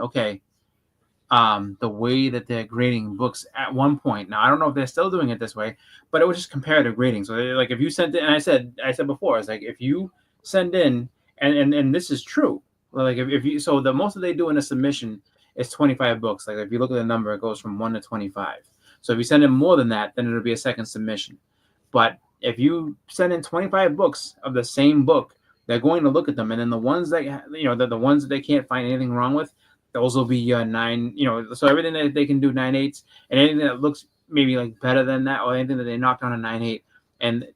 the way that they're grading books at one point. Now I don't know if they're still doing it this way, but it was just comparative grading. So like if you sent in, and I said before, it's like if you send in, and this is true. Like if you, so the most that they do in a submission is 25 books. Like if you look at the number, it goes from 1 to 25. So if you send in more than that, then it'll be a second submission. But if you send in 25 books of the same book, they're going to look at them, and then the ones that the ones that they can't find anything wrong with, those will be 9. So everything that they can do 9/8, and anything that looks maybe like better than that, or anything that they knocked on a 9/8, and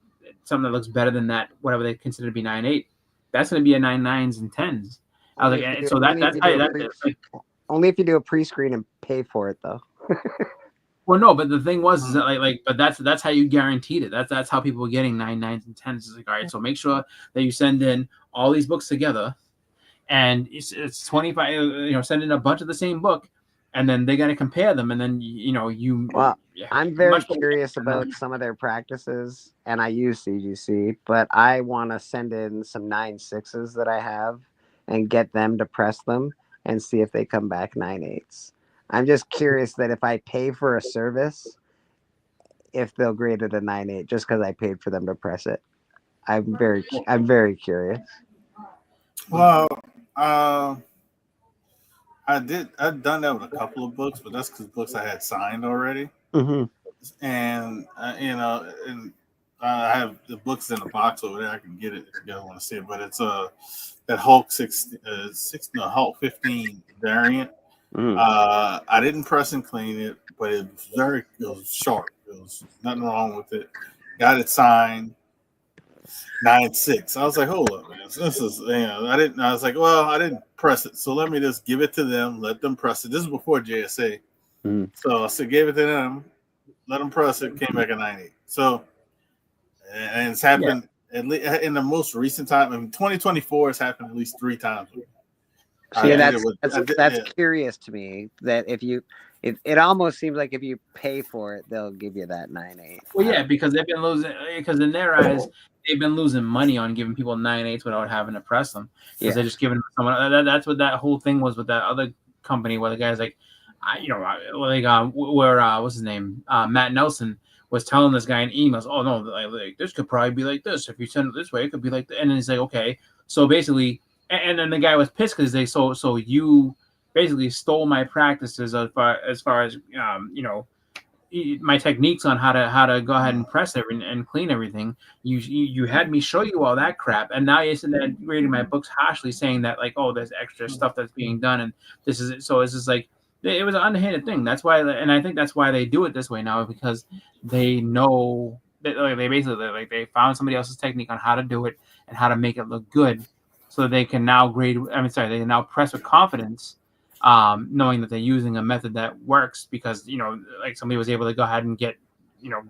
something that looks better than that, whatever they consider to be 9/8, that's going to be a 9/9s and 10s. I was like, so that's only if you do a pre-screen and pay for it, though. Well, no, but the thing was is that but that's how you guaranteed it. That's how people were getting 9/9s and 10s. It's like, all right, so make sure that you send in all these books together, and it's 25. Send in a bunch of the same book, and then they got to compare them, and then Well, I'm very curious about some of their practices, and I use CGC, but I want to send in some 9/6s that I have and get them to press them and see if they come back 9/8s. I'm just curious that if I pay for a service, if they'll grade it a 9/8 just because I paid for them to press it. I'm very curious. Well, I've done that with a couple of books, but that's because books I had signed already. Mm-hmm. And I have the books in a box over there. I can get it if you guys want to see it. But it's that Hulk 15 variant. I didn't press and clean it, but it was sharp. There was nothing wrong with it. Got it signed 9/6. I was like, hold up, man. This is I was like, well, I didn't press it, so let me just give it to them, let them press it. This is before JSA. So I gave it to them, let them press it, came back at 9/8. So and it's happened at least in the most recent time. In 2024, it's happened at least 3 times. Yeah, that's curious to me that if you It almost seems like if you pay for it, they'll give you that 9.8. Well, yeah, because they've been losing. Because in their eyes, they've been losing money on giving people 9.8s without having to press them. Because they're just giving someone. That's what that whole thing was with that other company where the guy's like, what's his name? Matt Nelson was telling this guy in emails, oh no, like this could probably be like this. If you send it this way, it could be like that. And then he's like, okay. So basically, and then the guy was pissed because they so you basically stole my practices as far as my techniques on how to go ahead and press it and clean everything. You had me show you all that crap, and now you're sitting there reading my books harshly, saying that like, oh, there's extra stuff that's being done, and this is it. So it's just like it was an underhanded thing. That's why, and I think that's why they do it this way now, because they know that they basically they found somebody else's technique on how to do it and how to make it look good, so they can now they can now press with confidence. Knowing that they're using a method that works, because like somebody was able to go ahead and get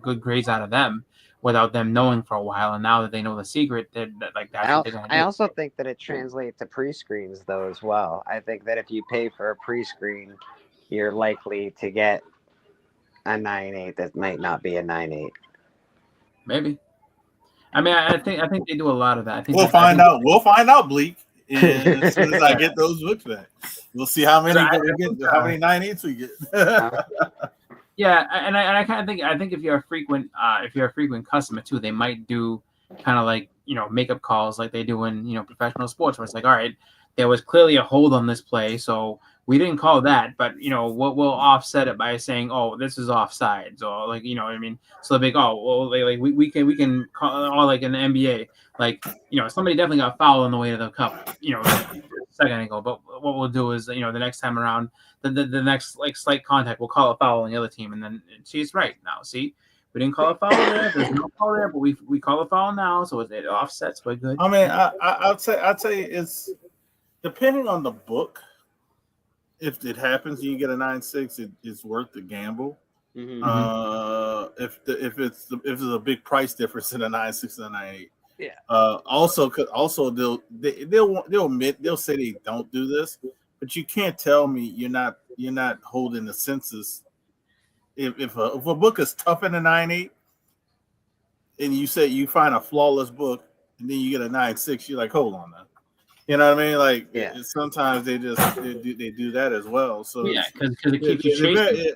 good grades out of them without them knowing for a while, and now that they know the secret, that's what they're gonna do. I also think that it translates to pre-screens though as well. I think that if you pay for a pre-screen, you're likely to get a 9.8 that might not be a 9.8. Maybe. I mean, I think they do a lot of that. I think we'll find out. We'll find out, Bleak. And as soon as I get those books back, we'll see how many 9.8s we get. Yeah, and I kind of think if you're a frequent customer too, they might do kind of like makeup calls like they do in professional sports, where it's like, all right, there was clearly a hold on this play, so we didn't call that, but we'll offset it by saying, oh, this is offside. So like what I mean. So they're like, oh well, we can call, or like in the NBA, like somebody definitely got fouled on the way to the cup, a second ago. But what we'll do is the next time around, the next like slight contact, we'll call a foul on the other team, and then she's right now. See, we didn't call a foul there. There's no foul there, but we call a foul now, so it offsets. We're good. I mean, I'd say it's depending on the book. If it happens and you get a 9.6, it's worth the gamble. Mm-hmm. If it's a big price difference in a 9.6 and a 9.8. Yeah. Also they'll admit, they'll say they don't do this, but you can't tell me you're not holding the census. If a book is tough in a 9.8, and you say you find a flawless book, and then you get a 9.6, you're like, hold on now. You know what I mean? Like, sometimes they do that as well. So yeah, because it keeps you chasing.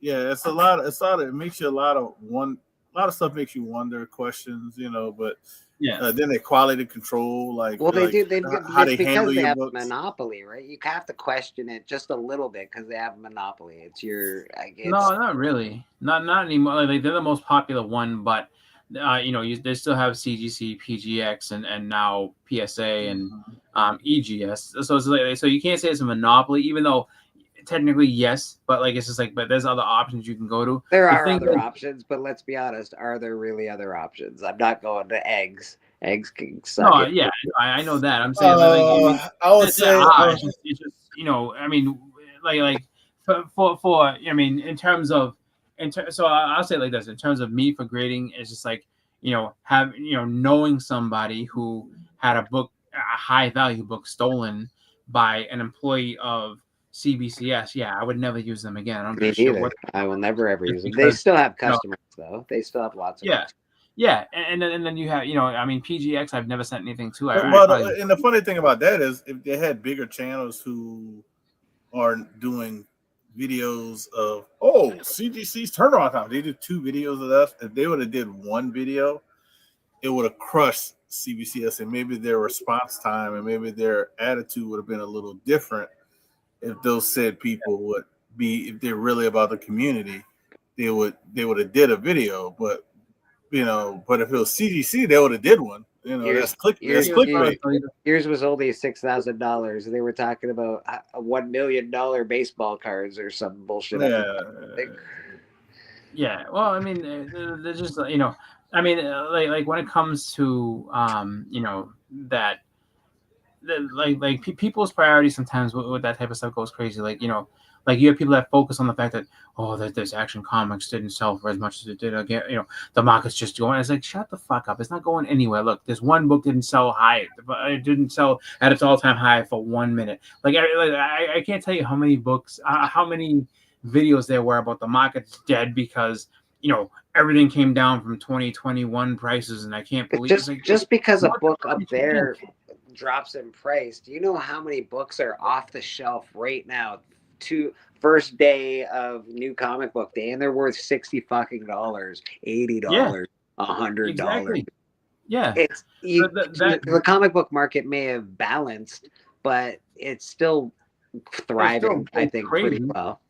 It's a lot. It makes you a lot of stuff makes you wonder questions, but then the quality control, like, well, they do how they handle because they your have books. a monopoly, right? You have to question it just a little bit because they have a monopoly. It's your, I guess. No, not really. Not anymore. Like they're the most popular one, but they still have CGC, PGX, and now PSA and EGS. So so you can't say it's a monopoly, even though technically yes, but like it's just like, but there's other options you can go to. There are other options, but let's be honest, are there really other options? I'm not going to eggs. Eggs can suck. No, yeah, I know that. I'm saying I would say it's just I mean, like for I mean, in terms of. So I'll say it like this: in terms of me for grading, it's just like knowing somebody who had a high value book stolen by an employee of CBCS. Yeah, I would never use them again. Me neither. I will never ever use them. They still have customers though. They still have lots of customers. Yeah, and then you have I mean PGX. I've never sent anything to. And the funny thing about that is, if they had bigger channels who are doing videos of CGC's turnaround time. They did 2 videos of that. If they would have did 1 video, it would have crushed CBCS, and maybe their response time and maybe their attitude would have been a little different if those said people would be, if they're really about the community, they would have did a video. But but if it was CGC, they would have did one. That's clickbait. Yours was only $6,000. They were talking about a $1 million baseball cards or some bullshit. Yeah. Well, I mean, they're just I mean, like when it comes to that, like people's priorities sometimes with that type of stuff goes crazy. Like like you have people that focus on the fact that that this Action Comics didn't sell for as much as it did again. The market's just going. It's like, shut the fuck up. It's not going anywhere. Look, this one book didn't sell high. It didn't sell at its all-time high for 1 minute. Like I can't tell you how many books, how many videos there were about the market's dead because everything came down from 2021 prices, and I can't believe just because a book up there drops in price. Do you know how many books are off the shelf right now? First day of New Comic Book Day, and they're worth $60 fucking $80, $100. Exactly. Yeah, it's the comic book market may have balanced, but it's still thriving. I think crazy. Pretty well.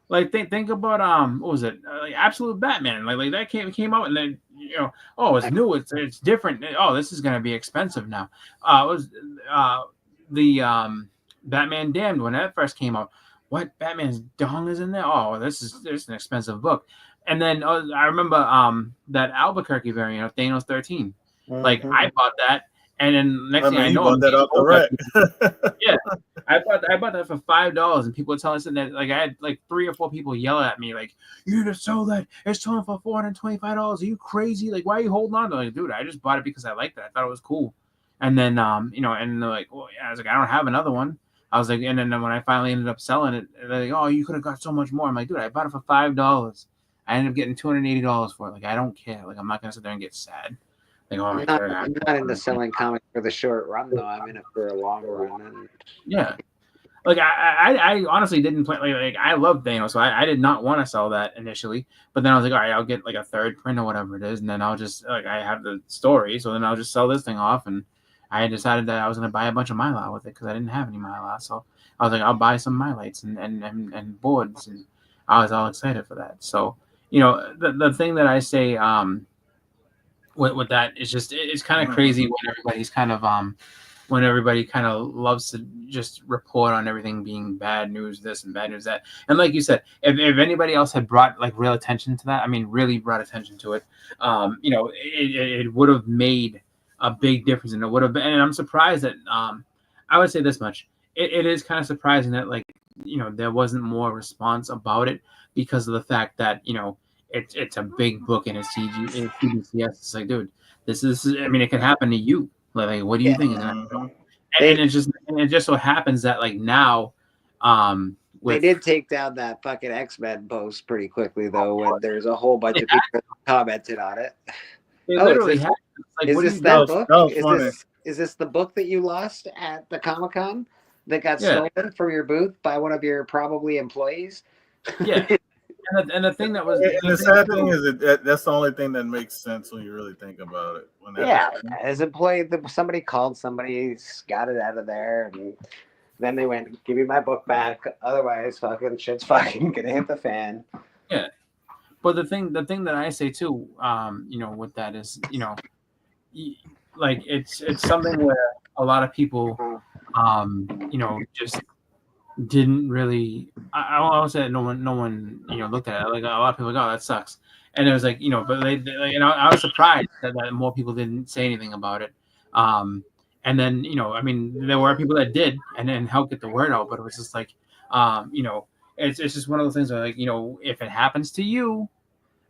Like think about what was it? Absolute Batman. Like that came out, and then it's new. It's different. Oh, this is gonna be expensive now. It was the Batman Damned when that first came out. What, Batman's dong is in there? Oh, this is an expensive book. And then I remember that Albuquerque variant of Thanos 13. Like I bought that, and then next thing I know, that off the rack. Yeah, I bought that for $5, and people were telling us that like I had like 3 or 4 people yell at me like, "You need to sell that. It's selling for $425. Are you crazy? Like, why are you holding on to it?" Like, dude, I just bought it because I liked it. I thought it was cool. And then and they're like, well, yeah. I was like, I don't have another one. I was like, and then when I finally ended up selling it, they're like, "Oh, you could have got so much more." I'm like, dude, I bought it for $5. I ended up getting $280 for it. Like, I don't care. Like, I'm not gonna sit there and get sad. Like, oh my God. I'm not into selling comics for the short run though. I'm in it for a long run. And... Yeah, like I honestly didn't play. Like I love Thanos, so I did not want to sell that initially. But then I was like, all right, I'll get like a third print or whatever it is, and then I'll just I have the story, so then I'll just sell this thing off. And I decided that I was going to buy a bunch of Mylar with it because I didn't have any Mylar. So I was like, I'll buy some Mylights and boards. And I was all excited for that. So, the thing that I say with that is just, it's kind of crazy when everybody's kind of, when everybody kind of loves to just report on everything being bad news, this and bad news that. And like you said, if anybody else had brought like real attention to that, I mean, really brought attention to it, it would have made a big difference, and it would have been. And I'm surprised that I would say this much: it is kind of surprising that there wasn't more response about it because of the fact that it's a big book and it's CBCS. It's like, dude, this is. I mean, it can happen to you. Like what do you think? And it just so happens that like now, they did take down that fucking X-Men post pretty quickly though, when there's a whole bunch of people commented on it. They literally have. Like, is this that book? Is this the book that you lost at the Comic-Con that got stolen from your booth by one of your probably employees? Yeah. And the thing that was the sad thing is that's the only thing that makes sense when you really think about it. As employee, somebody called, somebody got it out of there, and then they went, "Give me my book back, otherwise, fucking shit's fucking gonna hit the fan." Yeah. But the thing that I say too, with that is, like it's something where a lot of people, just didn't really. I won't say that no one, looked at it. Like a lot of people, like, oh, that sucks. And it was like, but they I was surprised that more people didn't say anything about it. And then, I mean, there were people that did, and then helped get the word out. But it was just like, it's just one of those things where, like, if it happens to you,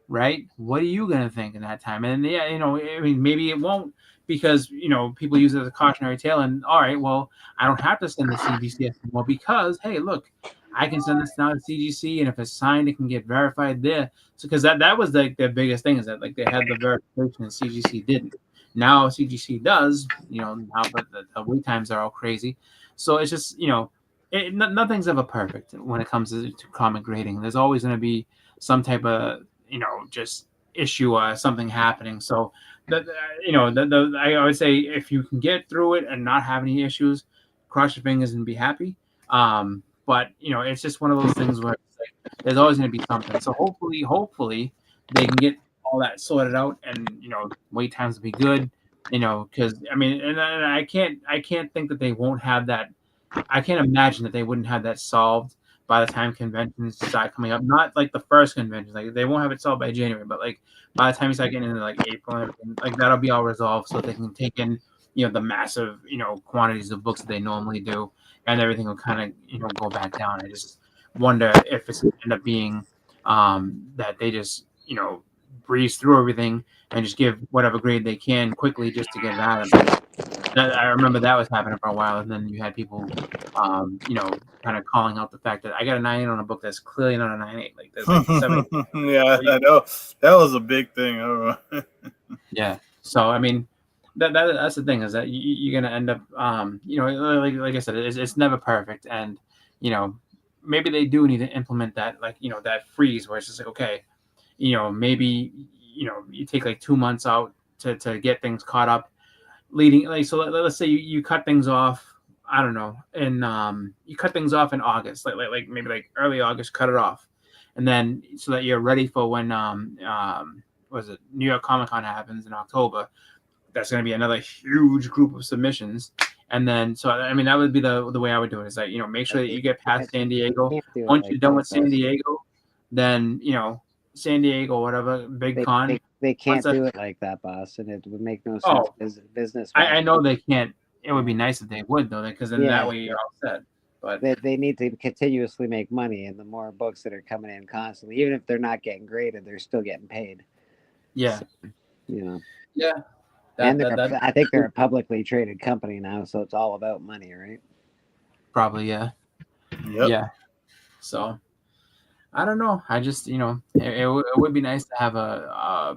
right, what are you gonna think in that time? And I mean, maybe it won't, because people use it as a cautionary tale. And all right, well, I don't have to send the CBCS anymore because, hey, look, I can send this now to CGC, and if it's signed, it can get verified there. So because that was like their biggest thing, is that like they had the verification and CGC didn't. Now CGC does, now, but the wait times are all crazy. So it's just nothing's ever perfect when it comes to comic grading. There's always going to be some type of just issue or something happening. So I would say if you can get through it and not have any issues, cross your fingers and be happy. But it's just one of those things where it's like, there's always going to be something. So hopefully they can get all that sorted out, and wait times will be good. Because I mean, and I can't think that they won't have that. I can't imagine that they wouldn't have that solved by the time conventions start coming up. Not like the first convention, like they won't have it solved by January, but like by the time you start getting into like April and everything, like that'll be all resolved, so they can take in the massive quantities of books that they normally do, and everything will kind of go back down. I just wonder if it's going to end up being that they just breeze through everything and just give whatever grade they can quickly just to get it out of it. I remember that was happening for a while, and then you had people, kind of calling out the fact that I got a 9.8 on a book that's clearly not a 9.8. Like there's like 7. Yeah, I know that was a big thing. Yeah. So I mean, that's the thing is that you're gonna end up, like I said, it's never perfect, and maybe they do need to implement that, like that freeze where it's just like, okay, maybe you take like 2 months out to get things caught up, leading like so. Let's say you cut things off. I don't know, and you cut things off in August, like maybe like early August, cut it off, and then so that you're ready for when was it New York Comic Con happens in October. That's going to be another huge group of submissions. And then, so I mean, that would be the way I would do it. Is that make sure that you get past San Diego. Once you're done with San Diego, then San Diego, whatever, big con. They can't do it like that, boss, and it would make no sense business. I know they can't. It would be nice if they would, though, because then that way you're all set. But they need to continuously make money, and the more books that are coming in constantly, even if they're not getting graded, they're still getting paid. Yeah. So, Yeah. I think they're a publicly traded company now, so it's all about money, right? Probably, yeah. Yep. Yeah. So, I don't know. I just, it would be nice to have a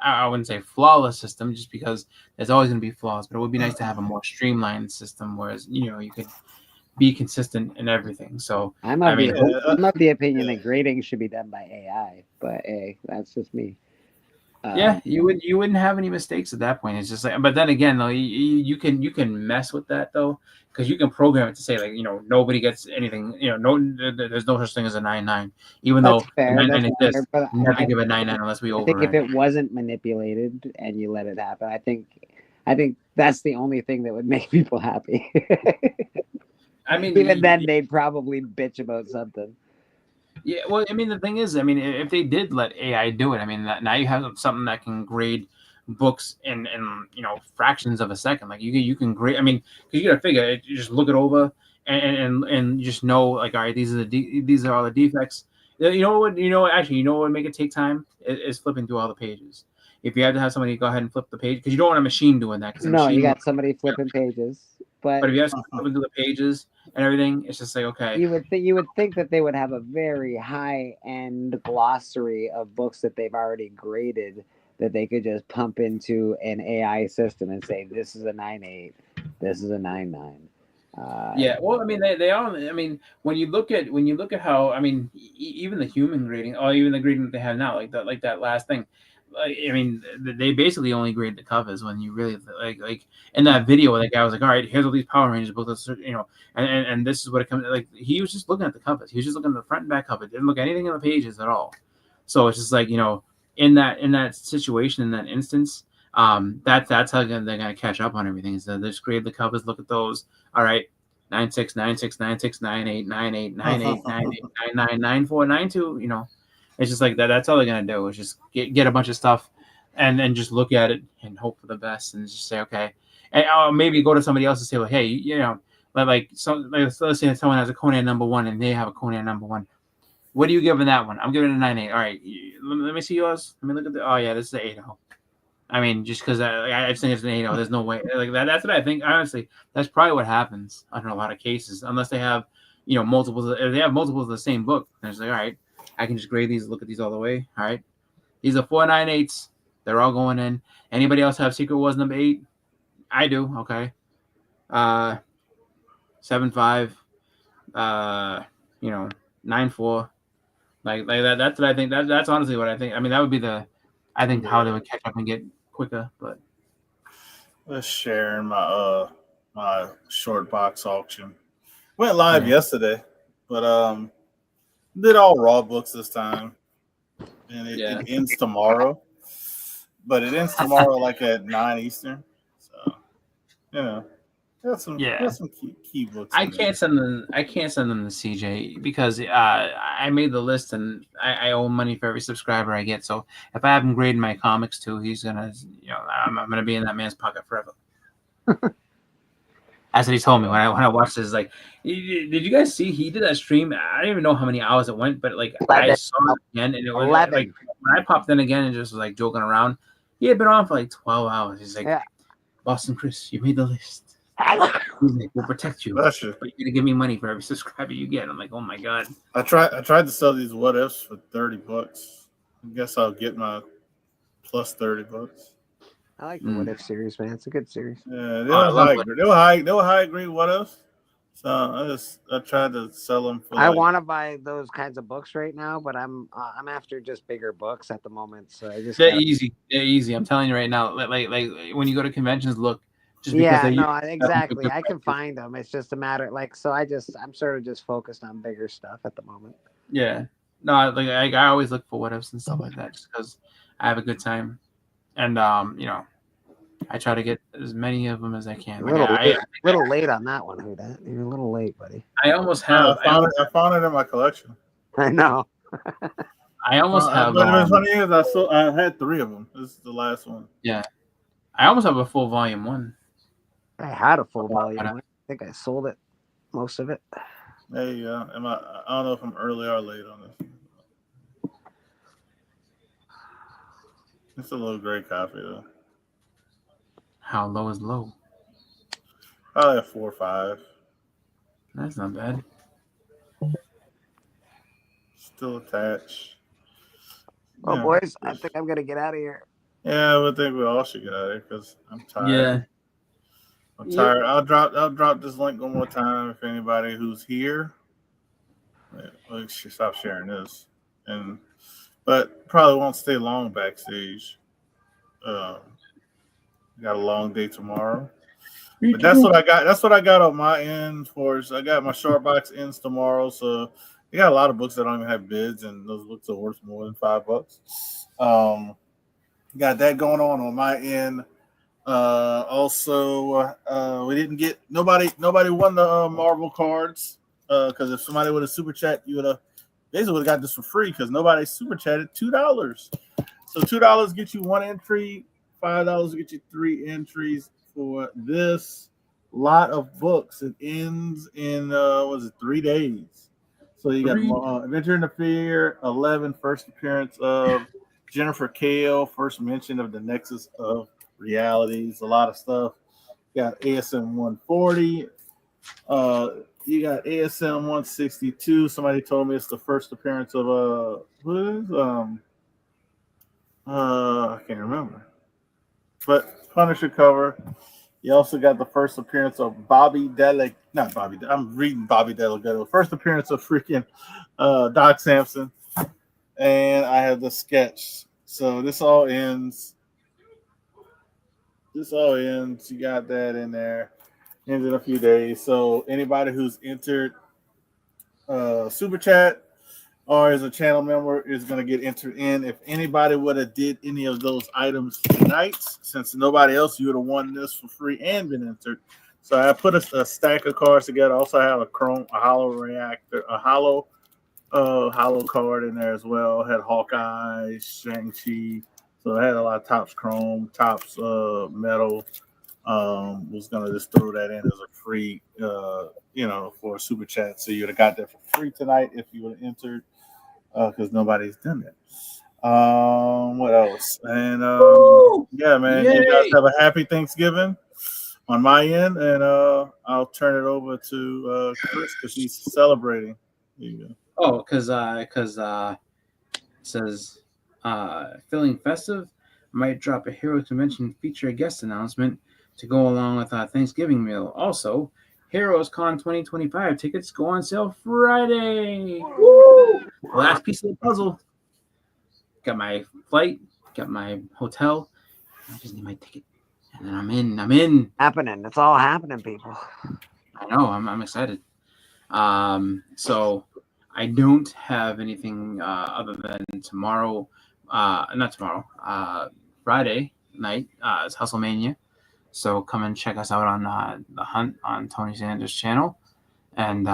I wouldn't say flawless system, just because there's always going to be flaws, but it would be nice to have a more streamlined system, whereas, you could be consistent in everything. So, I'm of the opinion that grading should be done by AI, but hey, that's just me. You wouldn't have any mistakes at that point. It's just like, but then again, though, you can mess with that though, because you can program it to say like nobody gets anything. There's no such thing as a 9.9, even though 9.9 exists. Never give a 9.9 unless we override. I think if it wasn't manipulated and you let it happen, I think that's the only thing that would make people happy. I mean, even then they'd probably bitch about something. Yeah, well, I mean, the thing is, I mean, if they did let AI do it, I mean, now you have something that can grade books in fractions of a second. Like you can grade. I mean, because you got to figure it. You just look it over and you just know, like, all right, these are all the defects. Actually, what would make it take time is flipping through all the pages. If you had to have somebody go ahead and flip the page, because you don't want a machine doing that. No, you got somebody flipping pages. But if you have somebody flipping through the pages and everything, it's just like, okay. You would think that they would have a very high-end glossary of books that they've already graded that they could just pump into an AI system and say, this is a 9.8, this is a 9.9. Yeah, well, I mean, they are. I mean, when you look at how, I mean, even the human grading, or even the grading that they have now, like that last thing. I mean, they basically only grade the covers when you really like in that video. The guy was like, "All right, here's all these Power Rangers books, and this is what it comes." Like he was just looking at the covers. He was just looking at the front and back cover. Didn't look at anything in the pages at all. So it's just like in that situation, in that instance, that's how they're gonna catch up on everything. So they just grade the covers, look at those. All right, 9.6, 9.6, 9.6, 9.8, 9.8, 9.8, 9.8, 9.9, 9.4, 9.2. It's just like that. That's all they're gonna do is just get a bunch of stuff, and then just look at it and hope for the best, and just say okay, and maybe go to somebody else and say, well, hey, let's say someone has a Conan #1 and they have a Conan #1. What are you giving that one? I'm giving it a 9.8. All right, let me see yours. Let me look at the. Oh yeah, this is an 8.0. I mean, just because I just think it's an 8.0. There's no way like that. That's what I think. Honestly, that's probably what happens under a lot of cases, unless they have multiples. If they have multiples of the same book, they're just like, all right, I can just grade these, look at these all the way. All right. These are 4 9.8s. They're all going in. Anybody else have Secret Wars #8? I do. Okay. 7.5. 9.4. Like that. That's what I think. That's honestly what I think. I mean, that would be how they would catch up and get quicker. But let's share my my short box auction. Went live yesterday, but did all raw books this time, and it ends tomorrow. But it ends tomorrow, like at 9 Eastern. So, that's some key books. I can't send them to CJ because I made the list and I owe money for every subscriber I get. So if I have him grading my comics too, he's gonna, I'm gonna be in that man's pocket forever. That's what he told me when I watched this. Like, did you guys see he did that stream? I don't even know how many hours it went, but like 11. I saw it again, and it was 11. like when I popped in again and just was like joking around. He had been on for like 12 hours. He's like, Boston Chris, you made the list. He's like, we'll protect you, That's it. but you're gonna give me money for every subscriber you get. I'm like, oh my god. I tried to sell these what ifs for $30. I guess I'll get my plus $30. I like the What If series, man. It's a good series. Yeah, they were high grade what ifs. So I tried to sell them for I want to buy those kinds of books right now, but I'm after just bigger books at the moment. So I just They're easy. I'm telling you right now. Like when you go to conventions, look. Just because exactly. I can find them. It's just a matter so I'm sort of just focused on bigger stuff at the moment. Yeah. No, I always look for what ifs and stuff like that just because I have a good time, and I try to get as many of them as I can. A little late on that one, Huda. You're a little late, buddy. I almost have. I found it in my collection. I know. I almost have. But funny is, I had 3 of them. This is the last one. Yeah, I almost have a full volume 1. I had a full volume. I think I sold it, most of it. Hey, I don't know if I'm early or late on this. It's a little gray copy though. How low is low? Probably a 4 or 5. That's not bad. Still attached. Well, boys, I think I'm gonna get out of here. Yeah, I think we all should get out of here because I'm tired. Yeah. I'm tired. I'll drop this link one more time if anybody who's here. We should stop sharing this, but probably won't stay long backstage. Got a long day tomorrow, but that's what I got. That's what I got on my end for. I got my short box ends tomorrow, so we got a lot of books that don't even have bids, and those books are worth more than $5. Got that going on my end. Also, we didn't get nobody won the Marvel cards because if somebody would have super chat, you would have basically got this for free because nobody super chatted $2. So $2 gets you 1 entry, $5 get you 3 entries for this lot of books. It ends in 3 days. So you got Adventure in the Fear 11, first appearance of Jennifer Kale, first mention of the Nexus of Realities, a lot of stuff. You got ASM 140. You got ASM 162. Somebody told me it's the first appearance of I can't remember. But Punisher cover. You also got the first appearance of Bobby Dele. Not Bobby. I'm reading Bobby Delgado. First appearance of freaking Doc Samson. And I have the sketch. So this all ends. You got that in there. Ends in a few days. So anybody who's entered Super Chat or is a channel member is going to get entered in. If anybody would have did any of those items tonight, since nobody else, you would have won this for free and been entered. So I put a stack of cards together. Also, I have a hollow reactor, a hollow card in there as well. Had Hawkeye, Shang-Chi. So I had a lot of Topps Chrome, Topps Metal. Was gonna just throw that in as a free, for a super chat. So you would have got that for free tonight if you would have entered, because nobody's done that. What else? And yeah, man, you guys have a happy Thanksgiving on my end, and I'll turn it over to Chris because he's celebrating. There you go. Oh, because it says feeling festive, might drop a Hero Convention feature guest announcement to go along with our Thanksgiving meal. Also, Heroes Con 2025 tickets go on sale Friday. Woo! Last piece of the puzzle. Got my flight, got my hotel. I just need my ticket, and then I'm in. Happening. It's all happening, people. I know. I'm excited. So I don't have anything other than tomorrow. Not tomorrow. Friday night is Hustlemania. So come and check us out on the Hunt on Tony Sanders' channel, and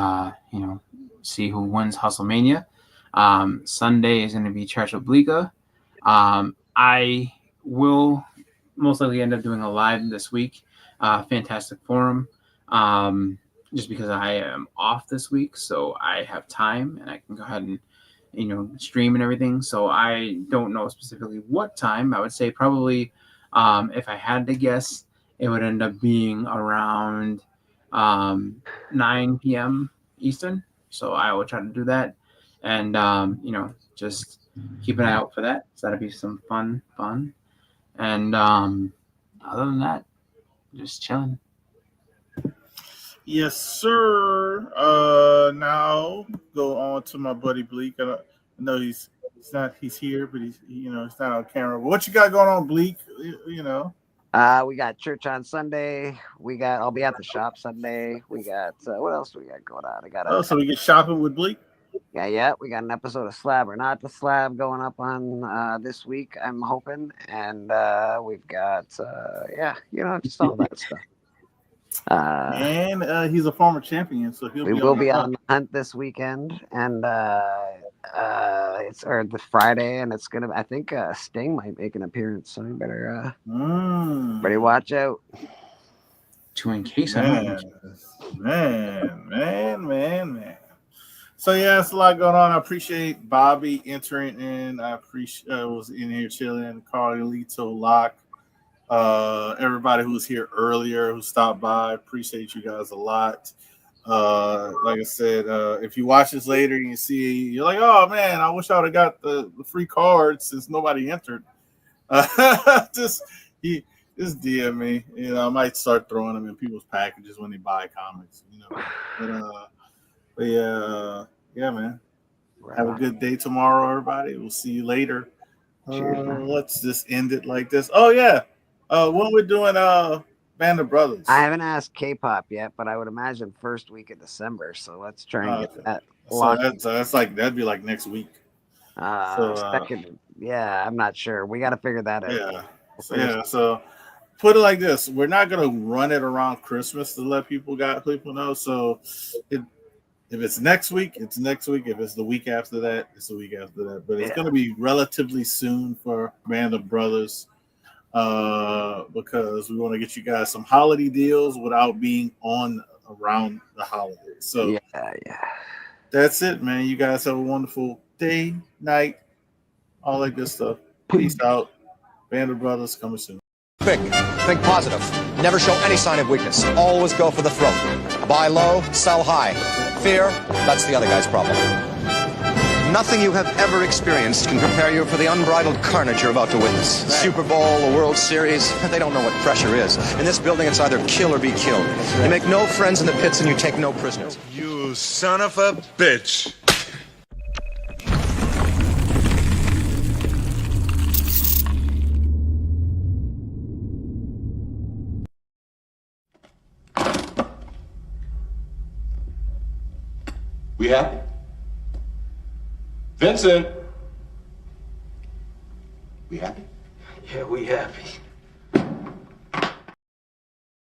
see who wins Hustlemania. Sunday is going to be Church Oblique. I will most likely end up doing a live this week. Fantastic Forum. Just because I am off this week, so I have time and I can go ahead and stream and everything. So I don't know specifically what time. I would say probably, if I had to guess, it would end up being around 9 p.m. Eastern. So I will try to do that, and just keep an eye out for that. So that'll be some fun. And other than that, just chilling. Yes, sir. Now go on to my buddy Bleak. I know he's here, but he's not on camera. But what you got going on, Bleak? We got church on Sunday. I'll be at the shop Sunday. We got what else do we got going on? So we get shopping with Bleak. Yeah. We got an episode of Slab or Not the Slab going up on this week, I'm hoping, and we've got just all that stuff. And he's a former champion, so we will be on the hunt this weekend, and it's the Friday, and it's gonna. I think Sting might make an appearance, so you better watch out. In case man. So yeah, it's a lot going on. I appreciate Bobby entering in. I was in here chilling. Carlito Locke. Everybody who was here earlier, who stopped by, appreciate you guys a lot. Like I said, if you watch this later and you see, you're like, oh man, I wish I would have got the free cards since nobody entered. Just DM me. I might start throwing them in people's packages when they buy comics. But yeah, man. Have a good day tomorrow, everybody. We'll see you later. Let's just end it like this. Oh yeah. When we're doing Band of Brothers. I haven't asked K-pop yet, but I would imagine first week of December. So let's try and get that. So that'd be like next week. Second, I'm not sure. We got to figure that out. So put it like this: we're not gonna run it around Christmas to let people know. So if it's next week, it's next week. If it's the week after that, it's the week after that. But it's gonna be relatively soon for Band of Brothers. Because we want to get you guys some holiday deals without being on around the holidays. So that's it, man. You guys have a wonderful day, night, all that good stuff. Peace out. Band of Brothers coming soon. Think positive. Never show any sign of weakness. Always go for the throat. Buy low, sell high. Fear, that's the other guy's problem. Nothing you have ever experienced can prepare you for the unbridled carnage you're about to witness. The Super Bowl, the World Series, they don't know what pressure is. In this building, it's either kill or be killed. You make no friends in the pits and you take no prisoners. You son of a bitch. We happy? Vincent! We happy? Yeah, we happy.